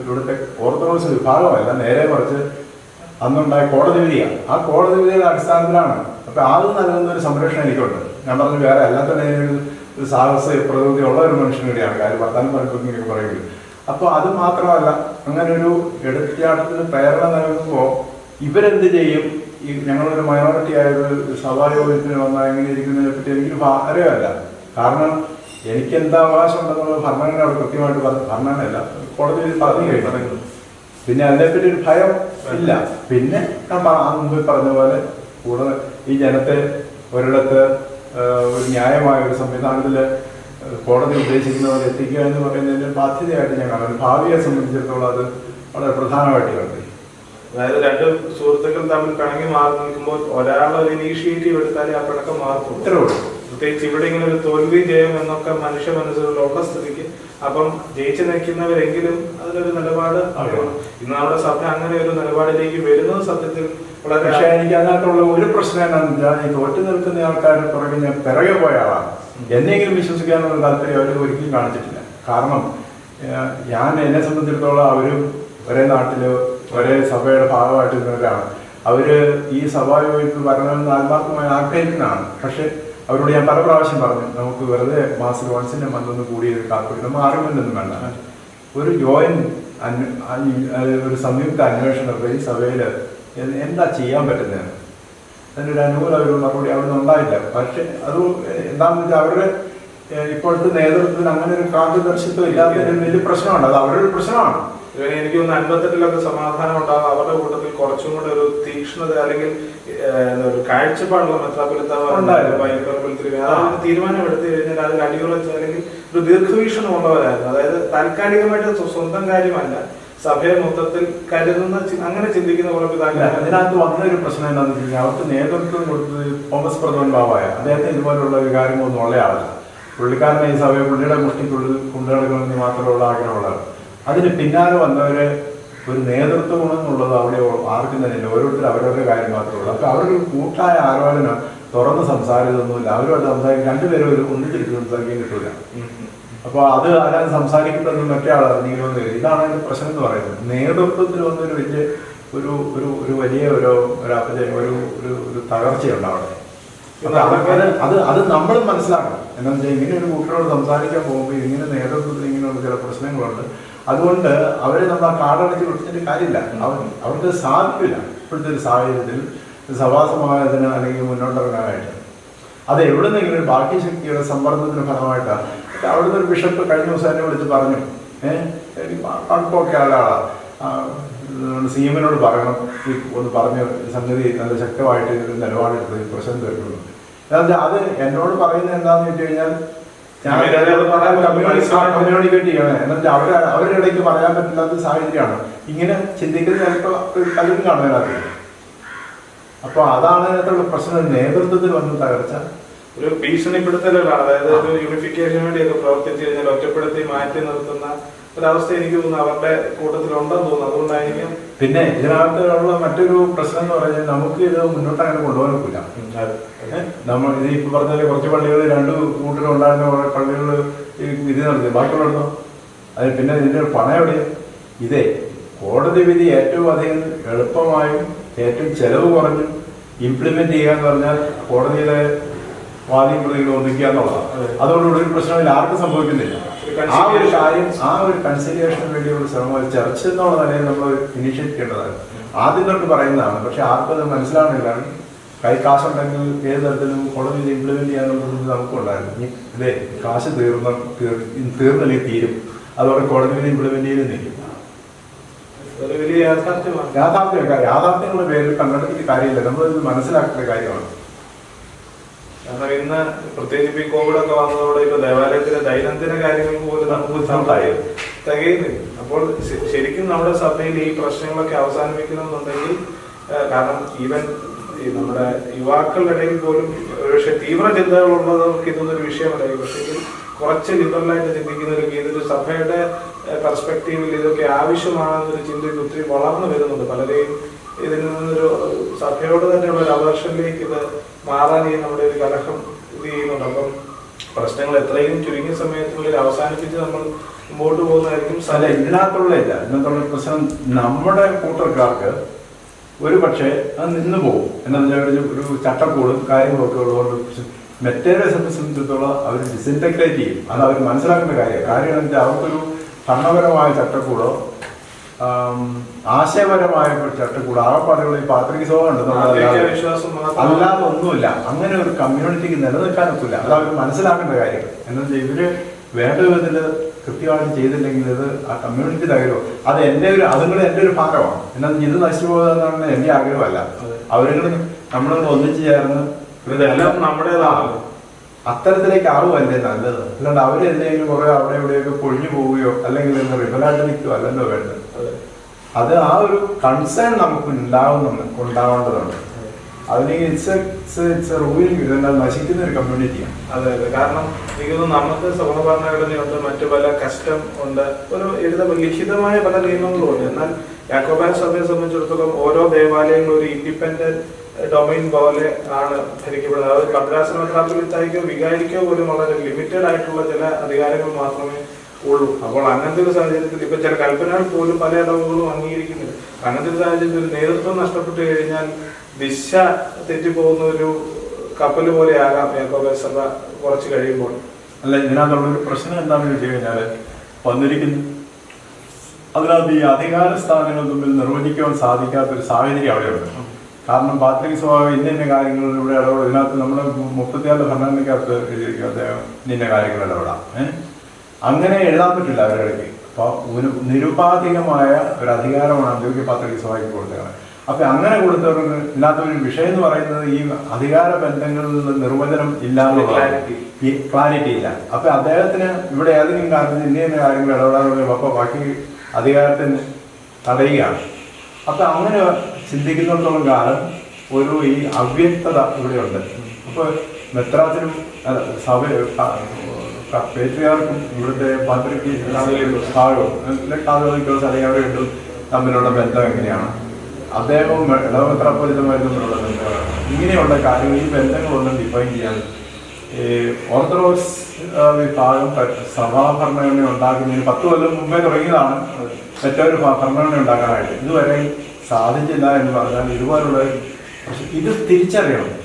ഇവിടുത്തെ ഓർത്തഡോക്സ് വിഭാഗമല്ല, നേരെ മറിച്ച് അന്നുണ്ടായ കോടതി വിധിയാണ്. ആ കോടതി വിധിയുടെ അടിസ്ഥാനത്തിലാണ്. അപ്പൊ അത് നൽകുന്ന ഒരു സംരക്ഷണം എനിക്കുണ്ട്. ഞാൻ പറഞ്ഞു വേറെ അല്ലാത്ത ഒരു സാഹസ പ്രകൃതി ഉള്ള ഒരു മനുഷ്യൻ കൂടിയാണ്. കാര്യം വർത്താനം പറയുമ്പോൾ പറയുന്നത്. അപ്പോൾ അത് മാത്രമല്ല, അങ്ങനെ ഒരു എടുത്തുചാട്ടത്തിന് പ്രേരണ നൽകുമ്പോൾ ഇവരെന്ത് ചെയ്യും? ഈ ഞങ്ങളൊരു മൈനോറിറ്റി ആയൊരു സഭായോഗത്തിന് വന്നാൽ എങ്ങനെ ഇരിക്കുന്നതിനെ പറ്റി എനിക്കൊരു അറിയമല്ല. കാരണം എനിക്ക് എന്താ അവകാശം ഉണ്ടെന്നുള്ളത് ഭരണഘടന അവിടെ കൃത്യമായിട്ട് ഭരണഘടനയല്ല, കോടതിയിൽ പറഞ്ഞു കഴിഞ്ഞു. പിന്നെ അതിനെപ്പറ്റി ഒരു ഭയം ഇല്ല. പിന്നെ മുമ്പിൽ പറഞ്ഞ പോലെ കൂടെ ഈ ജനത്തെ ഒരിടത്ത് ഒരു ന്യായമായ ഒരു സംവിധാനത്തിൽ കോടതി ഉദ്ദേശിക്കുന്നവരെ എത്തിക്കുക എന്ന് പറയുന്നതിന്റെ ബാധ്യതയായിട്ട് ഞാൻ കാണുന്നു. ഭാവിയെ സംബന്ധിച്ചിടത്തോളം അത് വളരെ പ്രധാനമായിട്ട് കണ്ടു. അതായത് രണ്ട് സുഹൃത്തുക്കൾ തമ്മിൽ പിണങ്ങി മാറി നിൽക്കുമ്പോൾ ഒരാൾ ഒരു ഇനീഷ്യേറ്റീവ് എടുത്താലേ ആ പിണക്കം മാറും. പ്രത്യേകിച്ച് ഇവിടെ ഇങ്ങനെ ഒരു തോൽവി ജയം എന്നൊക്കെ മനുഷ്യ മനസ്സിലുള്ള സ്ഥിതിക്ക് അപ്പം ജയിച്ചു നിൽക്കുന്നവരെങ്കിലും അതിനൊരു നിലപാട് ഇന്ന് നമ്മുടെ സഭ അങ്ങനെ ഒരു നിലപാടിലേക്ക് വരുന്നത് സത്യത്തിൽ വളരെ. പക്ഷെ എനിക്ക് അതിനകത്തുള്ള ഒരു പ്രശ്നം എന്താണെന്ന് വെച്ചാൽ ഈ തോറ്റു നിൽക്കുന്ന ആൾക്കാരുടെ പുറകെ ഞാൻ പിറകെ പോയ ആളാണ്. എന്നെങ്കിലും വിശ്വസിക്കാനുള്ള താല്പര്യം അവർ ഒരിക്കലും കാണിച്ചിട്ടില്ല. കാരണം ഞാൻ എന്നെ സംബന്ധിച്ചിടത്തോളം അവരും ഒരേ നാട്ടില് ഒരേ സഭയുടെ ഭാഗമായിട്ട് നിന്നവരാണ്. അവര് ഈ സഭായോഗത്തിൽ വരണമെന്ന് ആത്മാർത്ഥമായി ആഗ്രഹിക്കുന്നതാണ്. പക്ഷെ അവരോട് ഞാൻ പല പ്രാവശ്യം പറഞ്ഞു, നമുക്ക് വെറുതെ മാസം വൺസിന്റെ മന്തൊന്ന് കൂടി കാത്തിരിക്കണം, ആർഗ്യുമെന്റൊന്നും വേണ്ട. ഒരു ഒരു സംയുക്ത അന്വേഷണം ഈ സഭയിൽ എന്താ ചെയ്യാൻ പറ്റുന്നതെന്ന് അതിനൊരു അനുകൂല ഒരു മറുപടി അവിടെ നിന്ന് ഉണ്ടായില്ല. പക്ഷെ അത് എന്താണെന്ന് വെച്ചാൽ അവരുടെ ഇപ്പോഴത്തെ നേതൃത്വത്തിന് അങ്ങനെ ഒരു കാർയദർശിത്വം ഇല്ലാത്തതിന് വലിയ പ്രശ്നമാണ്. അത് അവരുടെ ഒരു പ്രശ്നമാണ്. എനിക്ക് തോന്നുന്നു 58 സമാധാനം ഉണ്ടാകും. അവരുടെ കൂട്ടത്തിൽ കുറച്ചും കൂടെ ഒരു തീക്ഷ്ണത അല്ലെങ്കിൽ ഒരു കാഴ്ചപ്പാടുള്ള തീരുമാനം എടുത്തു കഴിഞ്ഞാൽ അതിൽ അടിയുറച്ച് അല്ലെങ്കിൽ ഒരു ദീർഘവീക്ഷണമുള്ളവരായിരുന്നു. അതായത് താൽക്കാലികമായിട്ട് സ്വന്തം കാര്യമല്ല, സഭയെ മൊത്തത്തിൽ കരുതുന്ന അങ്ങനെ ചിന്തിക്കുന്ന കുറെ പിതാക്കൾ. അതിനകത്ത് വന്നൊരു പ്രശ്നം എന്താണെന്ന് വെച്ച് കഴിഞ്ഞാൽ അവർക്ക് നേതൃത്വം കൊടുത്തത് തോമസ് പ്രഥമൻ ബാബായ. അദ്ദേഹത്തിന് ഇതുപോലുള്ള ഒരു കാര്യമൊന്നും ഉള്ള ആളല്ല. പുള്ളിക്കാരനെ ഈ സഭയെ പുള്ളിയുടെ മുഷ്ടിക്കുള്ളിൽ കൊണ്ടുനടക്കണമെന്ന് മാത്രമുള്ള ആഗ്രഹമുള്ളതാണ്. അതിന് പിന്നാലെ വന്നവരെ ഒരു നേതൃത്വ ഗുണം എന്നുള്ളത് അവിടെ ആർക്കും തന്നെയില്ല. ഓരോരുത്തരും അവരവരുടെ കാര്യം മാത്രമേ ഉള്ളൂ. അപ്പൊ അവരുടെ ഒരു കൂട്ടായ ആലോചന തുറന്ന് സംസാരിച്ചതൊന്നുമില്ല. അവരോട് സംസാരിക്കും, രണ്ടുപേരും ഒരു ഒന്നിച്ചിട്ട് സംസാരിക്കാൻ കിട്ടൂല. അപ്പൊ അത് ആരാൻ സംസാരിക്കുന്നത് മറ്റേ ആൾ അറിഞ്ഞിരുന്നത്. ഇതാണ് അതിന്റെ പ്രശ്നം എന്ന് പറയുന്നത്. നേതൃത്വത്തിൽ വന്നൊരു വലിയ ഒരു ഒരു ഒരു വലിയ ഒരു ഒരു തകർച്ചയുണ്ട് അവിടെ. അത് നമ്മൾ മനസ്സിലാക്കണം. എന്താണെന്ന് വെച്ചാൽ ഇങ്ങനെ ഒരു കൂട്ടരോട് സംസാരിക്കാൻ പോകുമ്പോൾ ഇങ്ങനെ നേതൃത്വത്തിൽ ഇങ്ങനെയുള്ള ചില പ്രശ്നങ്ങളുണ്ട്. അതുകൊണ്ട് അവരെ നമ്മൾ ആ കാടടച്ച് വിളിച്ചിട്ട് കാര്യമില്ല. അവർക്ക് സാധിക്കില്ല ഇപ്പോഴത്തെ ഒരു സാഹചര്യത്തിൽ സഭാസമാജത്തിന് അല്ലെങ്കിൽ മുന്നോട്ടിറങ്ങാനായിട്ട്. അത് എവിടെ നിന്നെങ്കിലും ഒരു ബാഹ്യശക്തിയുടെ സമ്മർദ്ദത്തിന് ഫലമായിട്ടാണ്. അവിടുന്ന് ഒരു ബിഷപ്പ് കഴിഞ്ഞ ദിവസം എന്നെ വിളിച്ച് പറഞ്ഞു, എനിക്ക് അടുപ്പൊക്കെ ആളാണ്, സീമനോട് പറയണം, ഒന്ന് പറഞ്ഞ് സംഗതി നല്ല ശക്തമായിട്ട് ഒരു നിലപാടെടുത്ത് പ്രശ്നം തീർക്കുന്നു. എന്താ അത് എന്നോട് പറയുന്നത് എന്താണെന്ന് വെച്ച് കഴിഞ്ഞാൽ കമ്മ്യൂണിക്കേറ്റ് ചെയ്യണേ. എന്നുവെച്ചാൽ അവരുടെ ഇടയ്ക്ക് പറയാൻ പറ്റില്ലാത്ത സാഹചര്യമാണ്. ഇങ്ങനെ ചിന്തിക്കുന്നത് ചിലപ്പോൾ പലരും കാണുന്നതിനകത്ത്. അപ്പൊ അതാണ് അതിനകത്തുള്ള പ്രശ്നം. നേതൃത്വത്തിൽ വന്ന് തകർച്ച ഒരു ഭീഷണിപ്പെടുത്തലാണ്. അതായത് ഒരു യൂണിഫിക്കേഷന് വേണ്ടിയൊക്കെ പ്രവർത്തിച്ചു കഴിഞ്ഞാൽ ഒറ്റപ്പെടുത്തി മാറ്റി നിർത്തുന്ന ഒരവസ്ഥ എനിക്ക് തോന്നുന്നു അവരുടെ കൂട്ടത്തിലുണ്ടെന്ന് തോന്നുന്നു. അതുകൊണ്ടായിരിക്കും. പിന്നെ ഇതിനകത്തുള്ള മറ്റൊരു പ്രശ്നം എന്ന് പറഞ്ഞാൽ നമുക്ക് ഇത് മുന്നോട്ട് അങ്ങനെ കൊണ്ടുപോകാൻ പറ്റില്ല. നമ്മൾ ഇത് ഇപ്പൊ പറഞ്ഞാൽ കുറച്ച് പള്ളികൾ രണ്ട് കൂട്ടരുണ്ടായിരുന്ന കുറെ പള്ളികൾ വിധി നടത്തി, ബാക്കിയുള്ളതോ അത് പിന്നെ ഇതിന്റെ പണം എവിടെയാ? ഇതേ കോടതി വിധി ഏറ്റവും അധികം എളുപ്പമായും ഏറ്റവും ചെലവ് കുറഞ്ഞും ഇംപ്ലിമെന്റ് ചെയ്യാന്ന് പറഞ്ഞാൽ കോടതിയിലെ വാദിയും പ്രതികളും ഒന്നിക്കുക എന്നുള്ളതാണ്. അതുകൊണ്ടുള്ള ഒരു പ്രശ്നമില്ല, ആർക്കും സംഭവിക്കുന്നില്ല. ആ ഒരു കൺസിലിയേഷന് വേണ്ടിയുള്ള ശ്രമം ചർച്ച എന്നുള്ള നിലയിൽ നമ്മൾ ഇനിഷ്യേറ്റ് ചെയ്യേണ്ടതാണ്. ആദ്യം തൊട്ട് പറയുന്നതാണ്. പക്ഷെ ആർക്കും അത് മനസ്സിലാവുന്നില്ല. കൈ കാശുണ്ടെങ്കിൽ ഏത് തരത്തിലും കോടതിയിൽ ഇംപ്ലിമെന്റ് ചെയ്യാനുള്ള നമുക്കുണ്ടായിരുന്നു. ഇതേ കാശ് തീർന്നില്ലെങ്കിൽ തീരും, അതോടെ കോടതിയിൽ ഇംപ്ലിമെന്റ് ചെയ്ത് നിൽക്കും. യാഥാർത്ഥ്യങ്ങളുടെ പേരിൽ കണ്ടെത്തിയിട്ട് കാര്യമില്ല. നമ്മളിത് മനസ്സിലാക്കേണ്ട കാര്യമാണ്. കാരണം ഇന്ന് പ്രത്യേകിച്ച് ഈ കോവിഡൊക്കെ വന്നതോടെ ഇപ്പൊ ദേവാലയത്തിലെ ദൈനംദിന കാര്യങ്ങൾക്ക് പോലും നമുക്ക് തികയുന്നില്ല. അപ്പോൾ ശരിക്കും നമ്മുടെ സഭയിൽ ഈ പ്രശ്നങ്ങളൊക്കെ അവസാനിപ്പിക്കണമെന്നുണ്ടെങ്കിൽ, കാരണം ഈവൻ നമ്മുടെ യുവാക്കളുടെ ഇടയിൽ പോലും ഒരുപക്ഷെ തീവ്ര ചിന്തകളുള്ളവർക്ക് ഇതൊന്നൊരു വിഷയമല്ല. പക്ഷേ കുറച്ച് ലിബറലായിട്ട് ചിന്തിക്കുന്നവർക്ക് ഇതൊരു സഭയുടെ പെർസ്പെക്റ്റീവിൽ ഇതൊക്കെ ആവശ്യമാണെന്നൊരു ചിന്തയ്ക്ക് ഒത്തിരി വളർന്നു വരുന്നുണ്ട്. പലരെയും ഇതിൽ നിന്നൊരു സഭയോട് തന്നെയുള്ള ഒരു അവേർഷനിലേക്ക് ഇത് മാറാൻ ഈ നമ്മുടെ ഒരു കലഹം ഇത് ചെയ്യുന്നുണ്ട്. അപ്പം പ്രശ്നങ്ങൾ എത്രയും ചുരുങ്ങിയ സമയത്തിനുള്ളിൽ അവസാനിപ്പിച്ച് നമ്മൾ മുമ്പോട്ട് പോകുന്നതായിരിക്കും. ഇതിനകത്തുള്ള പ്രശ്നം നമ്മുടെ കൂട്ടർക്കാർക്ക് ഒരു പക്ഷേ അത് നിന്ന് പോകും. എന്താണെന്ന് വെച്ചാൽ ഒരു ചട്ടക്കൂടും കാര്യങ്ങളൊക്കെ ഉള്ളതുകൊണ്ട് മറ്റേറെ സംബന്ധിച്ചിടത്തോളം അവർ ഡിസിൻറ്റഗ്രേറ്റ് ചെയ്യും. അത് അവർ മനസ്സിലാക്കേണ്ട കാര്യം എന്ന് വെച്ചാൽ അവർക്കൊരു ഭരണപരമായ ചട്ടക്കൂടോ ആശയപരമായ ചട്ടക്കൂടോ ആകപ്പാടുകൾ ഈ പാത്രിക സ്വഭാവം അല്ലാതെ ഒന്നുമില്ല. അങ്ങനെ ഒരു കമ്മ്യൂണിറ്റിക്ക് നിലനിൽക്കാനൊക്കില്ല. അത് അവർ മനസ്സിലാക്കേണ്ട കാര്യം. എന്താ വെച്ചാൽ ഇവര് വേണ്ട വിധത്തിൽ കൃത്യമായിട്ട് ചെയ്തില്ലെങ്കിൽ ഇത് ആ കമ്മ്യൂണിറ്റി തകരുമോ. അത് അതുങ്ങൾ എൻ്റെ ഒരു ഭാഗമാണ്. എന്നാൽ ഇത് നശിച്ചു പോകുന്നതാണ് എൻ്റെ ആഗ്രഹമല്ല. അവരുകൾ നമ്മളോട് ഒന്നിച്ചു ചേർന്ന് ഇതെല്ലാം നമ്മുടേതാണ് അത്തരത്തിലേക്ക് ആവുമല്ലേ നല്ലത്. അല്ലാണ്ട് അവരെന്തെങ്കിലും കുറെ അവിടെ ഇവിടെയൊക്കെ പൊഴിഞ്ഞു പോവുകയോ അല്ലെങ്കിൽ റിബലായിട്ട് നിൽക്കുകയോ അല്ലല്ലോ വേണ്ടത്. അത് ആ ഒരു കൺസേൺ നമുക്ക് ഉണ്ടാവേണ്ടതുണ്ട്. അതിന് ഇറ്റ്സ് റൂളിംഗ് നശിക്കുന്ന ഒരു കമ്മ്യൂണിറ്റിയാണ്. അതെ അതെ, കാരണം എനിക്ക് തോന്നുന്നു നമുക്ക് സഭ ഭരണഘടനയുണ്ട്, മറ്റു പല കസ്റ്റം ഉണ്ട്, ഒരു ലിഖിതമായ പല നിയമങ്ങളും ഉണ്ട്. എന്നാൽ യാക്കോബായ സഭയെ സംബന്ധിച്ചിടത്തോളം ഓരോ ദേവാലയങ്ങളും ഒരു ഇൻഡിപെൻഡന്റ് ഡൊമൈൻ പോലെ ആണ് ഭരിക്കപ്പെടുന്നത്. അത് ഭദ്രാസന മെത്രാപ്പൊലീത്തായിക്കോ വികാരിക്കോ പോലും വളരെ ലിമിറ്റഡ് ആയിട്ടുള്ള ചില അധികാരങ്ങൾ മാത്രമേ ഉള്ളൂ. അപ്പോൾ അങ്ങനത്തെ ഒരു സാഹചര്യത്തിൽ ഇപ്പൊ ചില കൽപ്പനകൾ പോലും പല ഇടവുകളും അംഗീകരിക്കുന്നില്ല. അങ്ങനത്തെ ഒരു സാഹചര്യത്തിൽ നേതൃത്വം നഷ്ടപ്പെട്ടു കഴിഞ്ഞാൽ ദിശ തെറ്റിപ്പോകുന്ന ഒരു കപ്പൽ പോലെ ആകാം യാക്കോബായ സഭ കുറച്ച് കഴിയുമ്പോൾ. അല്ല, ഇതിനകത്തുള്ളൊരു പ്രശ്നം എന്താണെന്ന് വെച്ച് കഴിഞ്ഞാൽ വന്നിരിക്കുന്നു അതിനകത്ത് ഈ അധികാര സ്ഥാനങ്ങൾ തമ്മിൽ നിർവചിക്കുവാൻ സാധിക്കാത്തൊരു സാഹചര്യം അവിടെയുണ്ട്. കാരണം പാത്രിക സ്വഭാവം ഇന്ന കാര്യങ്ങളിൽ ഇവിടെ ഇടപെടും. ഇതിനകത്ത് നമ്മുടെ 36 ഭരണഘടനയ്ക്കകത്ത് എഴുതിയിരിക്കും അദ്ദേഹം ഇന്ന കാര്യങ്ങൾ ഇടപെടാം. അങ്ങനെ എഴുതാൻ പറ്റില്ല അവരുടെ ഇടയ്ക്ക്. അപ്പോൾ ഒരു നിരുപാധികമായ ഒരു അധികാരമാണ് അന്ത്യോക്യ പാത്രിക സഭയ്ക്ക് കൊടുത്തത്. അപ്പൊ അങ്ങനെ കൊടുത്തവർക്ക് ഇല്ലാത്ത ഒരു വിഷയം എന്ന് പറയുന്നത് ഈ അധികാര ബന്ധങ്ങളിൽ നിർവചനം ഇല്ലാതെ ക്ലാരിറ്റി ഇല്ല. അപ്പൊ അദ്ദേഹത്തിന് ഇവിടെ ഏതെങ്കിലും കാര്യത്തിൽ ഇന്ന കാര്യങ്ങൾ ഇടപെടാതെ അപ്പൊ ബാക്കി അധികാരത്തിന് തടയുകയാണ്. അപ്പൊ അങ്ങനെ ചിന്തിക്കുന്നിടത്തോളം കാലം ഒരു ഈ അവ്യക്തത ഇവിടെയുണ്ട്. അപ്പൊ മെത്രാസിനും സഭ പേട്രിയാർക്കും ഇവിടുത്തെ പാത്രിക്ക് കാതോലിക്കോസ് അല്ലെങ്കിൽ അവർ രണ്ടും തമ്മിലുള്ള ബന്ധം എങ്ങനെയാണ്, അദ്ദേഹവും ഇടവ മെത്രാപ്പൊലീത്തമാരും തമ്മിലുള്ള ബന്ധമാണ്. ഇങ്ങനെയുള്ള കാര്യങ്ങൾ ഈ ബന്ധങ്ങളൊന്നും ഡിഫൈൻ ചെയ്യാൻ ഈ ഓർത്തഡോക്സ് വിഭാഗം സഭാഭരണഘടന ഉണ്ടാക്കുന്നതിന് 10 കൊല്ലം മുമ്പേ തുടങ്ങിയതാണ് മറ്റൊരു ഭരണഘടന ഉണ്ടാക്കാനായിട്ട്. ഇതുവരെ സാധിച്ചില്ല എന്ന് പറഞ്ഞാൽ ഇതുപോലുള്ള ഇത് തിരിച്ചറിയണം.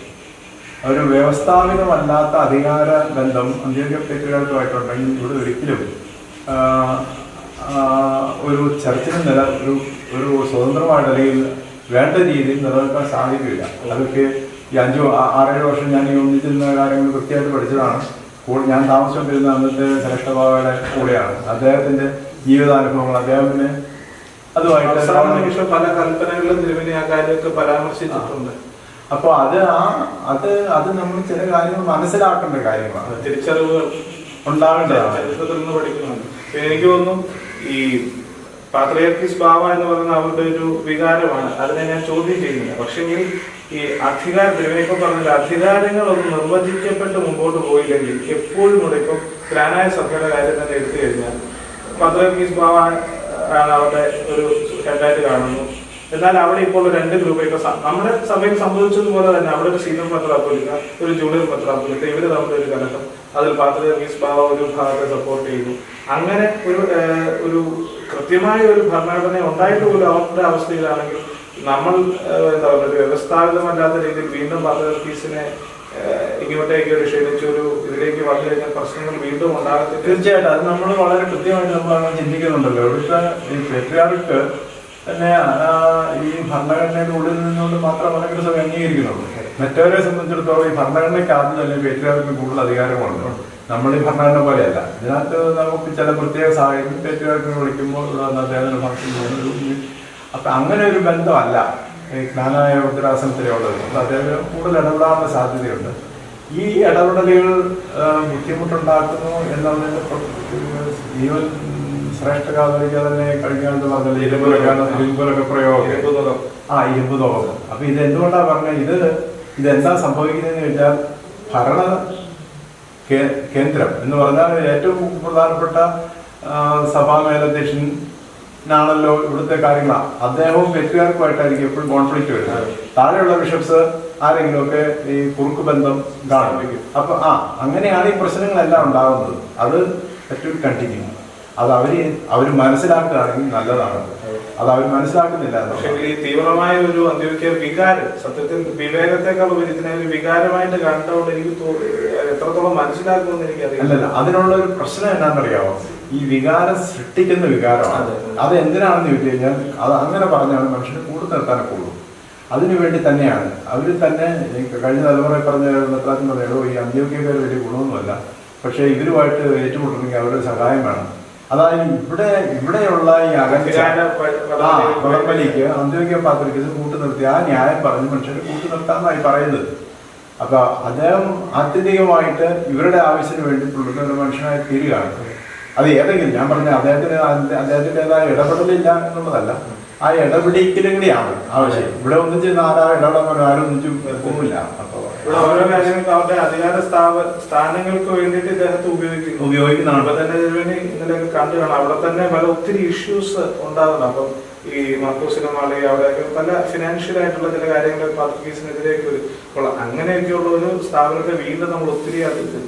ഒരു വ്യവസ്ഥാപിതമല്ലാത്ത അധികാര ബന്ധം അന്ത്യോക്യ പേട്രിയാർക്കുമായിട്ടുണ്ടെങ്കിൽ ഇവിടെ ഒരിക്കലും ഒരു ചർച്ചിന് ഒരു സ്വതന്ത്രമായിട്ട് അല്ലെങ്കിൽ വേണ്ട രീതിയിൽ നിലനിൽക്കാൻ സാധിക്കില്ല. അതൊക്കെ ഈ 5-6 വർഷം ഞാൻ ഈ ഒന്നിച്ചിരുന്ന കാര്യങ്ങൾ കൃത്യമായിട്ട് പഠിച്ചതാണ്. ഞാൻ താമസിച്ചുകൊണ്ടിരുന്ന അന്നത്തെ ശ്രേഷ്ഠ ബാബയുടെ കൂടെയാണ്. അദ്ദേഹത്തിന്റെ ജീവിതാനുഭവങ്ങൾ അദ്ദേഹത്തിന് അതുമായിട്ട് പല കൽപ്പനകളിലും തിരുമേനി ആ കാര്യമൊക്കെ പരാമർശിച്ചിട്ടുണ്ട്. അപ്പൊ അത് നമ്മൾ ചില കാര്യങ്ങൾ മനസ്സിലാക്കേണ്ട കാര്യമാണ്, തിരിച്ചറിവുകൾ ഉണ്ടാകേണ്ടതാണ്, ചരിത്രത്തിൽ നിന്ന് പഠിക്കുന്നുണ്ട്. എനിക്ക് തോന്നുന്നു ഈ പാത്രിയാർക്കീസ് ബാവ എന്ന് പറയുന്ന അവരുടെ ഒരു വികാരമാണ്, അതിനെ ഞാൻ ചോദ്യം ചെയ്യുന്നില്ല. പക്ഷെ ഈ തിരുമേനിപ്പം പറഞ്ഞ അധികാരങ്ങളൊന്നും നിർവചിക്കപ്പെട്ട് മുമ്പോട്ട് പോയില്ലെങ്കിൽ എപ്പോഴും കൂടെ ഇപ്പം ഗ്രാനായ സഭയുടെ കാര്യം തന്നെ എടുത്തു കഴിഞ്ഞാൽ പാത്രിയാർക്കീസ് ബാവ ആണ് അവരുടെ ഒരു ഹെഡായിട്ട് കാണുന്നു. എന്നാൽ അവിടെ ഇപ്പോൾ 2 ഗ്രൂപ്പ്, ഇപ്പൊ നമ്മുടെ സഭയിൽ സംഭവിച്ചതുപോലെ തന്നെ അവിടെ ഒരു സീനിയർ മെത്രാപ്പൊലീത്ത, ഒരു ജൂനിയർ മെത്രാപ്പൊലീത്ത, ഇവര് തമ്മിലൊരു കലഹം. അതിൽ പാത്രിയാർക്കീസ് ബാവ ഒരു ഭാഗത്തെ സപ്പോർട്ട് ചെയ്യുന്നു. അങ്ങനെ ഒരു കൃത്യമായ ഒരു ഭരണഘടന ഉണ്ടായിട്ട് പോലും അവരുടെ അവസ്ഥയിലാണെങ്കിൽ നമ്മൾ എന്താ പറയുക, ഒരു വ്യവസ്ഥാപിതമല്ലാത്ത രീതിയിൽ വീണ്ടും പാത്രിയാർക്കീസിനെ ഇങ്ങോട്ടേക്ക് ഒരു ക്ഷണിച്ചൊരു ഇതിലേക്ക് വന്നു കഴിഞ്ഞാൽ പ്രശ്നങ്ങൾ വീണ്ടും ഉണ്ടാകത്തില്ല. തീർച്ചയായിട്ടും അത് നമ്മൾ വളരെ കൃത്യമായിട്ട് നമ്മൾ ചിന്തിക്കുന്നുണ്ടല്ലോ. ഇവിടുത്തെ ഈ പേട്രിയാർക്ക് തന്നെ ഈ ഭരണഘടനയുടെ ഉള്ളിൽ നിന്നുകൊണ്ട് മാത്രം ഭരണഘടന സഭ അംഗീകരിക്കുന്നുള്ളൂ. മറ്റവരെ സംബന്ധിച്ചിടത്തോളം ഈ ഭരണഘടനയ്ക്ക് ആദ്യം തന്നെ പേട്രിയാർക്ക് കൂടുതൽ അധികാരമുണ്ട്. നമ്മൾ ഈ ഭരണഘടന പോലെയല്ല. ഇതിനകത്ത് നമുക്ക് ചില പ്രത്യേക സാഹചര്യം പേട്രിയാർക്കിനെ വിളിക്കുമ്പോൾ അദ്ദേഹത്തിന് ഫംഗ്ഷൻ. അപ്പൊ അങ്ങനെ ഒരു ബന്ധമല്ല ഈ ജ്ഞാനായ ഉദ്രാസനത്തിലുള്ളത്. അപ്പൊ അദ്ദേഹം കൂടുതൽ ഇടപെടാനുള്ള സാധ്യതയുണ്ട്. ഈ ഇടപെടലുകൾ ബുദ്ധിമുട്ടുണ്ടാക്കുന്നു എന്നുള്ളതിന് ഈവൻ ശ്രേഷ്ഠ കാതോലിക്ക തന്നെ കഴിഞ്ഞാൽ പറഞ്ഞത് ഇരുമ്പുലൊക്കെ പ്രയോഗം, ഇരുമ്പ് തോകം. അപ്പൊ ഇത് എന്തുകൊണ്ടാണ് പറഞ്ഞത്? ഇതെന്താ സംഭവിക്കുന്നതെന്ന് വെച്ചാൽ ഭരണ കേന്ദ്രം എന്ന് പറഞ്ഞാൽ ഏറ്റവും പ്രധാനപ്പെട്ട സഭാ മേലധ്യക്ഷനാണല്ലോ ഇവിടുത്തെ കാര്യങ്ങളാണ്. അദ്ദേഹവും പേട്രിയാർക്കുമായിട്ടായിരിക്കും എപ്പോഴും കോൺഫ്ലിക്റ്റ് വരുന്നത്. താഴെയുള്ള ബിഷപ്സ് ആരെങ്കിലും ഒക്കെ ഈ കുറുക്ക് ബന്ധം കാണിക്കും. അപ്പൊ അങ്ങനെയാണ് ഈ പ്രശ്നങ്ങളെല്ലാം ഉണ്ടാകുന്നത്. അത് ഏറ്റവും കണ്ടിന്യൂ. അത് അവര് മനസ്സിലാക്കുകയാണെങ്കിൽ നല്ലതാണ്. അത് അവർ മനസ്സിലാക്കുന്നില്ല. പക്ഷേ ഈ തീവ്രമായ ഒരു അന്ത്യോക്യ വികാരം സത്യത്തിൽ വിവേകത്തെക്കാൾ ഉപരി ഇതിനെ ഒരു വികാരമായിട്ട് കണ്ടതുകൊണ്ട് എനിക്ക് എത്രത്തോളം മനസ്സിലാക്കുമെന്ന് എനിക്കറിയാം. അല്ലല്ല, അതിനുള്ള ഒരു പ്രശ്നം എന്താണെന്നറിയാമോ? ഈ വികാരം സൃഷ്ടിക്കുന്ന വികാരമാണ്. അത് എന്തിനാണെന്ന് ചോദിച്ചു കഴിഞ്ഞാൽ അത് അങ്ങനെ പറഞ്ഞാണ് മനുഷ്യന് കൂടെ നിർത്താനൊക്കെ ഉള്ളൂ. അതിനുവേണ്ടി തന്നെയാണ് അവർ തന്നെ കഴിഞ്ഞ തലമുറ പറഞ്ഞ മെത്രാൻ പറഞ്ഞോ ഈ അന്ത്യോക്യക്കാർ വലിയ ഗുണമൊന്നുമല്ല, പക്ഷെ ഇവരുമായിട്ട് ഏറ്റുമുട്ടണമെങ്കിൽ അവരുടെ സഹായം വേണം. അതായത് ഇവിടെയുള്ള ഈ വടംവലിക്ക് അന്ത്യോക്യ പാത്രികസ് കൂട്ടു നിർത്തി ആ ന്യായം പറഞ്ഞ് മനുഷ്യരെ കൂട്ടു നിർത്താമെന്നായി പറയുന്നത്. അപ്പൊ അദ്ദേഹം ആത്യന്തികമായിട്ട് ഇവരുടെ ആവശ്യത്തിന് വേണ്ടി പുള്ളിക്കുന്ന ഒരു മനുഷ്യനായി തീരുകയാണ്. അത് ഏതെങ്കിലും ഞാൻ പറഞ്ഞ അദ്ദേഹത്തിൻ്റെതായ ഇടപെടലില്ല എന്നുള്ളതല്ല, ആ ഇടപെടിക്കലുകൂടിയാണ് ആവശ്യം. ഇവിടെ ഒന്നിച്ച് ഇടപെടാൻ ആരും ഒന്നിച്ചും പോകില്ല. അപ്പോൾ ഇവിടെ ഓരോ കാര്യങ്ങൾക്ക് അവരുടെ അധികാര സ്ഥാനങ്ങൾക്ക് വേണ്ടിയിട്ട് ഇദ്ദേഹത്തെ ഉപയോഗിക്കുന്നതാണ്. അപ്പൊ തന്നെ ഇന്നലെ കണ്ടു കാണാം, അവിടെ തന്നെ പല ഒത്തിരി ഇഷ്യൂസ് ഉണ്ടാകുന്നു. അപ്പം ഈ മാർക്കോസിനും അല്ലെങ്കിൽ അവിടെയൊക്കെ പല ഫിനാൻഷ്യൽ ആയിട്ടുള്ള ചില കാര്യങ്ങൾ പാർട്ടിക്കെതിരെയൊക്കെ വരും. അപ്പോൾ അങ്ങനെയൊക്കെയുള്ള ഒരു സ്ഥാപനത്തെ വീണ്ടും നമ്മൾ ഒത്തിരി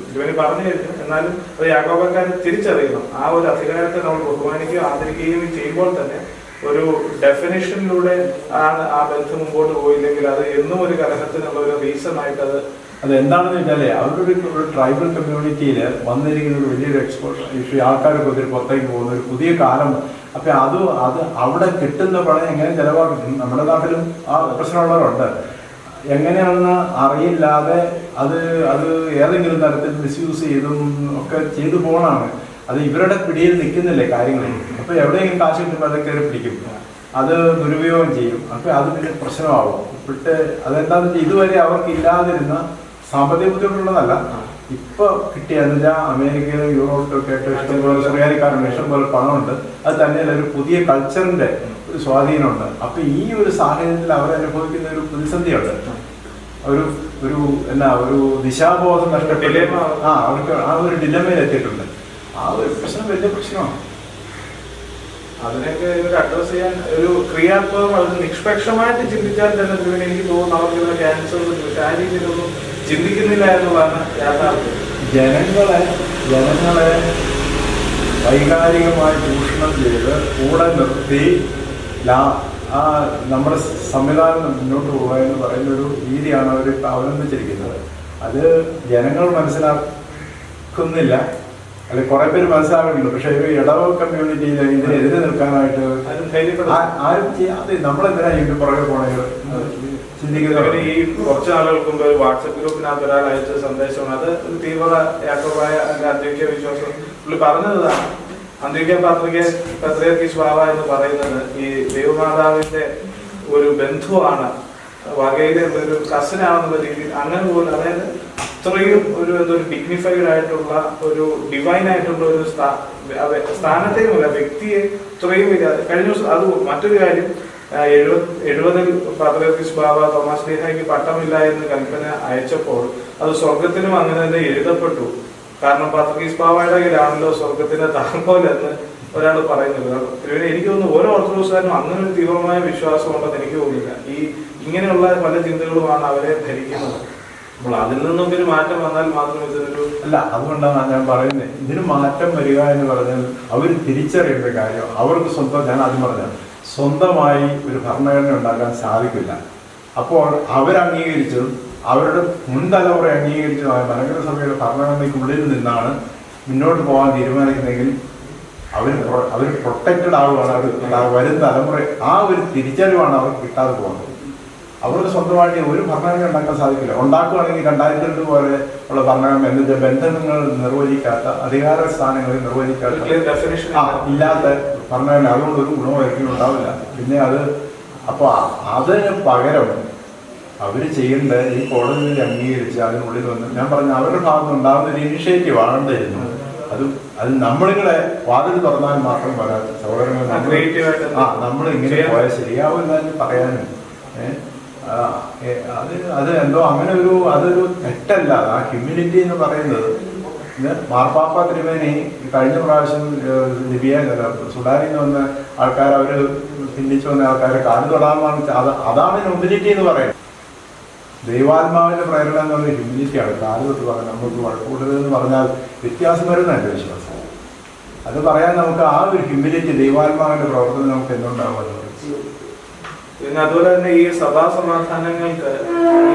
തിരുവേനി പറഞ്ഞു കഴിഞ്ഞു. എന്നാലും അത് യാക്കോബക്കാർ തിരിച്ചറിയണം. ആ ഒരു അധികാരത്തെ നമ്മൾ ബഹുമാനിക്കുകയും ആദരിക്കുകയും ചെയ്യുമ്പോൾ തന്നെ ഒരു ഡെഫിനിഷനിലൂടെ ആണ് ആ ബന്ധം മുമ്പോട്ട് പോയില്ലെങ്കിൽ അത് എന്നും ഒരു കലഹത്തിനുള്ള ഒരു റീസൺ ആയിട്ട് അത് എന്താണെന്ന് വെച്ചാലേ അവരൊരു ട്രൈബൽ കമ്മ്യൂണിറ്റിയിൽ വന്നിരിക്കുന്ന ഒരു വലിയൊരു എക്സ്പോഷർ ഇഷ്യൂ, ആൾക്കാരൊക്കെ ഒത്തിരി പുറത്തേക്ക് പോകുന്ന ഒരു പുതിയ കാലം. അപ്പൊ അത് അവിടെ കിട്ടുന്ന പണം എങ്ങനെ ചെലവാക്കും? നമ്മുടെ നാട്ടിലും ആ പ്രശ്നമുള്ളവരുണ്ട്. എങ്ങനെയാണെന്ന് അറിയില്ലാതെ അത് ഏതെങ്കിലും തരത്തിൽ മിസ്യൂസ് ചെയ്തും ഒക്കെ ചെയ്തു പോകണമാണ്. അത് ഇവരുടെ പിടിയിൽ നിൽക്കുന്നില്ലേ കാര്യങ്ങൾ. അപ്പൊ എവിടെയെങ്കിലും കാശ് കിട്ടുമ്പോൾ അത് കയറി പിടിക്കും, അത് ദുരുപയോഗം ചെയ്യും. അപ്പൊ അത് പിന്നെ പ്രശ്നമാവും. ഇപ്പോഴത്തെ അതെന്താണെന്ന് വെച്ചാൽ ഇതുവരെ അവർക്ക് ഇല്ലാതിരുന്ന സാമ്പത്തിക ബുദ്ധിമുട്ടുള്ളതല്ല, ഇപ്പൊ കിട്ടിയെന്ന് വെച്ചാൽ അമേരിക്കയിലും യൂറോപ്പിലും ഒക്കെ ആയിട്ട് ഇഷ്ടംപോലെ ചെറിയാരിക്കാരുണ്ട്, ഇഷ്ടംപോലെ പണമുണ്ട്. അത് തന്നെയല്ല ഒരു പുതിയ കൾച്ചറിന്റെ ഒരു സ്വാധീനമുണ്ട്. അപ്പൊ ഈ ഒരു സാഹചര്യത്തിൽ അവരനുഭവിക്കുന്ന ഒരു പ്രതിസന്ധിയുണ്ട്. ഒരു ദിശാബോധം നഷ്ടപ്പെട്ട് അവർക്ക് ആ ഒരു ഡിലമയിൽ എത്തിയിട്ടുണ്ട്. ആ ഒരു പ്രശ്നം വലിയ പ്രശ്നമാണ്. അതിനൊക്കെ ഇവർ അഡ്രസ് ചെയ്യാൻ ഒരു ക്രിയാത്മകം അത് നിഷ്പക്ഷമായിട്ട് ചിന്തിച്ചാൽ തന്നെ എനിക്ക് തോന്നുന്നു അവർക്ക് ക്യാൻസർ ആ രീതിയിലൊന്നും ചിന്തിക്കുന്നില്ല എന്നുള്ളതാണ് യാഥാർത്ഥ്യം. ജനങ്ങളെ വൈകാരികമായി ചൂഷണം ചെയ്ത് കൂടെ നിർത്തി നമ്മുടെ സംവിധാനം മുന്നോട്ട് പോകുക എന്ന് പറയുന്ന ഒരു രീതിയാണ് അവർ അവലംബിച്ചിരിക്കുന്നത്. അത് ജനങ്ങൾ മനസ്സിലാക്കുന്നില്ല, അല്ലെ കുറെ പേര് മനസ്സിലാക്കുന്നുണ്ട്. പക്ഷെ ഒരു ഇടവ കമ്മ്യൂണിറ്റിയിൽ ഇതിനെതിരെ നിൽക്കാനായിട്ട് ആരും ചെയ്യാതെ നമ്മളെന്തിനാ ഇതിന്റെ പുറകെ പോണെങ്കിൽ ചിന്തിക്കുന്നത്. ഈ കുറച്ച് നാളുകൾക്ക് മുമ്പ് വാട്സപ്പ് ഗ്രൂപ്പിനകത്ത് ഒരാൾ അയച്ച സന്ദേശമാണ്. അത് ഒരു തീവ്ര യാക്കോബായ അദ്വൈത വിശ്വാസം പുള്ളി പറഞ്ഞതാണ്. അന്ത്യോക്യ പത്രിയർക്കീസ് ബാവ എന്ന് പറയുന്നത് ഈ ദൈവമാതാവിന്റെ ഒരു ബന്ധുവാണ്, വകയിലെ ഒരു കസിനാണെന്നുള്ള രീതിയിൽ അങ്ങനെ പോലും, അതായത് അത്രയും ഒരു ഡിഗ്നിഫൈഡ് ആയിട്ടുള്ള ഒരു ഡിവൈൻ ആയിട്ടുള്ള ഒരു സ്ഥാനത്തെയും അല്ല വ്യക്തിയെ ഇത്രയും കഴിഞ്ഞ ദിവസം. അത് മറ്റൊരു കാര്യം, 70-ൽ പത്രിയർക്കീസ് ബാവ തോമാസ് ലീഹായ്ക്ക് പട്ടമില്ല എന്ന് കൽപ്പന അയച്ചപ്പോൾ അത് സ്വർഗത്തിനും അങ്ങനെ തന്നെ എഴുതപ്പെട്ടു. കാരണം പത്രിയർക്കീസ് ബാവയുടെ കയ്യിലാണല്ലോ സ്വർഗത്തിന്റെ താക്കോലെന്ന് ഒരാൾ പറയുന്നത്. എനിക്ക് തോന്നുന്നു ഓരോ ഓർത്തഡോക്സുകാരും അങ്ങനെ ഒരു തീവ്രമായ വിശ്വാസം ഉണ്ടെന്ന് എനിക്ക് തോന്നുന്നില്ല. ഇങ്ങനെയുള്ള പല ചിന്തകളുമാണ് അവരെ ധരിക്കുന്നത്. അപ്പോൾ അതിൽ നിന്നൊക്കെ ഒരു മാറ്റം വന്നാൽ മാത്രം ഇതിനൊരു അല്ല. അതുകൊണ്ടാണ് ഞാൻ പറയുന്നത്, ഇതിന് മാറ്റം വരിക എന്ന് പറഞ്ഞാൽ അവർ തിരിച്ചറിയേണ്ട കാര്യം അവർക്ക് ഞാൻ ആദ്യം പറഞ്ഞ സ്വന്തമായി ഒരു ഭരണഘടന ഉണ്ടാക്കാൻ സാധിക്കില്ല. അപ്പോൾ അവരംഗീകരിച്ചതും അവരുടെ മുൻതലമുറ അംഗീകരിച്ചതുമായ മലങ്കര സഭയുടെ ഭരണഘടനയ്ക്കുള്ളിൽ നിന്നാണ് മുന്നോട്ട് പോകാൻ തീരുമാനിക്കുന്നതെങ്കിൽ അവർ പ്രൊട്ടക്റ്റഡ് ആവുകയാണ്. അത് വരും തലമുറ ആ ഒരു തിരിച്ചറിവാണ് അവർക്ക് കിട്ടാതെ പോകുന്നത്. അവർക്ക് സ്വന്തമായിട്ട് ഒരു ഭരണഘടന ഉണ്ടാക്കാൻ സാധിക്കില്ല. ഉണ്ടാക്കുകയാണെങ്കിൽ 2002 പോലെ ഉള്ള ഭരണഘടന എന്ന് വെച്ചാൽ ബന്ധങ്ങൾ നിർവചിക്കാത്ത, അധികാര സ്ഥാനങ്ങളിൽ നിർവചിക്കാത്ത ഇല്ലാത്ത ഭരണഘടന. അതുകൊണ്ട് ഒരു ഗുണവും ഒരിക്കലും ഉണ്ടാവില്ല. പിന്നെ അപ്പോൾ അതിന് പകരം അവർ ചെയ്യേണ്ട ഈ കോടതിയിൽ അംഗീകരിച്ച് അതിനുള്ളിൽ വന്ന് ഞാൻ പറഞ്ഞ അവരുടെ ഭാഗത്ത് ഉണ്ടാകുന്ന ഒരു ഇനിഷ്യേറ്റീവ് ആണെന്നായിരുന്നു. അത് നമ്മളിങ്ങനെ വാതിൽ തുറന്നാൽ മാത്രം വരാതെ സഹോദരങ്ങൾ നമ്മളിങ്ങനെ പോയാൽ ശരിയാവില്ല എന്ന് പറയാനും അത് എന്തോ അങ്ങനെ അതൊരു തെറ്റല്ല. ആ ഹ്യൂമിനിറ്റി എന്ന് പറയുന്നത് മാർപ്പാപ്പ തിരുമേനി കഴിഞ്ഞ പ്രാവശ്യം സുഡാനിൽ നിന്ന് വന്ന ആൾക്കാർ ചിന്തിച്ചു വന്ന ആൾക്കാരെ കാല് തൊടാൻ അതാണ് ഹ്യൂമിനിറ്റി എന്ന് പറയുന്നത്. ദൈവാത്മാവിന്റെ പ്രേരണ എന്ന് പറയുന്നത് ഹ്യൂമിനിറ്റിയാണ്. കാല് തൊട്ട് പറയാൻ നമുക്ക് വഴക്കൂടരുതെന്ന് പറഞ്ഞാൽ വ്യത്യാസം വരുന്ന എൻ്റെ വിശ്വാസം. അത് പറയാൻ നമുക്ക് ആ ഒരു ഹ്യൂമിനിറ്റി ദൈവാത്മാവിന്റെ പ്രവർത്തനം നമുക്ക് എന്തുണ്ടാവുമല്ലോ. പിന്നെ അതുപോലെ തന്നെ ഈ സഭാ സമാധാനങ്ങൾക്ക്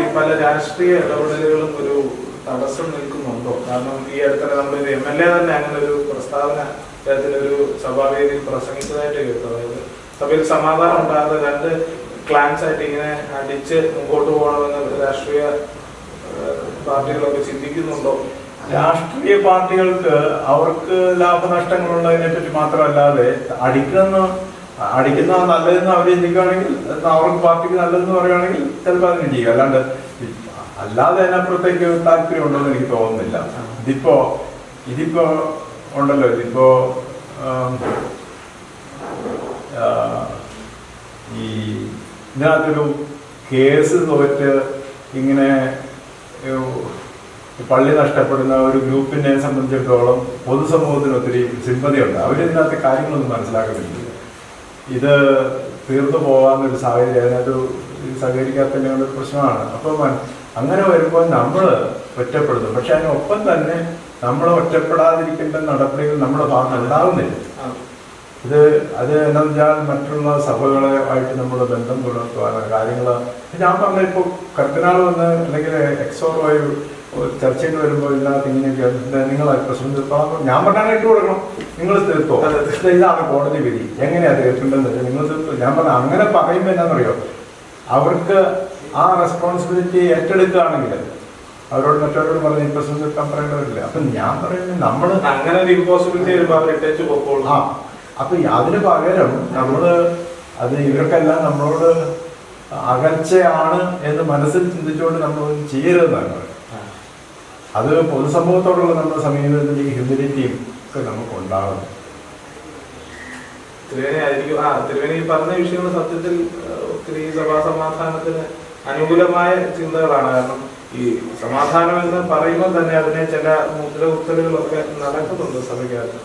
ഈ പല രാഷ്ട്രീയ ഇടപെടലുകളും ഒരു തടസ്സം നിൽക്കുന്നുണ്ടോ? കാരണം ഈ അടുത്തിടെ നമ്മളൊരു MLA തന്നെ അങ്ങനെ ഒരു പ്രസ്താവന തരത്തിലൊരു സഭാവേദിയിൽ പ്രസംഗിച്ചതായിട്ട് കേട്ടു. അതായത് സഭയിൽ സമാധാനം ഉണ്ടാകാതെ 2 ക്ലാൻസ് ആയിട്ട് ഇങ്ങനെ അടിച്ച് മുമ്പോട്ട് പോകണമെന്ന് രാഷ്ട്രീയ പാർട്ടികളൊക്കെ ചിന്തിക്കുന്നുണ്ടോ? രാഷ്ട്രീയ പാർട്ടികൾക്ക് അവർക്ക് ലാഭനഷ്ടങ്ങളുള്ളതിനെ പറ്റി മാത്രമല്ലാതെ അടിക്കുന്ന നല്ലതെന്ന് അവർ ചിന്തിക്കുകയാണെങ്കിൽ അവർക്ക് പാർട്ടിക്ക് നല്ലതെന്ന് പറയുകയാണെങ്കിൽ ചിലപ്പോൾ അതിന് ചെയ്യും. അല്ലാതെ അതിനപ്പുറത്തേക്ക് താല്പര്യം ഉണ്ടെന്ന് എനിക്ക് തോന്നുന്നില്ല. ഇതിപ്പോ ഉണ്ടല്ലോ ഇപ്പോ ഈ ഇതിനകത്തൊരു കേസ് തോറ്റ് ഇങ്ങനെ പള്ളി നഷ്ടപ്പെടുന്ന ഒരു ഗ്രൂപ്പിനെ സംബന്ധിച്ചിടത്തോളം പൊതുസമൂഹത്തിന് ഒത്തിരി സിമ്പതിയുണ്ട്. അവരിതിനകത്ത് കാര്യങ്ങളൊന്നും മനസ്സിലാക്കുന്നില്ല. ഇത് തീർന്നു പോകാമെന്നൊരു സാഹചര്യം അതിനകത്ത് സഹകരിക്കാത്തതിൻ്റെ ഒരു പ്രശ്നമാണ്. അപ്പം അങ്ങനെ വരുമ്പോൾ നമ്മൾ ഒറ്റപ്പെടുന്നു. പക്ഷെ അതിനൊപ്പം തന്നെ നമ്മൾ ഒറ്റപ്പെടാതിരിക്കേണ്ട നടപടികൾ നമ്മുടെ ഭാഗത്ത് ഉണ്ടാകുന്നില്ല. അത് എന്താണെന്ന് വെച്ചാൽ മറ്റുള്ള സഭകളെ ആയിട്ട് നമ്മൾ ബന്ധം പുലർത്തുവാൻ കാര്യങ്ങൾ ഞാൻ പറഞ്ഞ ഇപ്പോൾ കർദിനാൾ വന്ന് അല്ലെങ്കിൽ എക്സോറുമായി ചർച്ചയിൽ വരുമ്പോൾ ഇതിനകത്ത് ഇങ്ങനെയൊക്കെ നിങ്ങൾ പ്രശ്നം തീർത്തോളം ഞാൻ പറഞ്ഞാൽ ഇട്ട് കൊടുക്കണം, നിങ്ങൾ തീർത്തോ, ഇതാണ് കോടതി വിധി, എങ്ങനെയാണ് തീർക്കേണ്ടതെന്ന് വെച്ചാൽ നിങ്ങൾ തീർത്തോ. ഞാൻ പറഞ്ഞ അങ്ങനെ പറയുമ്പോൾ എന്നാണെന്നറിയോ, അവർക്ക് ആ റെസ്പോൺസിബിലിറ്റി ഏറ്റെടുക്കുകയാണെങ്കിൽ അവരോട് മറ്റവരോട് പറഞ്ഞ് ഈ പ്രശ്നം തീർക്കാൻ പറയേണ്ടവരില്ല. അപ്പം ഞാൻ പറയുന്നത് നമ്മൾ അങ്ങനെ ഒരു ഇമ്പോസിബിലിറ്റി വരുമ്പോൾ അവർ ഇട്ടേച്ച് പോക്കോളും. ആ അപ്പൊ അതിന് പകരം നമ്മള് അത് ഇവർക്കെല്ലാം നമ്മളോട് അകൽച്ചയാണ് എന്ന് മനസ്സിൽ ചിന്തിച്ചുകൊണ്ട് നമ്മളൊന്നും ചെയ്യരുതെന്നാണ്. അത് പൊതുസമൂഹത്തോടുള്ള നമ്മുടെ സമീപനത്തിൽ ഈ ഹ്യൂമിലിറ്റിയും ഒക്കെ നമുക്ക് ഉണ്ടാകും. തിരുവേനി പറഞ്ഞ വിഷയങ്ങൾ സത്യത്തിൽ ഒത്തിരി സഭാ സമാധാനത്തിന് അനുകൂലമായ ചിന്തകളാണ്. കാരണം ഈ സമാധാനം എന്ന് പറയുമ്പോൾ തന്നെ അതിനെ ചില മുദ്രകുത്തലുകളൊക്കെ നടക്കുന്നുണ്ട് സഭയ്ക്കകത്ത്.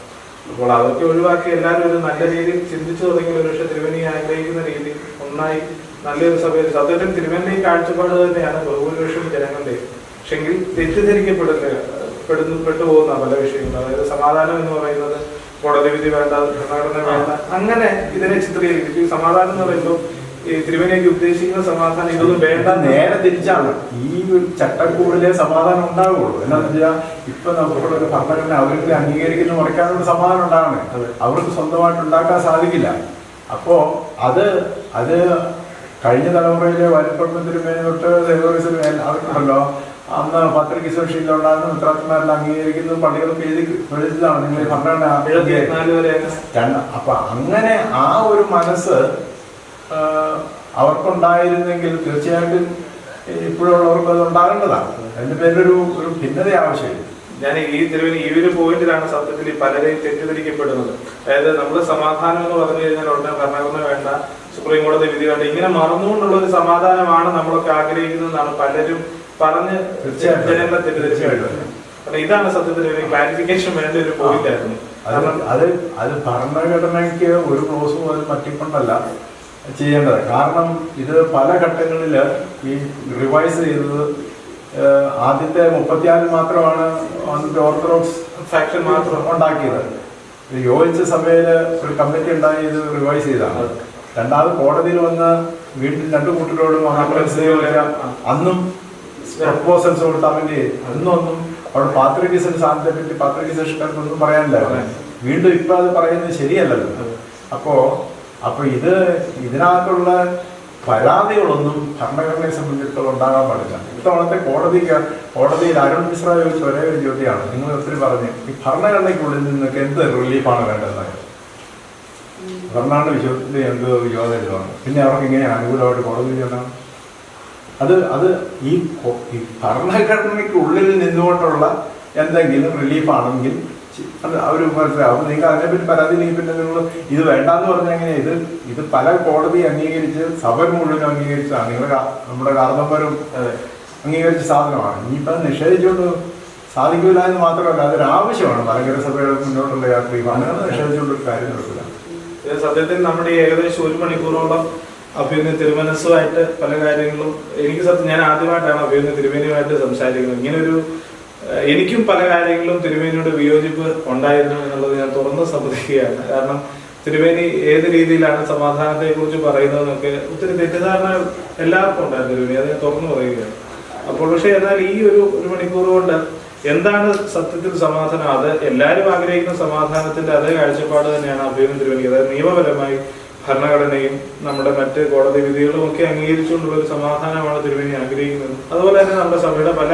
അപ്പോൾ അതൊക്കെ ഒഴിവാക്കി എല്ലാവരും ഒരു നല്ല രീതിയിൽ ചിന്തിച്ചു തുടങ്ങിയ ഒരു പക്ഷേ തിരുവേനി ആഗ്രഹിക്കുന്ന രീതിയിൽ ഒന്നായി നല്ലൊരു സഭയിൽ സത്യത്തിൽ തിരുവേനി കാഴ്ചപ്പാട് തന്നെയാണ് ബഹുഭൂരിപക്ഷം ജനങ്ങളുടെ. പക്ഷെങ്കിൽ പെട്ടുപോകുന്ന പല വിഷയങ്ങളും. അതായത് സമാധാനം എന്ന് പറയുന്നത് കോടതി വിധി വേണ്ട, ഭരണഘടന വേണ്ട, അങ്ങനെ ഇതിനെ ചിത്രീകരിക്കും. ഈ സമാധാനം എന്ന് പറയുമ്പോൾ ഈ തിരുവേനിക്ക് ഉദ്ദേശിക്കുന്ന സമാധാനം ഇതൊന്നും വേണ്ട. നേരെ തിരിച്ചാണ്. ഈ ഒരു ചട്ടക്കൂടിലെ സമാധാനം ഉണ്ടാവുകയുള്ളൂ. എന്താണെന്ന് വെച്ചാൽ ഇപ്പൊ നമുക്കുള്ളൊരു ഭരണഘടന അവർക്ക് അംഗീകരിക്കുന്ന മുറയ്ക്കാനുള്ള സമാധാനം ഉണ്ടാകണേ. അവർക്ക് സ്വന്തമായിട്ട് ഉണ്ടാക്കാൻ സാധിക്കില്ല. അപ്പോ അത് കഴിഞ്ഞ തലമുറയിലെ വലിപ്പുറം തിരുമേനി തൊട്ട് അവർക്കുണ്ടല്ലോ അന്ന് പത്രികശീലുണ്ടാകുന്ന ഉത്തരവാദിത്തമാരെല്ലാം അംഗീകരിക്കുന്നത് പള്ളികൾക്ക് എഴുതിയതാണ് നിങ്ങൾ ഈ ഭരണഘടന. അപ്പൊ അങ്ങനെ ആ ഒരു മനസ്സ് അവർക്കുണ്ടായിരുന്നെങ്കിൽ തീർച്ചയായിട്ടും ഇപ്പോഴുള്ളവർക്ക് അത് ഉണ്ടാകേണ്ടതാണ്. അതിന്റെ പേരിലൊരു ഭിന്നത ആവശ്യമില്ല. ഞാൻ ഈ ഒരു പോയിന്റിലാണ് സത്യത്തിൽ പലരെയും തെറ്റിദ്ധരിക്കപ്പെടുന്നത്. അതായത് നമ്മൾ സമാധാനം എന്ന് പറഞ്ഞു കഴിഞ്ഞാൽ ഉടനെ ഭരണഘടന വേണ്ട, സുപ്രീം കോടതി വിധി വേണ്ട, ഇങ്ങനെ മറന്നുകൊണ്ടുള്ള ഒരു സമാധാനമാണ് നമ്മളൊക്കെ ആഗ്രഹിക്കുന്നതെന്നാണ് പലരും പറഞ്ഞ് ജനങ്ങളെ തെറ്റിദ്ധരിച്ചിട്ടുള്ളത്. കാരണം ഇതാണ് സത്യത്തിൽ ഒരു ക്ലാരിഫിക്കേഷൻ വേണ്ട ഒരു പോയിന്റ് ആയിരുന്നു. അത് ഭരണഘടനയ്ക്ക് ഒരു ക്ലോസ് പോലും മറ്റിക്കൊണ്ടല്ല ചെയ്യേണ്ടത്. കാരണം ഇത് പല ഘട്ടങ്ങളിൽ ഈ റിവൈസ് ചെയ്തത് ആദ്യത്തെ 34 മാത്രമാണ് അന്നത്തെ ഓർത്തഡോക്സ് ഫാക്ഷൻ മാത്രം ഉണ്ടാക്കിയത്. യോജിച്ച സഭയിൽ ഒരു കമ്മിറ്റി ഉണ്ടായി ഇത് റിവൈസ് ചെയ്താണ്. രണ്ടാമത് കോടതിയിൽ വന്ന് വീട്ടിൽ രണ്ടു കൂട്ടരോടും അന്നും പ്രപ്പോസൽസ് കൊടുത്താൽ വേണ്ടി ഒന്നും അവിടെ പാത്രികീസിന്റെ സ്ഥാനത്തെ പറ്റി പാത്രികീസേഷക്കാർക്കൊന്നും പറയാനില്ലായിരുന്നു. വീണ്ടും ഇപ്പൊ അത് പറയുന്നത് ശരിയല്ലല്ലോ. അപ്പൊ ഇതിനകത്തുള്ള പരാതികളൊന്നും ഭരണഘടനയെ സംബന്ധിച്ചിടത്തോളം ഉണ്ടാകാൻ പാടില്ല. ഇത്തവണത്തെ കോടതിയിൽ അരുൺ മിശ്ര ചോദിച്ച ഒരേ ഒരു ചോദ്യമാണ്. നിങ്ങൾ ഒത്തിരി പറഞ്ഞു ഈ ഭരണഘടനയ്ക്കുള്ളിൽ നിന്നൊക്കെ എന്ത് റിലീഫാണ് വേണ്ടതെന്നാണ്. ഭരണഘടന വിഷയത്തിൽ എന്ത് വിവാദമാണ്, പിന്നെ അവർക്ക് ഇങ്ങനെ അനുകൂലമായിട്ട് കോടതി ചെയ്യണം. അത് ഈ ഭരണഘടനയ്ക്കുള്ളിൽ നിന്നുകൊണ്ടുള്ള എന്തെങ്കിലും റിലീഫാണെങ്കിൽ അവർ മനസ്സിലാവും. നിങ്ങൾക്ക് അതിനെപ്പറ്റി പരാതി ഇല്ലെങ്കിൽ പിന്നെ നിങ്ങൾ ഇത് വേണ്ടാന്ന് പറഞ്ഞാൽ എങ്ങനെയാ? ഇത് പല കോടതി അംഗീകരിച്ച് സഭ മുഴുവൻ അംഗീകരിച്ചതാണ്. നമ്മുടെ കാർന്നവരും അംഗീകരിച്ച സാധനമാണ്. ഇനിയിപ്പോൾ നിഷേധിച്ചുകൊണ്ട് സാധിക്കില്ല എന്ന് മാത്രമല്ല, അതൊരാവശ്യമാണ്. മലങ്കര സഭയുടെ മുന്നോട്ടുള്ള യാത്രയും അങ്ങനെ നിഷേധിച്ചുകൊണ്ടൊരു കാര്യം നടക്കില്ല. സത്യത്തിൽ നമ്മുടെ ഏകദേശം 1 മണിക്കൂറോളം അഭ്യുന്ന തിരുമനസ്സുമായിട്ട് പല കാര്യങ്ങളും എനിക്ക് ഞാൻ ആദ്യമായിട്ടാണ് അഭ്യുന്ന തിരുമേനിയുമായിട്ട് സംസാരിക്കുന്നത്. ഇങ്ങനൊരു എനിക്കും പല കാര്യങ്ങളും തിരുമേനിയുടെ വിയോജിപ്പ് ഉണ്ടായിരുന്നു എന്നുള്ളത് ഞാൻ തുറന്ന് സമ്മതിക്കുകയാണ്. കാരണം തിരുമേനി ഏത് രീതിയിലാണ് സമാധാനത്തെ കുറിച്ച് പറയുന്നതെന്നൊക്കെ ഒത്തിരി തെറ്റിദ്ധാരണ എല്ലാവർക്കും ഉണ്ടായിരുന്നു. തിരുമേനി അത് ഞാൻ തുറന്നു പറയുകയാണ്. അപ്പോൾ പക്ഷെ എന്നാൽ ഈ ഒരു മണിക്കൂർ കൊണ്ട് എന്താണ് സത്യത്തിൽ സമാധാനം, അത് എല്ലാവരും ആഗ്രഹിക്കുന്ന സമാധാനത്തിന്റെ അതേ കാഴ്ചപ്പാട് തന്നെയാണ് അഭ്യുന്ന തിരുമേനി. അതായത് നിയമപരമായി ഭരണഘടനയും നമ്മുടെ മറ്റ് കോടതി വിധികളും ഒക്കെ അംഗീകരിച്ചുകൊണ്ടുള്ള ഒരു സമാധാനമാണ് തിരുമേനി ആഗ്രഹിക്കുന്നത്. അതുപോലെ തന്നെ നമ്മുടെ സഭയുടെ പല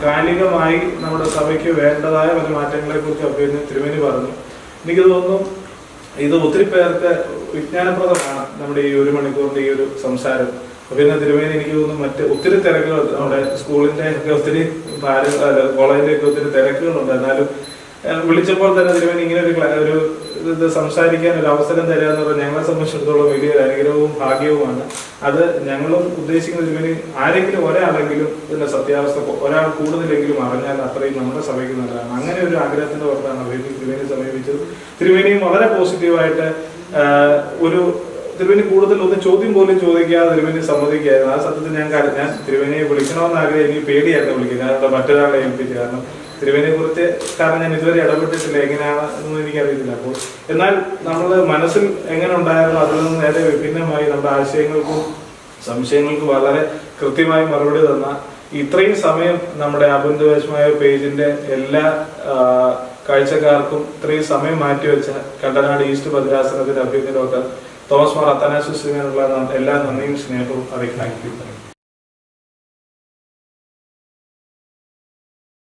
കാലികമായി നമ്മുടെ സഭയ്ക്ക് വേണ്ടതായ പല മാറ്റങ്ങളെ കുറിച്ച് അഭ്യുന്ന തിരുമേനി പറഞ്ഞു. എനിക്ക് തോന്നുന്നു ഇത് ഒത്തിരി പേർക്ക് വിജ്ഞാനപ്രദമാണ് നമ്മുടെ ഈ 1 മണിക്കൂറിന്റെ ഈ ഒരു സംസാരം. അഭ്യുന്ന തിരുമേനി എനിക്ക് തോന്നുന്നു മറ്റ് ഒത്തിരി തിരക്കുകൾ നമ്മുടെ സ്കൂളിന്റെ ഒക്കെ ഒത്തിരി കോളേജിന്റെ ഒക്കെ ഒത്തിരി തിരക്കുകളുണ്ട്. എന്നാലും വിളിച്ചപ്പോൾ തന്നെ തിരുമേനി ഇങ്ങനെ ഒരു ഇത് സംസാരിക്കാൻ ഒരു അവസരം തരിക എന്ന് പറഞ്ഞാൽ ഞങ്ങളെ സംബന്ധിച്ചിടത്തോളം വലിയൊരു അനുഗ്രഹവും ഭാഗ്യവുമാണ്. അത് ഞങ്ങളും ഉദ്ദേശിക്കുന്ന തിരുമേനി ആരെങ്കിലും ഒരാളെങ്കിലും ഇതിന്റെ സത്യാവസ്ഥ ഒരാൾ കൂടുതലെങ്കിലും അറിഞ്ഞാൽ അത്രയും നമ്മുടെ സഭയ്ക്ക് നല്ലതാണ്. അങ്ങനെ ഒരു ആഗ്രഹത്തിന്റെ പുറത്താണ് തിരുമേനി സമീപിച്ചത്. തിരുമേനിയും വളരെ പോസിറ്റീവായിട്ട് ഒരു തിരുമേനി കൂടുതൽ ഒന്ന് ചോദ്യം പോലും ചോദിക്കാതെ തിരുമേനി സമ്മതിക്കായിരുന്നു. ആ സത്യത്തിൽ ഞാൻ തിരുമേനിയെ വിളിക്കണമെന്ന് ആഗ്രഹം, എനിക്ക് പേടിയായിരുന്നു വിളിക്കുന്നത്, കാരണം മറ്റൊരാളെ ഏൽപ്പിച്ചു. കാരണം തിരുമേനിയെ കുറിച്ച് ഞാൻ ഇതുവരെ ഇടപെട്ടിട്ടില്ല, എങ്ങനെയാണെന്ന് എനിക്കറിയത്തില്ല. അപ്പോൾ എന്നാൽ നമ്മൾ മനസ്സിൽ എങ്ങനെ ഉണ്ടായിരുന്നു അതിൽ നിന്ന് നേരെ വിഭിന്നമായി നമ്മുടെ ആശയങ്ങൾക്കും സംശയങ്ങൾക്കും വളരെ കൃത്യമായി മറുപടി തന്ന ഇത്രയും സമയം നമ്മുടെ അബന്ധവശമായ പേജിന്റെ എല്ലാ കാഴ്ചക്കാർക്കും ഇത്രയും സമയം മാറ്റിവെച്ച കണ്ടനാട് ഈസ്റ്റ് ഭദ്രാസനത്തിന്റെ അഭ്യർത്ഥന ഡോക്ടർ തോമസ് മാർ അത്തനാസിസിനുള്ള എല്ലാ നന്ദിയും സ്നേഹവും അറിയിക്കുന്നു.